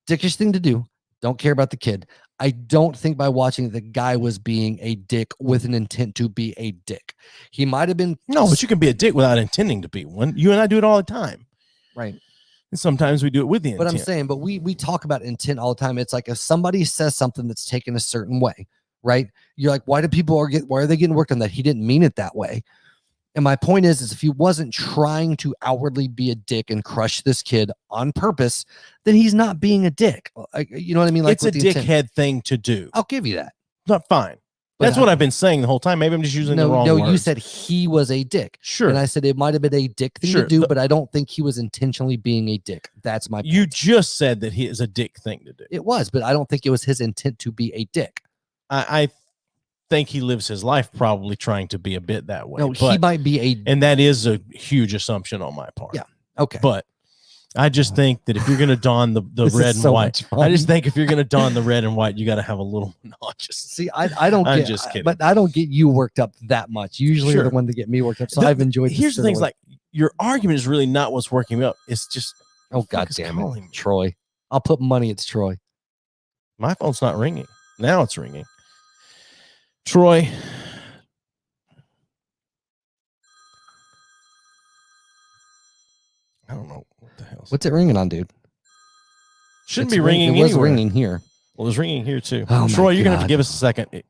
dickish thing to do. Don't care about the kid. I don't think by watching it, the guy was being a dick with an intent to be a dick. He might have been. No, but you can be a dick without intending to be one. You and I do it all the time. Right. And sometimes we do it with the intent. But I'm saying, we talk about intent all the time. It's like if somebody says something that's taken a certain way, right? You're like, why are they getting worked on that? He didn't mean it that way. And my point is if he wasn't trying to outwardly be a dick and crush this kid on purpose, then he's not being a dick. You know what I mean? Like it's a dickhead thing to do. I'll give you that. Not fine. That's what I've been saying the whole time. Maybe I'm just using the wrong words. No, you said he was a dick. Sure. And I said it might have been a dick thing to do, but I don't think he was intentionally being a dick. That's my point. You just said that he is a dick thing to do. It was, but I don't think it was his intent to be a dick. I think he lives his life probably trying to be a bit that way. No, he might be and that is a huge assumption on my part. Yeah. Okay. But I just think that if you're going to don the red and white, I just think if you're going to don the red and white, you got to have a little notches. See, I don't I'm get, just kidding. But I don't get you worked up that much. Usually you're the one that get me worked up. So I've enjoyed Here's the things like your argument is really not what's working me up. It's just, oh, God damn it. Troy. I'll put money. It's Troy. My phone's not ringing. Now it's ringing. Troy. I don't know what the hell. What's it ringing on, dude? Shouldn't be ringing. It was ringing here. Well, it was ringing here too. Oh, Troy, you're gonna have to give us a second.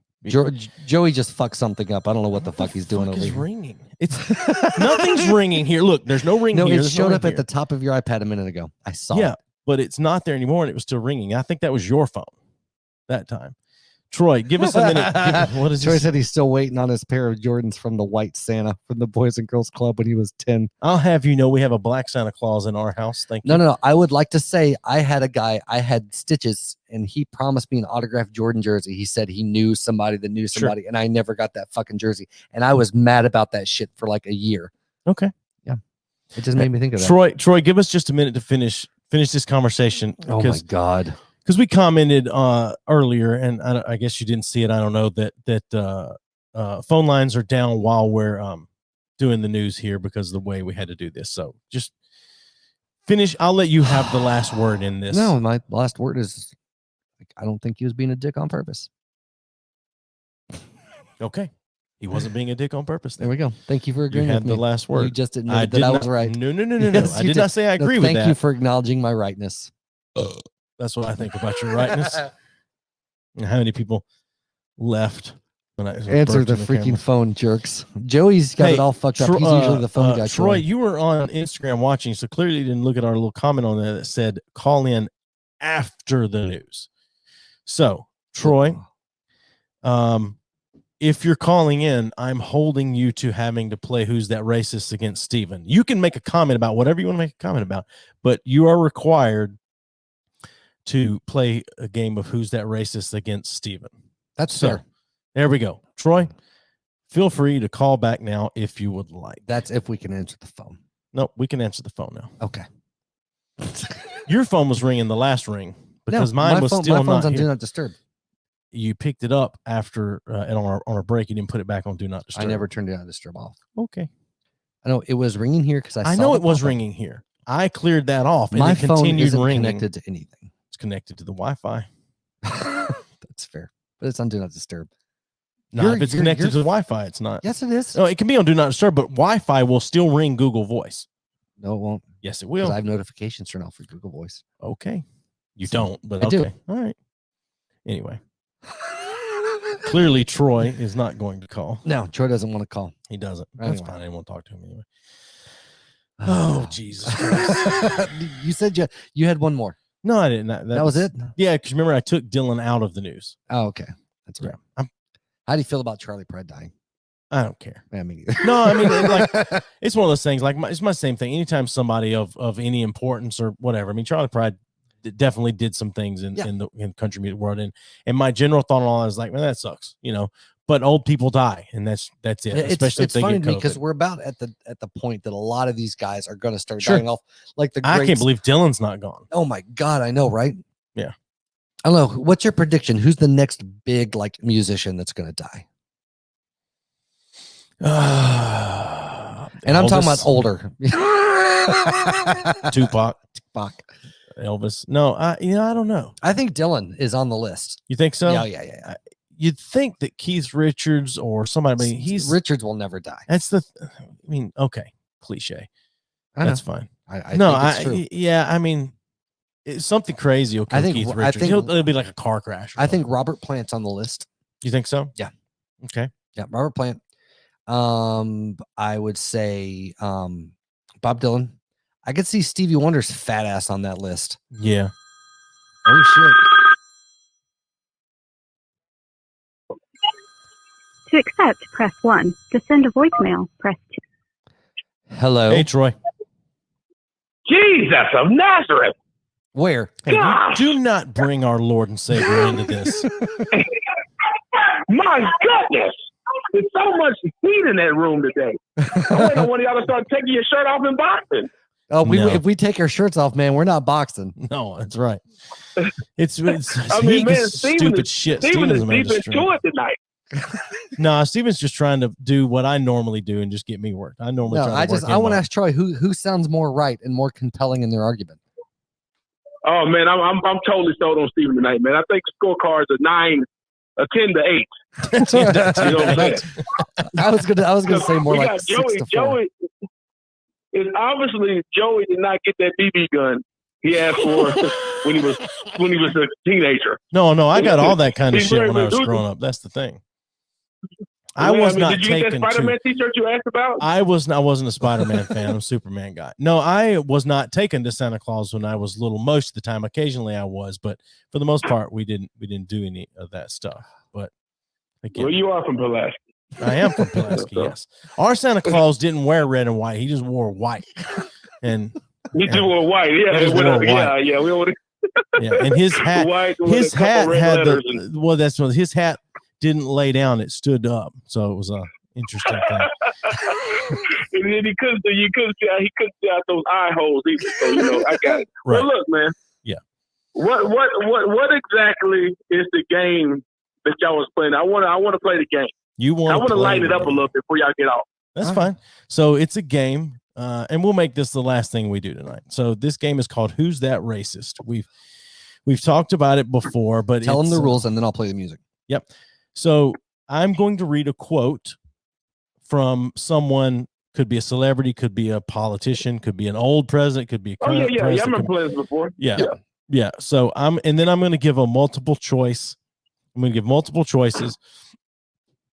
Joey just fucked something up. I don't know what the fuck he's doing over here. Ringing. It's nothing's ringing here. Look, there's no ring here. No, it showed up at the top of your iPad a minute ago. I saw it. Yeah, but it's not there anymore, and it was still ringing. I think that was your phone that time. Troy, give us a minute. What is Troy said he's still waiting on his pair of Jordans from the White Santa from the Boys and Girls Club when he was 10. I'll have you know we have a black Santa Claus in our house. Thank you. No. I would like to say I had a guy, I had Stitches, and he promised me an autographed Jordan jersey. He said he knew somebody that knew somebody, and I never got that fucking jersey. And I was mad about that shit for like a year. Okay. Yeah. It just made me think of that. Troy, give us just a minute to finish this conversation. Oh my God. Because we commented earlier, and I guess you didn't see it. I don't know that phone lines are down while we're doing the news here because of the way we had to do this. So just finish. I'll let you have the last word in this. No, my last word is I don't think he was being a dick on purpose. Okay. He wasn't being a dick on purpose. There we go. Thank you for agreeing with me. You had the last word. You just admitted that I was right. No. Yes, I did not say I agree with that. Thank you for acknowledging my rightness. That's what I think about your rightness. And how many people left when I answer the freaking camera. Phone, jerks. Joey's got it all fucked up. He's usually the phone guy. Troy, you were on Instagram watching, so clearly you didn't look at our little comment on there that said call in after the news. So, Troy, if you're calling in, I'm holding you to having to play Who's That Racist against Steven. You can make a comment about whatever you want to make a comment about, but you are required to play a game of Who's That Racist against Steven. That's fair. There we go. Troy, feel free to call back now if you would like. That's if we can answer the phone. No, we can answer the phone now. Okay. Your phone was ringing the last ring because mine was still my phone's not on here. Do Not Disturb. You picked it up after and on our break. You didn't put it back on Do Not Disturb. I never turned Do Not Disturb off. Okay. I know it was ringing here because I know it was ringing here. I cleared that off. And my it phone isn't ringing. Connected to anything. It's connected to the Wi-Fi. That's fair, but it's on Do Not Disturb. No, if it's connected to the Wi-Fi, it's not. Yes, it is. No, it can be on Do Not Disturb, but Wi-Fi will still ring Google Voice. No, it won't. Yes, it will. I have notifications turned off for Google Voice. Okay. You don't, but I okay. do. All right. Anyway. Clearly, Troy is not going to call. No, Troy doesn't want to call. He doesn't. Anyway. That's fine. I didn't want to talk to him anyway. Oh, Jesus. You said you had one more. No, I didn't. That was it? Yeah, because remember, I took Dylan out of the news. Oh, okay. That's right. Yeah, how do you feel about Charlie Pride dying? I don't care. Yeah, me neither. No, I mean, it's one of those things. Like, it's my same thing. Anytime somebody of any importance or whatever. I mean, Charlie Pride definitely did some things in the country music world, and my general thought on all is like, man, that sucks, But old people die, and that's it. Especially it's if they funny get to me COVID. because we're about at the point that a lot of these guys are going to start dying off. Like the I can't believe Dylan's not gone. Oh my God, I know, right? Yeah. I don't know. What's your prediction? Who's the next big musician that's going to die? And I'm talking about older. Tupac, Elvis. No, I don't know. I think Dylan is on the list. You think so? Yeah. You'd think that Keith Richards or somebody. Richards will never die. That's okay, cliche. That's fine. I think it's true. Yeah. I mean, it's something crazy. Okay, I think Keith Richards. It'll be like a car crash. I think Robert Plant's on the list. You think so? Yeah. Okay. Yeah, Robert Plant. I would say Bob Dylan. I could see Stevie Wonder's fat ass on that list. Yeah. Oh shit. To accept, press 1. To send a voicemail, press 2. Hello. Hey, Troy. Jesus of Nazareth. Where? Hey, do not bring our Lord and Savior into this. My goodness. There's so much heat in that room today. I wait on one of y'all to start taking your shirt off and boxing. Oh, if we take our shirts off, man, we're not boxing. No, that's right. It's I mean, man, stupid shit. Steven is deep into it tonight. No, Steven's just trying to do what I normally do and just get me worked. I normally I want to ask Troy who sounds more right and more compelling in their argument. Oh man, I'm totally sold on Steven tonight, man. I think the scorecards are 10 to 8. You know what I'm saying? I was gonna say more like Joey. 6 to 4. Joey is obviously Joey did not get that BB gun he asked for when he was a teenager. No, I got all that kind of shit when I was growing up. That's the thing. I was not taken. Did you get that Spider-Man t-shirt you asked about? I wasn't a Spider-Man fan. I'm a Superman guy. No, I was not taken to Santa Claus when I was little. Most of the time, occasionally I was, but for the most part, we didn't do any of that stuff. But again, well, you are from Pulaski. I am from Pulaski. Yes, our Santa Claus didn't wear red and white. He just wore white, and he just wore white. Yeah, yeah. We would. Yeah, and his hat, his hat had his hat didn't lay down; it stood up. So it was a interesting thing. And then he couldn't see out those eye holes either. So I got it. Right. Well, look, man. Yeah. What exactly is the game that y'all was playing? I want to play the game. I want to light it up a little bit before y'all get off. That's fine. So it's a game, and we'll make this the last thing we do tonight. So this game is called Who's That Racist? We've talked about it before, but tell them the rules and then I'll play the music. Yep. So I'm going to read a quote from someone. Could be a celebrity, could be a politician, could be an old president, could be a current president. I remember playing this before. Yeah. So I'm going to give a multiple choice. I'm going to give multiple choices,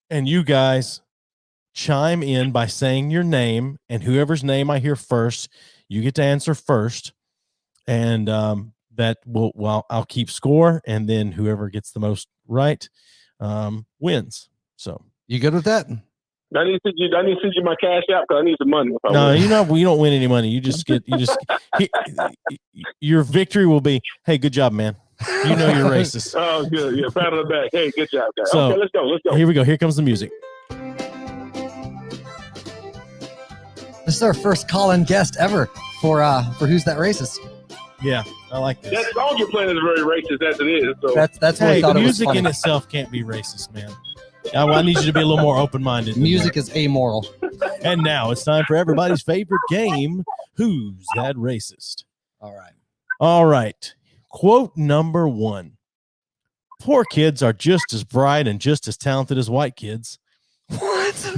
and you guys chime in by saying your name, and whoever's name I hear first, you get to answer first, and that I'll keep score, and then whoever gets the most right wins. So you good with that? I need to send you my cash out because I need some money. No, we don't win any money. Your victory will be, hey, good job, man. You know you're racist. Oh, good. Yeah, pat on the back. Hey, good job, guys. So, okay, let's go. Here we go. Here comes the music. This is our first call-in guest ever for Who's That Racist? Yeah, I like this. That song you're playing is very racist as it is. So that's why I thought it was music funny. in itself can't be racist, man. I need you to be a little more open-minded. Music is amoral. And now it's time for everybody's favorite game, Who's That Racist? All right. Quote number 1. Poor kids are just as bright and just as talented as white kids. What?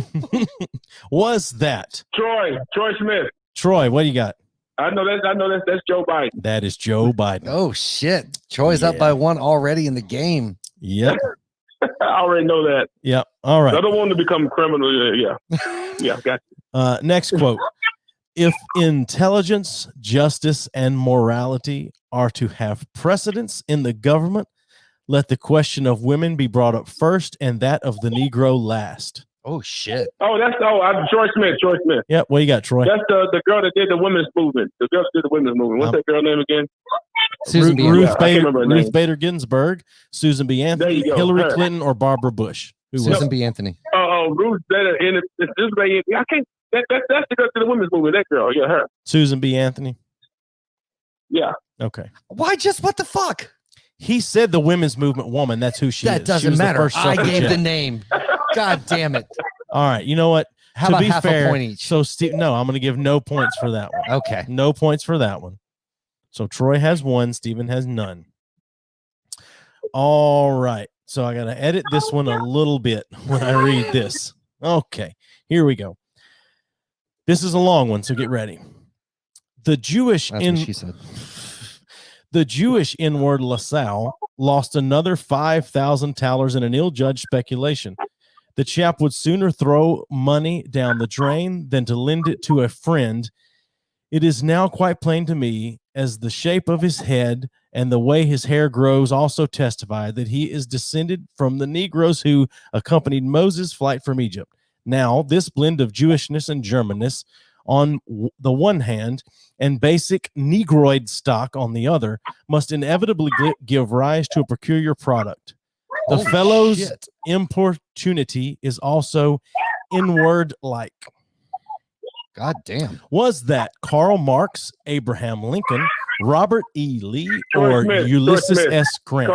Was that? Troy Smith. Troy, what do you got? I know that's Joe Biden. That is Joe Biden. Oh, shit. Troy's up by 1 already in the game. Yep. I already know that. Yep. All right. I don't want to become a criminal. Yeah. Yeah, got you. Next quote. If intelligence, justice, and morality are to have precedence in the government, let the question of women be brought up first and that of the Negro last. Oh, shit. Oh, Troy Smith. Troy Smith. Yep. What you got, Troy? That's the girl that did the women's movement. The girl that did the women's movement. What's that girl name again? Susan B. Ruth Bader Ginsburg, Susan B. Anthony, Hillary Clinton, or Barbara Bush. Susan B. Anthony. Ruth Bader. I can't. That's the girl to the women's movement. That girl. Yeah, her. Susan B. Anthony. Yeah. Okay. Why just what the fuck? He said the women's movement woman. That's who she is. That doesn't matter. I gave the name. God damn it. All right. You know what? How about half a point each? So, Steve, no, I'm going to give no points for that one. Okay. No points for that one. So, Troy has one. Steven has none. All right. So, I got to edit this one a little bit when I read this. Okay. Here we go. This is a long one, so get ready. The Jewish N-word LaSalle lost another 5,000 thalers in an ill-judged speculation. The chap would sooner throw money down the drain than to lend it to a friend. It is now quite plain to me, as the shape of his head and the way his hair grows also testify, that he is descended from the Negroes who accompanied Moses' flight from Egypt. Now, this blend of Jewishness and Germanness on the one hand and basic Negroid stock on the other must inevitably give rise to a peculiar product. The fellow's importunity is also inward-like. God damn. Was that Karl Marx, Abraham Lincoln, Robert E. Lee, or Ulysses S. Grant?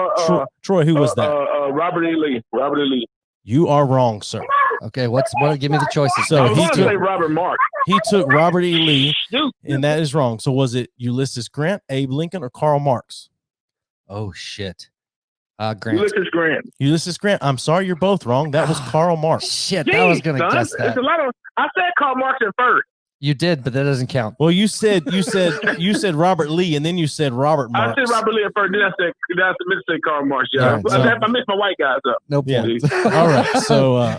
Troy, who was that? Robert E. Lee. Robert E. Lee. You are wrong, sir. Okay, what? Give me the choices. So he took Robert Marx. He took Robert E. Lee, and that is wrong. So was it Ulysses Grant, Abe Lincoln, or Karl Marx? Oh shit. Grant. Ulysses Grant. I'm sorry, you're both wrong. That was Karl Marx. Shit, I was gonna guess that. I said Karl Marx at first. You did, but that doesn't count. Well, you said Robert Lee, and then you said Robert Marx. I said Robert Lee at first. Then I said Karl Marx. Yeah, I missed my white guys up. No point. All right, so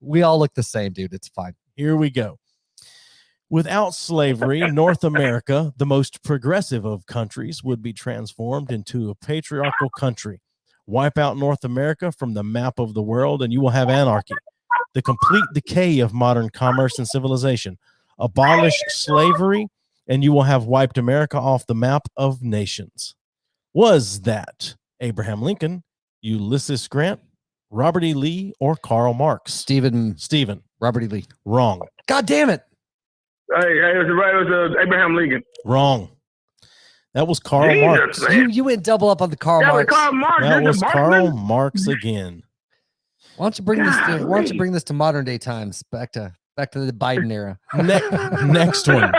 we all look the same, dude. It's fine. Here we go. Without slavery, North America, the most progressive of countries, would be transformed into a patriarchal country. Wipe out North America from the map of the world, and you will have anarchy, the complete decay of modern commerce and civilization. Abolish slavery, and you will have wiped America off the map of nations. Was that Abraham Lincoln, Ulysses Grant, Robert E. Lee, or Karl Marx? Steven. Robert E. Lee. Wrong. God damn it. It was Abraham Lincoln. Wrong. That was Karl Marx. You went double up on the Karl Marx. That was Karl Marx again. Why don't you bring this to modern day times? Back to the Biden era. Next one.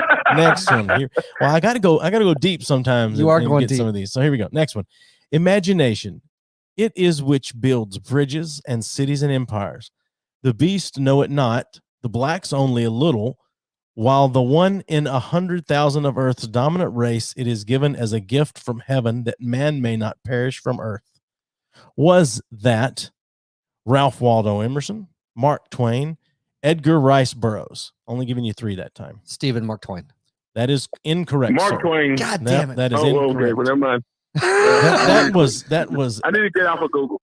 Here. Well, I gotta go deep sometimes. You are going get deep. Some of these. So here we go. Next one. Imagination. It is which builds bridges and cities and empires. The beast know it not. The blacks only a little. While the one in 100,000 of Earth's dominant race, it is given as a gift from heaven that man may not perish from earth. Was that Ralph Waldo Emerson, Mark Twain, Edgar Rice Burroughs? Only giving you 3 that time. Stephen Mark Twain. That is incorrect. Mark Twain. God damn it. That is incorrect. Okay, well, never mind. that was. I need to get off of Google.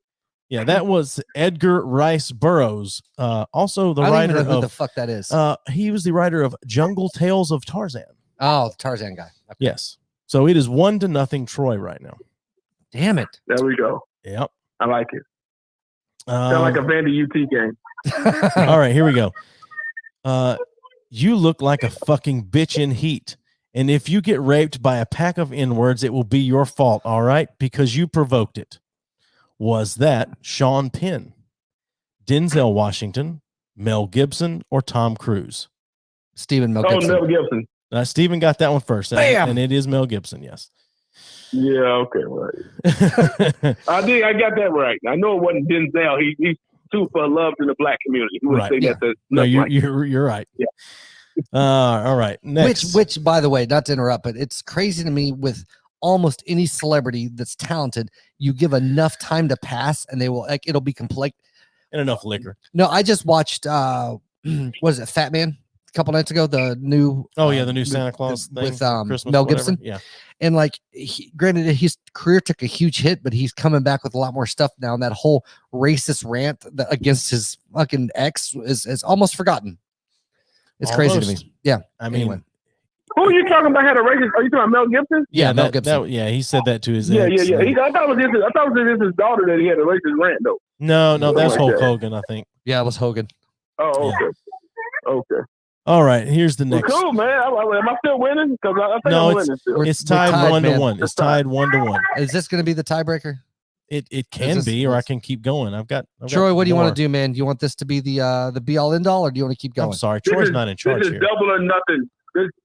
Yeah, that was Edgar Rice Burroughs. Also the writer don't even know who of the fuck that is. He was the writer of Jungle Tales of Tarzan. Oh, the Tarzan guy. Okay. Yes. So it is 1-0 Troy right now. Damn it. There we go. Yep. I like it. Sound like a Vandy UT game. All right, here we go. You look like a fucking bitch in heat. And if you get raped by a pack of N-words, it will be your fault, all right? Because you provoked it. Was that Sean Penn, Denzel Washington, Mel Gibson, or Tom Cruise? Mel Gibson. Mel Gibson. Stephen got that one first. Bam! And it is Mel Gibson, yes. Yeah, okay, right. I got that right. I know it wasn't Denzel. He's too loved in the black community. Right. Yeah. No, you're right. Yeah. All right. Next. Which, by the way, not to interrupt, but it's crazy to me with almost any celebrity that's talented, you give enough time to pass and they will, like, it'll be complete. And enough liquor. No, I just watched, what is it, Fat Man? couple nights ago, the new the new Santa Claus thing with Christmas, Mel whatever. Gibson. Yeah, and like granted his career took a huge hit, but he's coming back with a lot more stuff now, and that whole racist rant against his fucking ex is almost forgotten. It's crazy to me. Yeah, I mean, anyway. Who are you talking about? Had a racist? Are you talking about Mel Gibson? Yeah, Mel Gibson. yeah, he said that to his Yeah. ex. I thought it was his daughter that he had a racist rant though. No, that's Hulk Hogan, I think. Yeah, it was Hogan. Oh, okay. Yeah. Okay. All right, here's the next. Well, cool, man. Am I still winning? Because I think I'm winning still. It's tied 1-1. It's tied 1-1. Is this going to be the tiebreaker? It can be, or I can keep going. I've got Troy. What do you want to do, man? Do you want this to be the be all end all, or do you want to keep going? I'm sorry, Troy's not in charge here. This is double or nothing.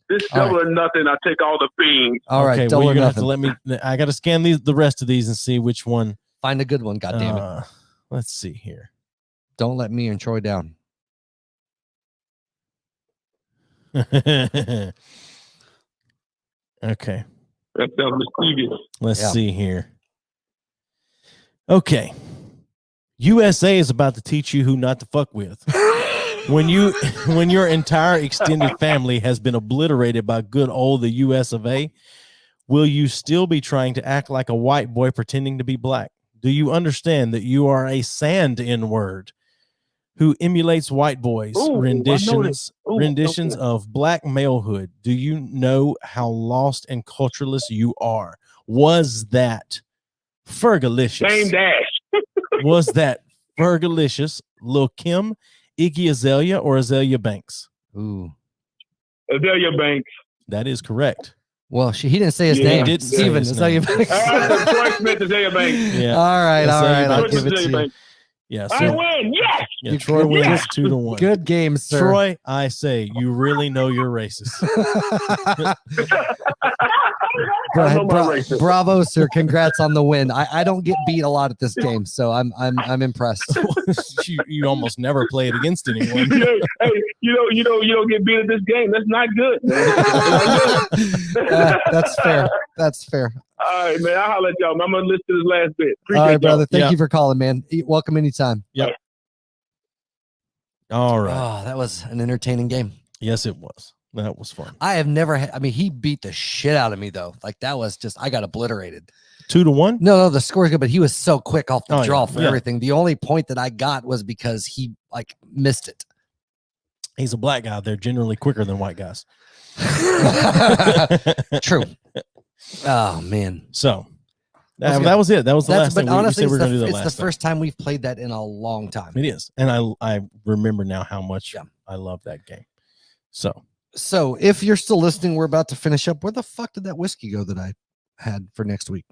This double or nothing. I take all the beans. All right, okay, double well, or you're gonna nothing. have to let me. I got to scan the rest of these and see which one. Find a good one. God damn it! Let's see here. Don't let me and Troy down. Okay. That sounds mischievous. Let's see here. Okay. USA is about to teach you who not to fuck with. When your entire extended family has been obliterated by good old the US of A, will you still be trying to act like a white boy pretending to be black? Do you understand that you are a sand N-word who emulates white boys' renditions of black malehood? Do you know how lost and cultureless you are? Was that Fergalicious? Same dash. Was that Fergalicious, Lil Kim, Iggy Azalea, or Azalea Banks? Ooh, Azalea Banks. That is correct. Well, he didn't say his name. He didn't say Steven, his Azalea name. Banks. Troy Smith, Azalea Banks. Yeah. All right. I'll give it to you. Banks. Yeah. I win. Yes. Yeah, Troy wins 2-1. Good game, sir. Troy, I say you really know you're racist. Bravo, sir! Congrats on the win. I don't get beat a lot at this game, so I'm impressed. you almost never play it against anyone. Hey, you don't get beat at this game. That's not good. That's fair. That's fair. All right, man. I'll holler at y'all. I'm gonna listen to this last bit. Appreciate all right, brother. y'all. Thank you for calling, man. Welcome anytime. Yep. All right. Oh, that was an entertaining game. Yes, it was. That was fun. I have never had. I mean, he beat the shit out of me though. Like that was just. I got obliterated. 2-1. No, the score is good, but he was so quick off the draw for yeah. everything. The only point that I got was because he like missed it. He's a black guy. They're generally quicker than white guys. True. Oh man. So that was it. That was the last but thing. Honestly, we said we were going to do that it's last the time. first time we've played that in a long time. It is, and I remember now how much I love that game. So if you're still listening, we're about to finish up. Where the fuck did that whiskey go that I had for next week?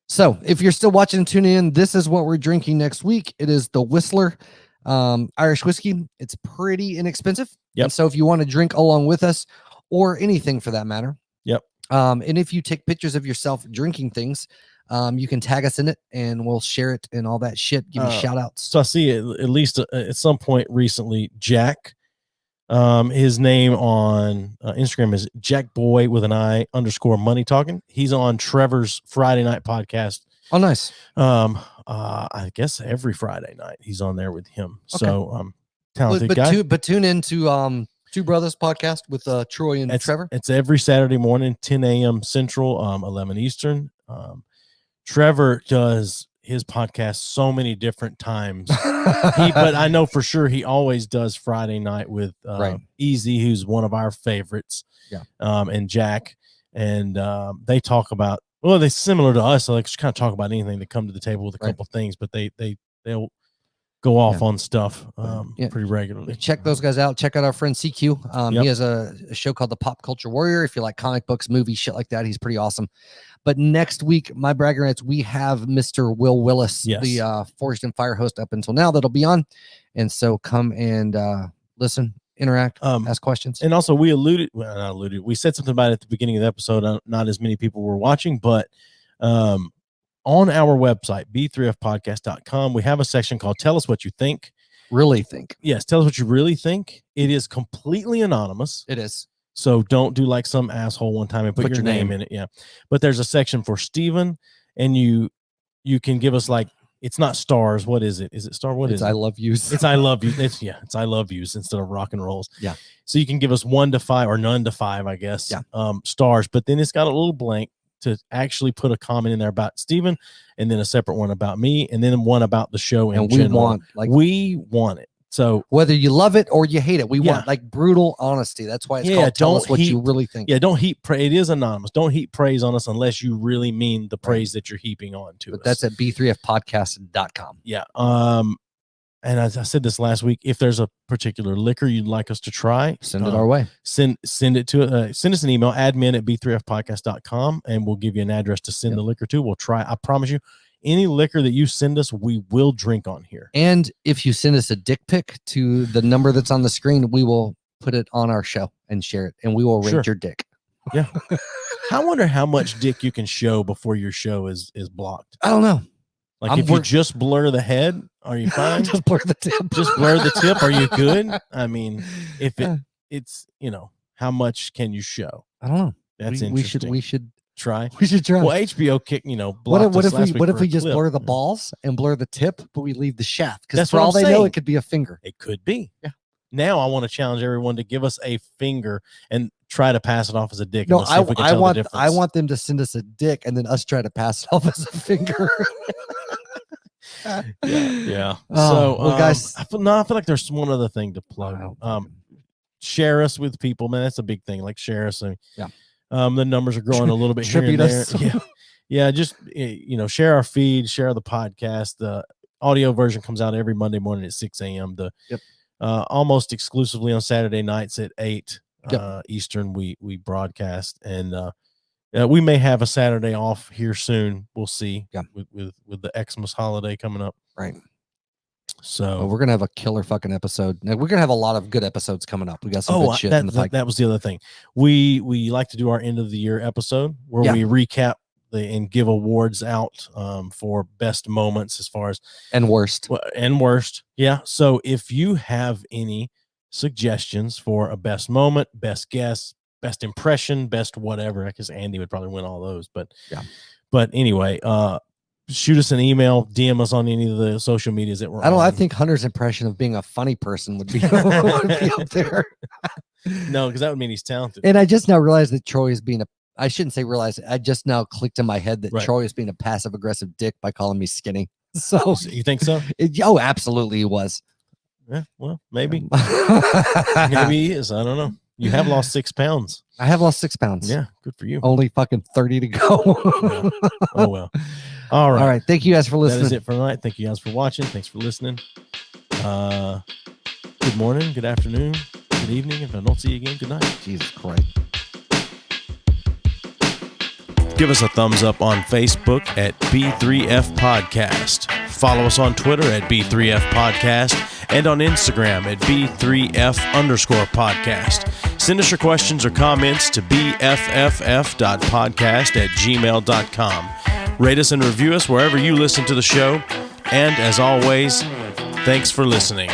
So if you're still watching and tuning in, this is what we're drinking next week. It is the Whistler Irish whiskey. It's pretty inexpensive. Yep. And so if you want to drink along with us or anything for that matter. Yep. And if you take pictures of yourself drinking things, you can tag us in it and we'll share it and all that shit. Give you shout outs. So I see at least at some point recently, Jack, his name on Instagram is Jackboy with an I _ money talking. He's on Trevor's Friday night podcast. Oh, nice. I guess every Friday night he's on there with him. Okay. So talented guy. But tune into Two Brothers podcast with Troy and Trevor. It's every Saturday morning, 10 a.m. Central, 11 Eastern. Trevor does his podcast so many different times. But I know for sure he always does Friday night with Easy, who's one of our favorites. Yeah. And Jack. And they talk about, well, they're similar to us. So they just kind of talk about anything. They come to the table with a couple things, but they'll go off on stuff pretty regularly. Check those guys out. Check out our friend CQ. He has a show called The Pop Culture Warrior. If you like comic books, movies, shit like that, he's pretty awesome. But next week, my bragger nights, we have Mr. Will Willis, the Forged in Fire host up until now that'll be on. And so come and listen, interact, ask questions. And also we said something about it at the beginning of the episode. Not as many people were watching, but on our website, b3fpodcast.com, we have a section called Tell Us What You Think. Really think. Yes, tell us what you really think. It is completely anonymous. It is. So don't do like some asshole one time and put your name in it. Yeah. But there's a section for Steven, and you can give us like It's not stars. What is it? Is it star? What is it? I love yous. It's I love you. It's I love yous instead of rock and rolls. Yeah. So you can give us 1 to 5 or none to 5, I guess. Yeah. Stars, but then it's got a little blank to actually put a comment in there about Steven, and then a separate one about me, and then one about the show in general. We want it. So whether you love it or you hate it, we want like brutal honesty. That's why it's called Tell Us What You Really Think. Yeah, don't heap praise. It is anonymous. Don't heap praise on us unless you really mean the praise that you're heaping on to us. That's at b3fpodcast.com. Yeah. And as I said this last week, if there's a particular liquor you'd like us to try, send it our way. Send it to send us an email, admin@b3fpodcast.com, and we'll give you an address to send the liquor to. We'll try. I promise you, any liquor that you send us, we will drink on here. And if you send us a dick pic to the number that's on the screen, we will put it on our show and share it, and we will rate your dick. Yeah. I wonder how much dick you can show before your show is blocked. I don't know. Like if you just blur the head, are you fine? Just blur the tip. Just blur the tip. Are you good? I mean, if it's how much can you show? I don't know. That's interesting. We should try. We should try. Well, HBO kicked, what if we just blur the balls and blur the tip, but we leave the shaft? Because for all they know, it could be a finger. It could be. Yeah. Now I want to challenge everyone to give us a finger and try to pass it off as a dick. No, I want them to send us a dick and then us try to pass it off as a finger. Yeah. So, well, guys, I feel like there's one other thing to plug. Share us with people, man. That's a big thing. Like share us. The numbers are growing a little bit here and there. Yeah. Just share our feed, share the podcast. The audio version comes out every Monday morning at 6 a.m. Almost exclusively on Saturday nights at 8 Eastern. We broadcast, and we may have a Saturday off here soon. We'll see. Yeah. With the Xmas holiday coming up. Right. So we're gonna have a killer fucking episode. Now, we're gonna have a lot of good episodes coming up. We got some good shit in the pipe. That was the other thing. We like to do our end of the year episode where we recap and give awards out for best moments as far as and worst. Yeah. So if you have any suggestions for a best moment, best guess, best impression, best whatever, because Andy would probably win all those. But anyway, shoot us an email, DM us on any of the social medias that we're on. I think Hunter's impression of being a funny person would be up there. No, because that would mean he's talented. And I just now realized that Troy is being I shouldn't say realize it. I just now clicked in my head that Troy is being a passive aggressive dick by calling me skinny. So you think so? Absolutely he was. Yeah, well, maybe. Maybe he is. I don't know. You have lost 6 pounds. I have lost 6 pounds. Yeah, good for you. Only fucking 30 to go. Oh, well. All right. All right. Thank you guys for listening. That is it for tonight. Thank you guys for watching. Thanks for listening. Good morning, good afternoon, good evening. If I don't see you again, good night. Jesus Christ. Give us a thumbs up on Facebook at B3F Podcast. Follow us on Twitter at B3F Podcast and on Instagram at B3F_podcast. Send us your questions or comments to bfff.podcast@gmail.com. Rate us and review us wherever you listen to the show. And as always, thanks for listening.